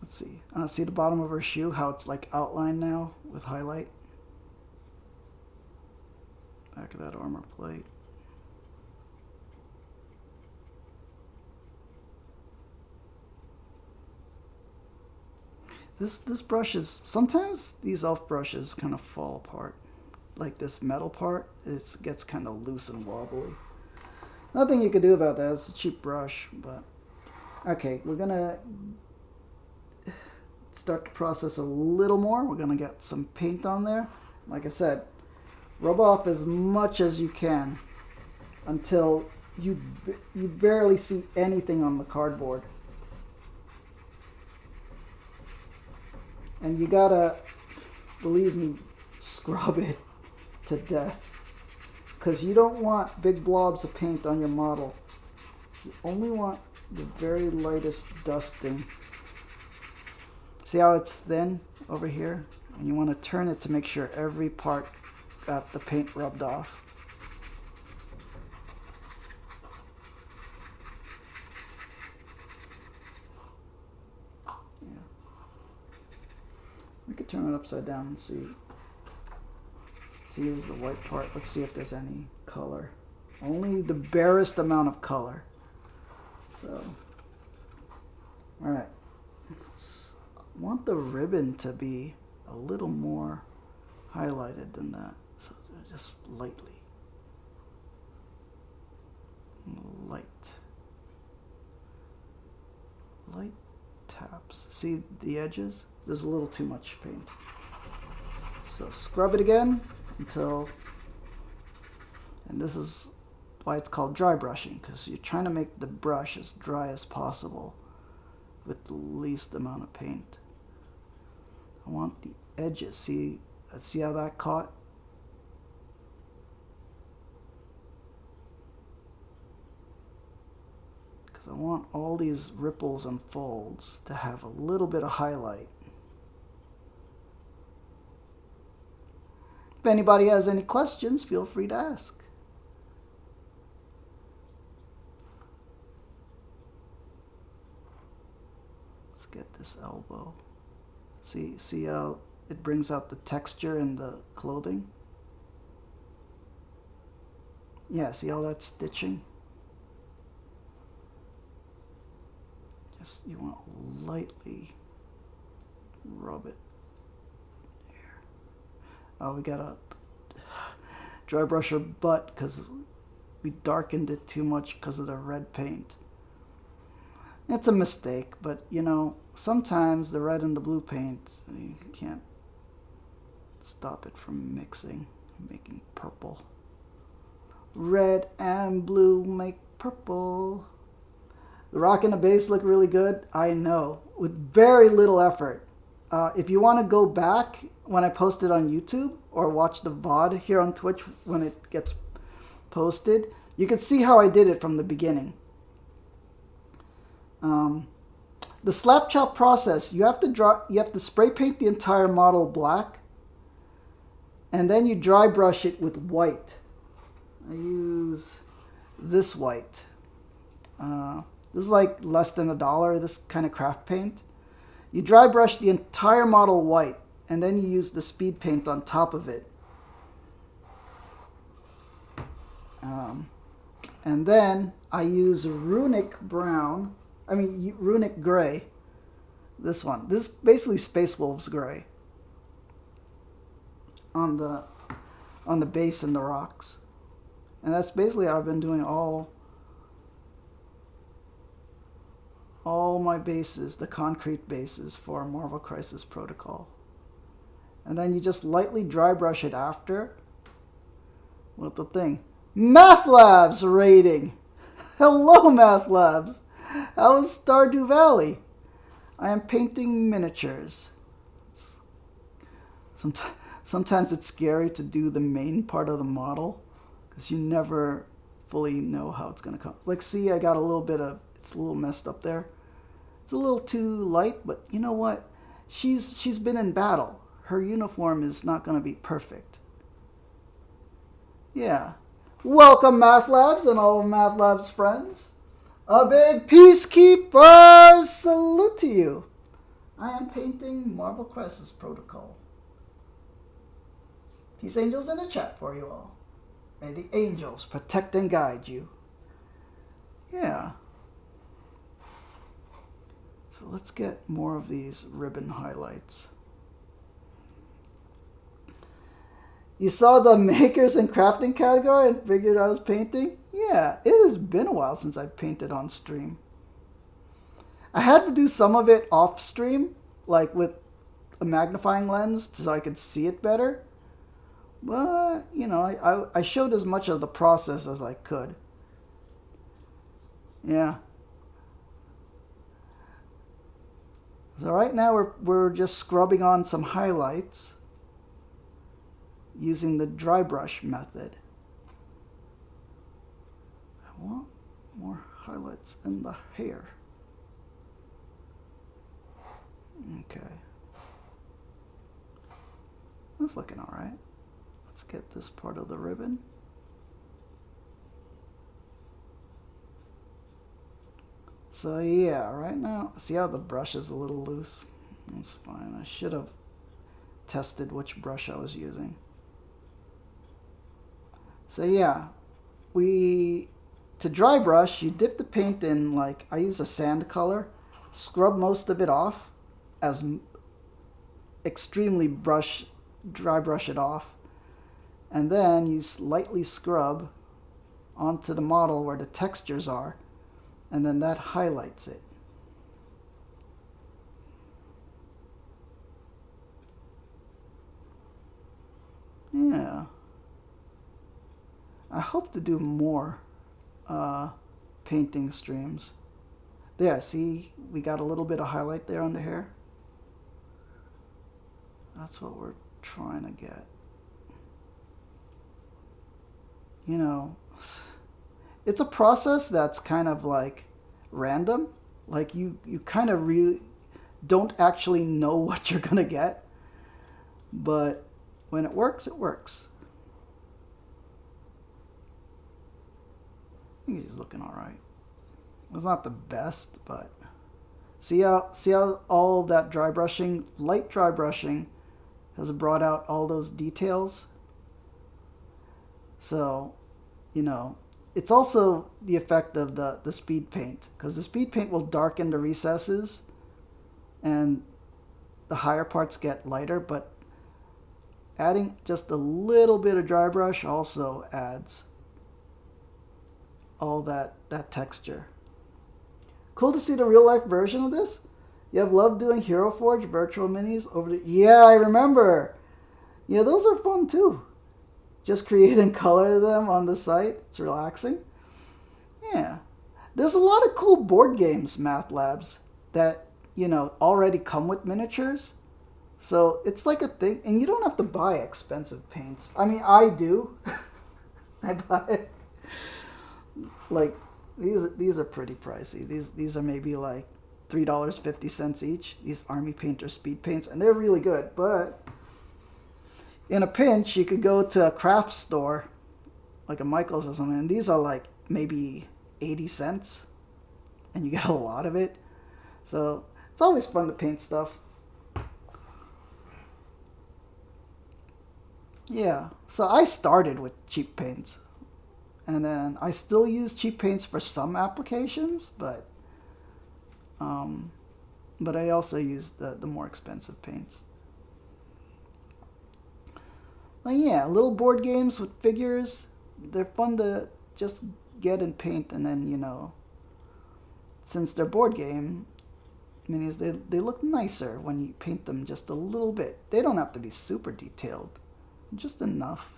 Let's see. See the bottom of her shoe, how it's like outlined now with highlight? Back of that armor plate. This brush is, sometimes these elf brushes kind of fall apart. Like this metal part, it gets kind of loose and wobbly. Nothing you could do about that. It's a cheap brush, but okay, we're gonna start the process a little more. We're gonna get some paint on there. Like I said, rub off as much as you can until you barely see anything on the cardboard. And you gotta, believe me, scrub it to death. Because you don't want big blobs of paint on your model. You only want the very lightest dusting. See how it's thin over here? And you want to turn it to make sure every part got the paint rubbed off. Yeah. We could turn it upside down and see. See, here's the white part. Let's see if there's any color. Only the barest amount of color. So, all right. I want the ribbon to be a little more highlighted than that. So just lightly. Light taps. See the edges? There's a little too much paint. So scrub it again until, and this is why it's called dry brushing, because you're trying to make the brush as dry as possible with the least amount of paint. I want the edges. See how that caught? Because I want all these ripples and folds to have a little bit of highlight. If anybody has any questions, feel free to ask. Let's get this elbow. See how it brings out the texture in the clothing? Yeah, see all that stitching? Just, you want to lightly rub it. Oh, we got a dry brush our butt because we darkened it too much because of the red paint. It's a mistake, but you know, sometimes the red and the blue paint, you can't stop it from mixing, making purple. Red and blue make purple. The rock and the bass look really good, I know, with very little effort. If you want to go back when I post it on YouTube or watch the VOD here on Twitch when it gets posted, you can see how I did it from the beginning. The slap chop process, you have to spray paint the entire model black, and then you dry brush it with white. I use this white. This is like less than $1, this kind of craft paint. You dry brush the entire model white, and then you use the speed paint on top of it. And then I use runic gray. This one. This is basically Space Wolves gray on the base and the rocks. And that's basically how I've been doing all my bases, the concrete bases for Marvel Crisis Protocol. And then you just lightly dry brush it after with the thing. Math Labs rating! Hello, Math Labs! How is Stardew Valley? I am painting miniatures. Sometimes it's scary to do the main part of the model because you never fully know how it's going to come. Like, see, I got a little bit of, it's a little messed up there. It's a little too light, but you know what? She's been in battle. Her uniform is not going to be perfect. Yeah. Welcome, Math Labs and all of Math Labs friends. A big Peacekeeper salute to you. I am painting Marvel Crisis Protocol. Peace angels in the chat for you all. May the angels protect and guide you. Yeah. So let's get more of these ribbon highlights. You saw the makers and crafting category and figured I was painting? Yeah, it has been a while since I painted on stream. I had to do some of it off stream, like with a magnifying lens so I could see it better. But, you know, I showed as much of the process as I could. Yeah. So right now we're just scrubbing on some highlights using the dry brush method. I want more highlights in the hair. Okay. That's looking all right. Let's get this part of the ribbon. So yeah, right now, see how the brush is a little loose? That's fine. I should have tested which brush I was using. So yeah, to dry brush, you dip the paint in, like, I use a sand color, scrub most of it off, as extremely dry brush it off, and then you lightly scrub onto the model where the textures are, and then that highlights it. Yeah. I hope to do more painting streams. There, see, we got a little bit of highlight there on the hair. That's what we're trying to get. You know, it's a process that's kind of like random. Like you kind of really don't actually know what you're gonna get. But when it works, it works. I think he's looking all right. It's not the best, but see how all that dry brushing, light dry brushing, has brought out all those details. So, you know, it's also the effect of the speed paint, because the speed paint will darken the recesses and the higher parts get lighter, but adding just a little bit of dry brush also adds all that texture. Cool to see the real life version of this. You have loved doing Hero Forge virtual minis over the... Yeah, I remember. Yeah, those are fun too. Just create and color them on the site. It's relaxing. Yeah. There's a lot of cool board games, Math Labs, that, you know, already come with miniatures. So it's like a thing, and you don't have to buy expensive paints. I mean, I do. I buy it. Like, these are pretty pricey. These are maybe like $3.50 each. These Army Painter speed paints, and they're really good. But in a pinch, you could go to a craft store, like a Michael's or something, and these are like maybe 80 cents, and you get a lot of it. So it's always fun to paint stuff. Yeah, so I started with cheap paints, and then I still use cheap paints for some applications, but I also use the more expensive paints. But yeah, little board games with figures, they're fun to just get and paint, and then, you know, since they're board game, minis, they look nicer when you paint them just a little bit. They don't have to be super detailed, just enough.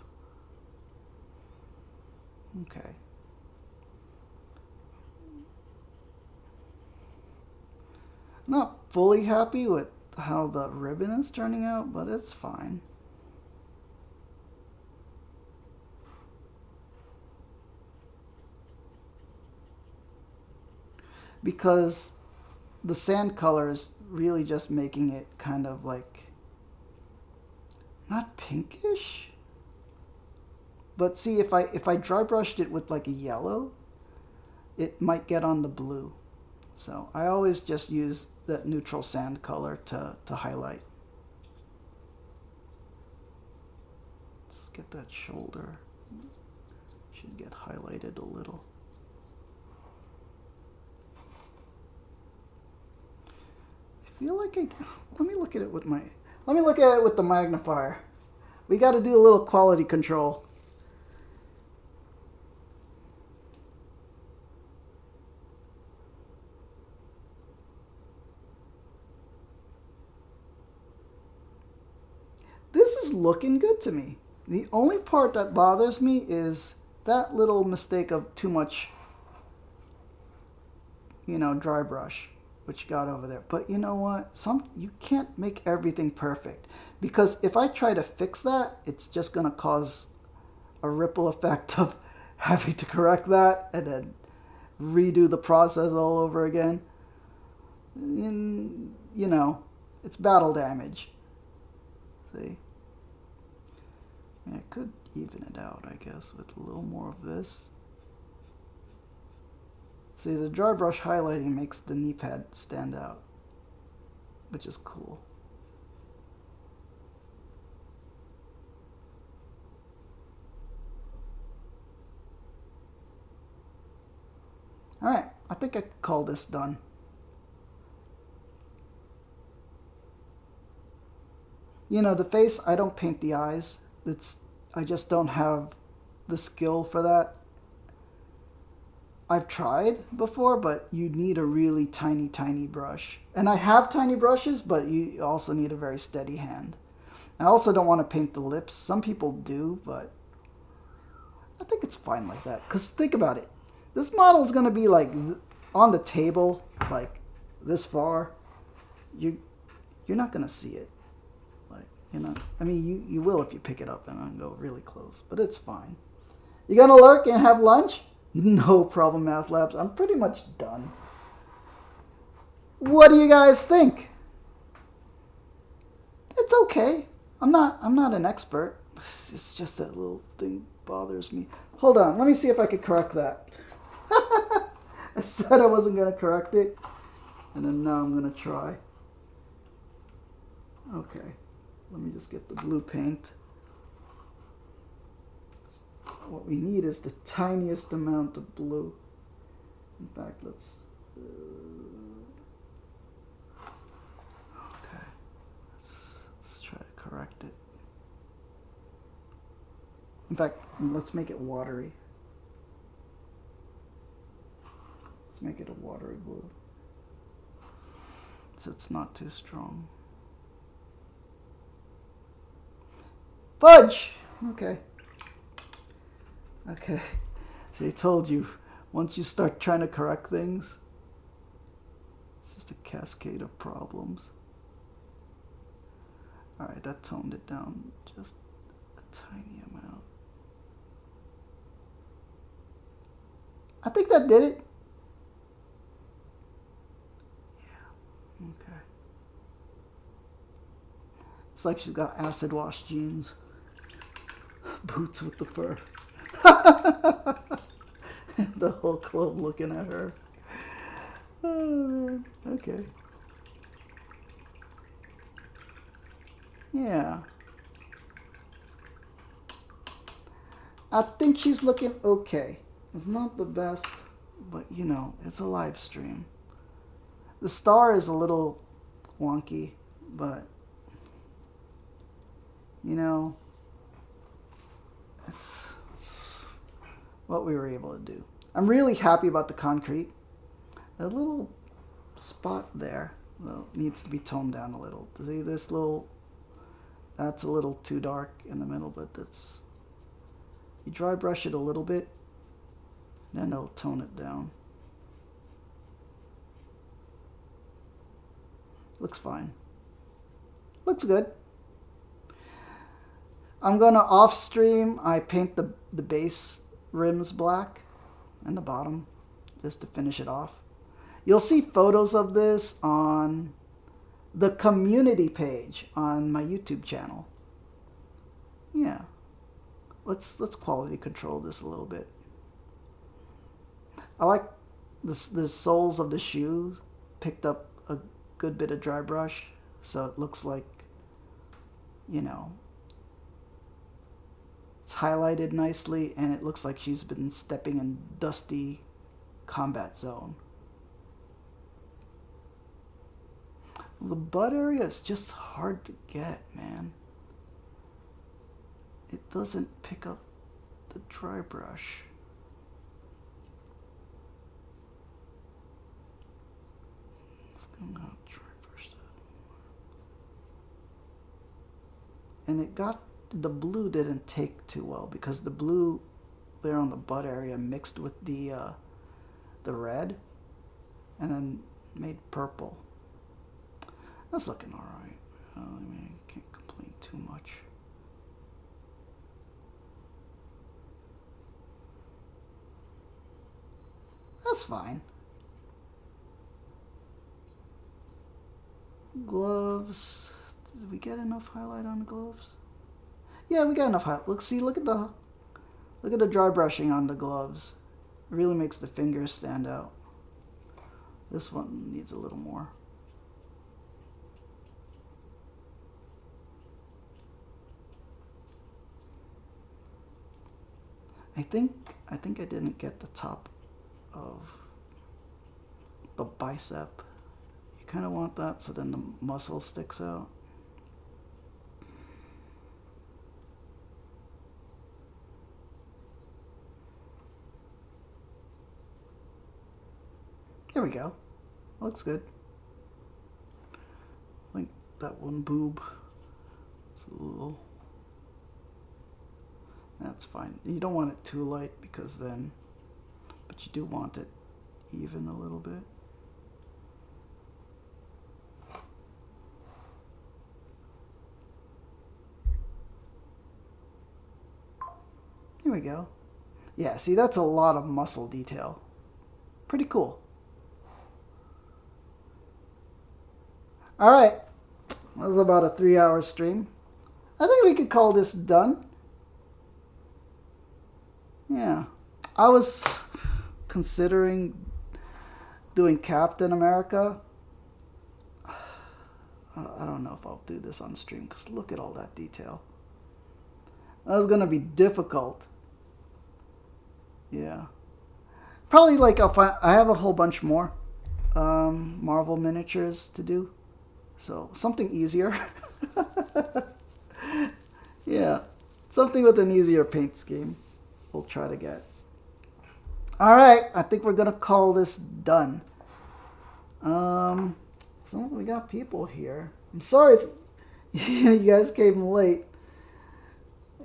Okay. Not fully happy with how the ribbon is turning out, but it's fine. Because the sand color is really just making it kind of like, not pinkish, but see, if I dry brushed it with like a yellow, it might get on the blue. So I always just use that neutral sand color to highlight. Let's get that shoulder. Should get highlighted a little. I feel like let me look at it with the magnifier. We got to do a little quality control. This is looking good to me. The only part that bothers me is that little mistake of too much, dry brush, which you got over there. But you know what? You can't make everything perfect, because if I try to fix that, it's just going to cause a ripple effect of having to correct that and then redo the process all over again. And, it's battle damage. See? I could even it out, I guess, with a little more of this. See, the dry brush highlighting makes the knee pad stand out, which is cool. Alright, I think I could call this done. The face, I don't paint the eyes. I just don't have the skill for that. I've tried before, but you need a really tiny, tiny brush. And I have tiny brushes, but you also need a very steady hand. I also don't want to paint the lips. Some people do, but I think it's fine like that. Because think about it. This model is going to be like on the table, like this far. You're not going to see it. I mean, you will if you pick it up and go really close, but it's fine. You gonna lurk and have lunch? No problem, Math Labs. I'm pretty much done. What do you guys think? It's okay. I'm not an expert. It's just that little thing bothers me. Hold on, let me see if I could correct that. I said I wasn't gonna correct it, and then now I'm gonna try. Okay. Let me just get the blue paint. What we need is the tiniest amount of blue. In fact, let's... okay. Let's try to correct it. In fact, let's make it watery. Let's make it a watery blue, so it's not too strong. Fudge! Okay. Okay. See, I told you, once you start trying to correct things, it's just a cascade of problems. Alright, that toned it down just a tiny amount. I think that did it. Yeah. Okay. It's like she's got acid wash jeans. Boots with the fur. The whole club looking at her. Oh man. Okay. Yeah. I think she's looking okay. It's not the best, but it's a live stream. The star is a little wonky, but it's what we were able to do. I'm really happy about the concrete. A little spot there Well, needs to be toned down a little. See this little, that's a little too dark in the middle, but that's, you dry brush it a little bit, then it'll tone it down. Looks fine. Looks good. I'm gonna off stream, I paint the base rims black and the bottom just to finish it off. You'll see photos of this on the community page on my YouTube channel. Yeah. Let's quality control this a little bit. I like the soles of the shoes. Picked up a good bit of dry brush, so it looks like, you know, it's highlighted nicely, and it looks like she's been stepping in dusty combat zone. The butt area is just hard to get, man. It doesn't pick up the dry brush. Let's go now, dry brush that. And it got, the blue didn't take too well because the blue there on the butt area mixed with the red and then made purple. That's looking alright. I mean, I can't complain too much. That's fine. Gloves. Did we get enough highlight on the gloves? Yeah, we got enough highlight. Look, see, look at the dry brushing on the gloves. It really makes the fingers stand out. This one needs a little more. I think I didn't get the top of the bicep. You kind of want that so then the muscle sticks out. There we go. Looks good. I think that one boob. It's a little. That's fine. You don't want it too light because then, but you do want it even a little bit. Here we go. Yeah, see, that's a lot of muscle detail. Pretty cool. All right, that was about a 3-hour stream. I think we could call this done. Yeah, I was considering doing Captain America. I don't know if I'll do this on stream because look at all that detail. That was gonna be difficult. Yeah, probably like I have a whole bunch more Marvel miniatures to do, so something easier. Yeah, something with an easier paint scheme. We'll try to get. All right, I think we're gonna call this done. So we got people here. I'm sorry if you guys came late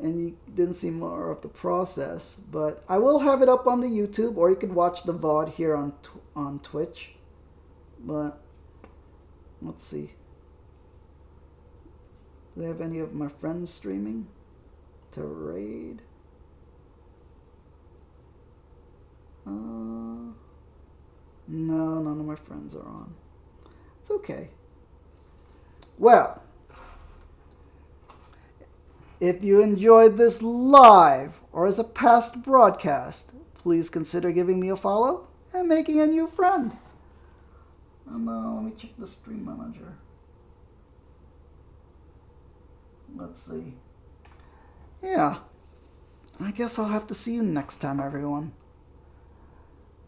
and you didn't see more of the process, but I will have it up on the YouTube, or you could watch the VOD here on Twitch. But let's see. Do I have any of my friends streaming to raid? No, none of my friends are on. It's okay. Well, if you enjoyed this live or as a past broadcast, please consider giving me a follow and making a new friend. And let me check the stream manager. Let's see. Yeah, I guess I'll have to see you next time, everyone.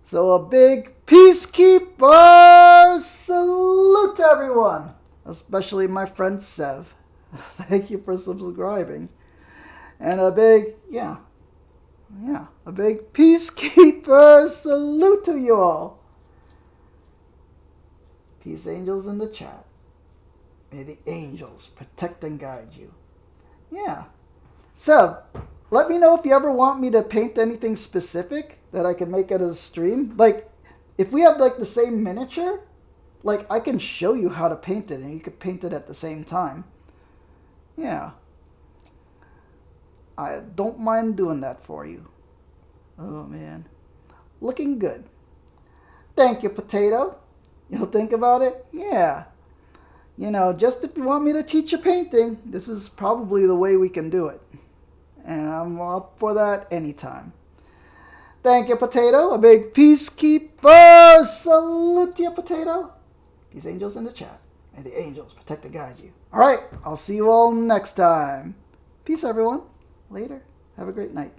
So a big peacekeeper salute to everyone, especially my friend Sev. Thank you for subscribing. And a big, a big peacekeeper salute to you all. Peace angels in the chat. May the angels protect and guide you. Yeah. So, let me know if you ever want me to paint anything specific that I can make it as a stream. Like, if we have like the same miniature, like I can show you how to paint it and you could paint it at the same time. Yeah. I don't mind doing that for you. Oh man. Looking good. Thank you, Potato. You'll think about it? Yeah. You know, just if you want me to teach you painting, this is probably the way we can do it. And I'm up for that anytime. Thank you, Potato. A big peacekeeper. Salute to you, Potato. Peace angels in the chat. May the angels protect and guide you. All right. I'll see you all next time. Peace, everyone. Later. Have a great night.